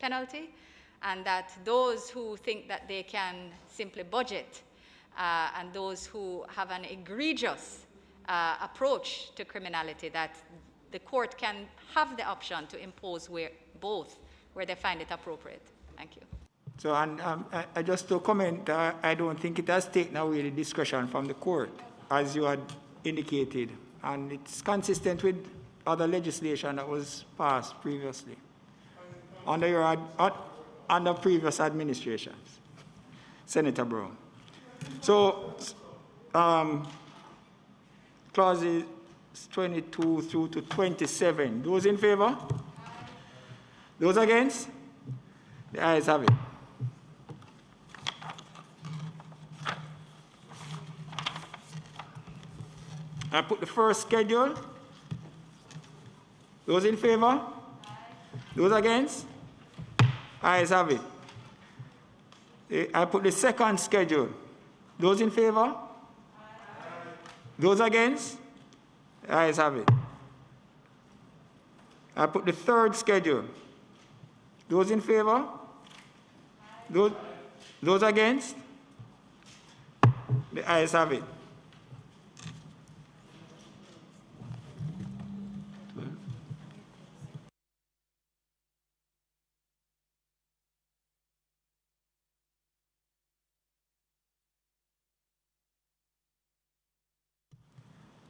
penalty, and that those who think that they can simply budget and those who have an egregious approach to criminality, that the court can have the option to impose both where they find it appropriate. Thank you. So, and just to comment, I don't think it has taken away the discretion from the court, as you had indicated, and it's consistent with other legislation that was passed previously under previous administrations. Senator Brown. So, clauses 22 through to 27. Those in favor? Those against? The ayes have it. I put the first schedule. Those in favor? Those against? Ayes have it. I put the second schedule. Those in favor? Those against? Ayes have it. I put the third schedule. Those in favor? Those against? The ayes have it.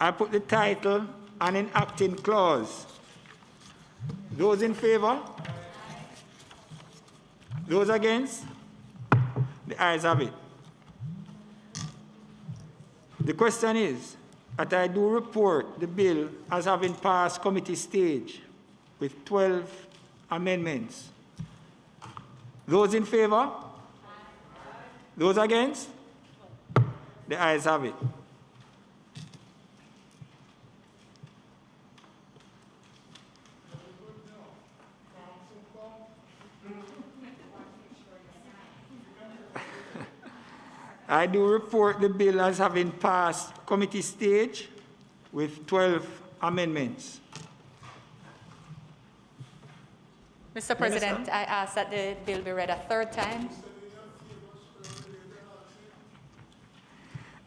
I put the title and enacting clause. Those in favor? Those against? The ayes have it. The question is that I do report the bill as having passed committee stage with 12 amendments. Those in favor? Those against? The ayes have it. I do report the bill as having passed committee stage with 12 amendments. Mr. President, Minister? I ask that the bill be read a third time.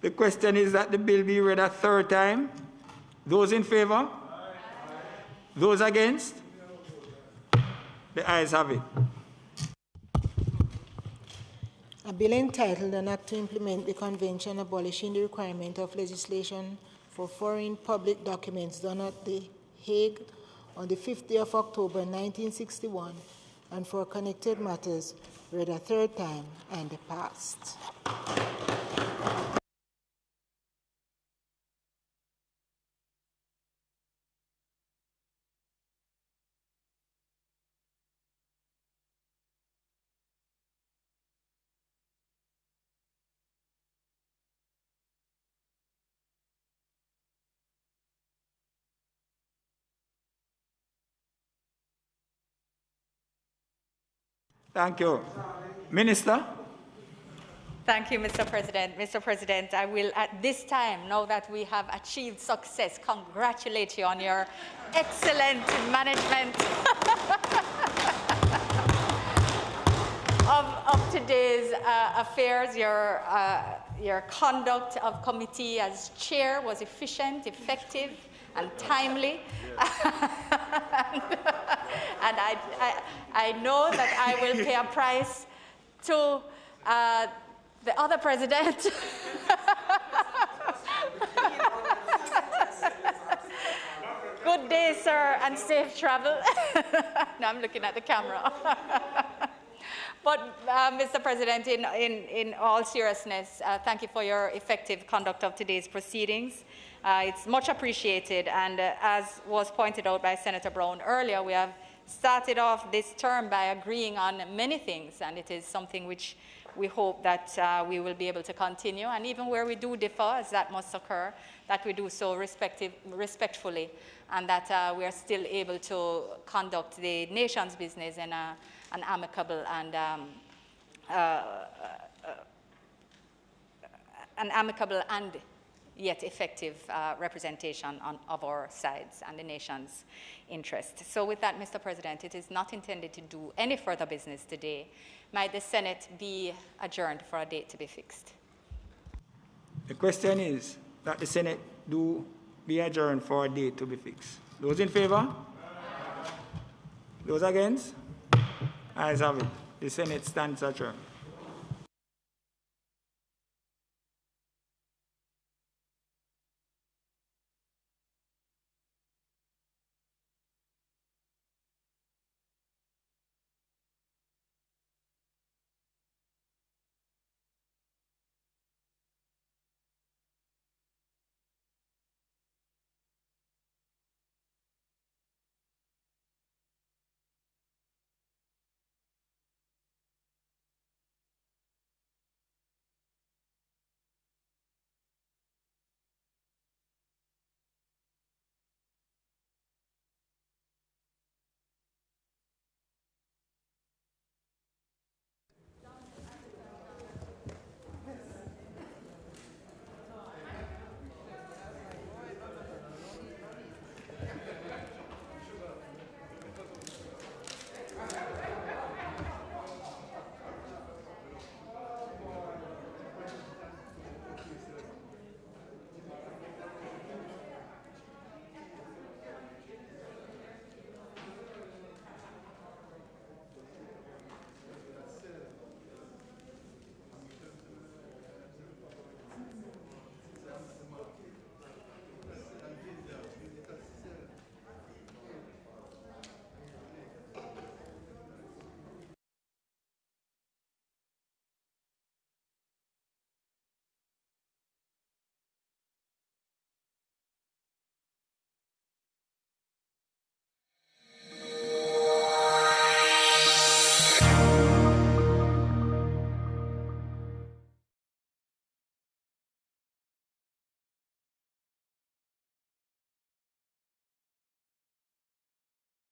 The question is that the bill be read a third time. Those in favor? Aye. Those against? The ayes have it. A bill entitled An Act to Implement the Convention abolishing the requirement of legislation for foreign public documents done at The Hague on the 5th day of October 1961 and for connected matters read a third time and passed. Thank you. Minister? Thank you, Mr. President. Mr. President, I will at this time, now that we have achieved success, congratulate you on your excellent management of today's affairs. Your conduct of committee as chair was efficient, effective, and timely. And I know that I will pay a price to the other president. Good day, sir, and safe travel. Now I'm looking at the camera. But, Mr. President, in all seriousness, thank you for your effective conduct of today's proceedings. It's much appreciated, and as was pointed out by Senator Brown earlier, we have started off this term by agreeing on many things, and it is something which we hope that we will be able to continue, and even where we do differ, as that must occur, that we do so respectfully, and that we are still able to conduct the nation's business in an amicable and yet effective representation of our sides and the nation's interest. So with that, Mr. President, it is not intended to do any further business today. Might the Senate be adjourned for a date to be fixed? The question is that the Senate do be adjourned for a date to be fixed. Those in favor? Those against? Ayes have it. The Senate stands adjourned.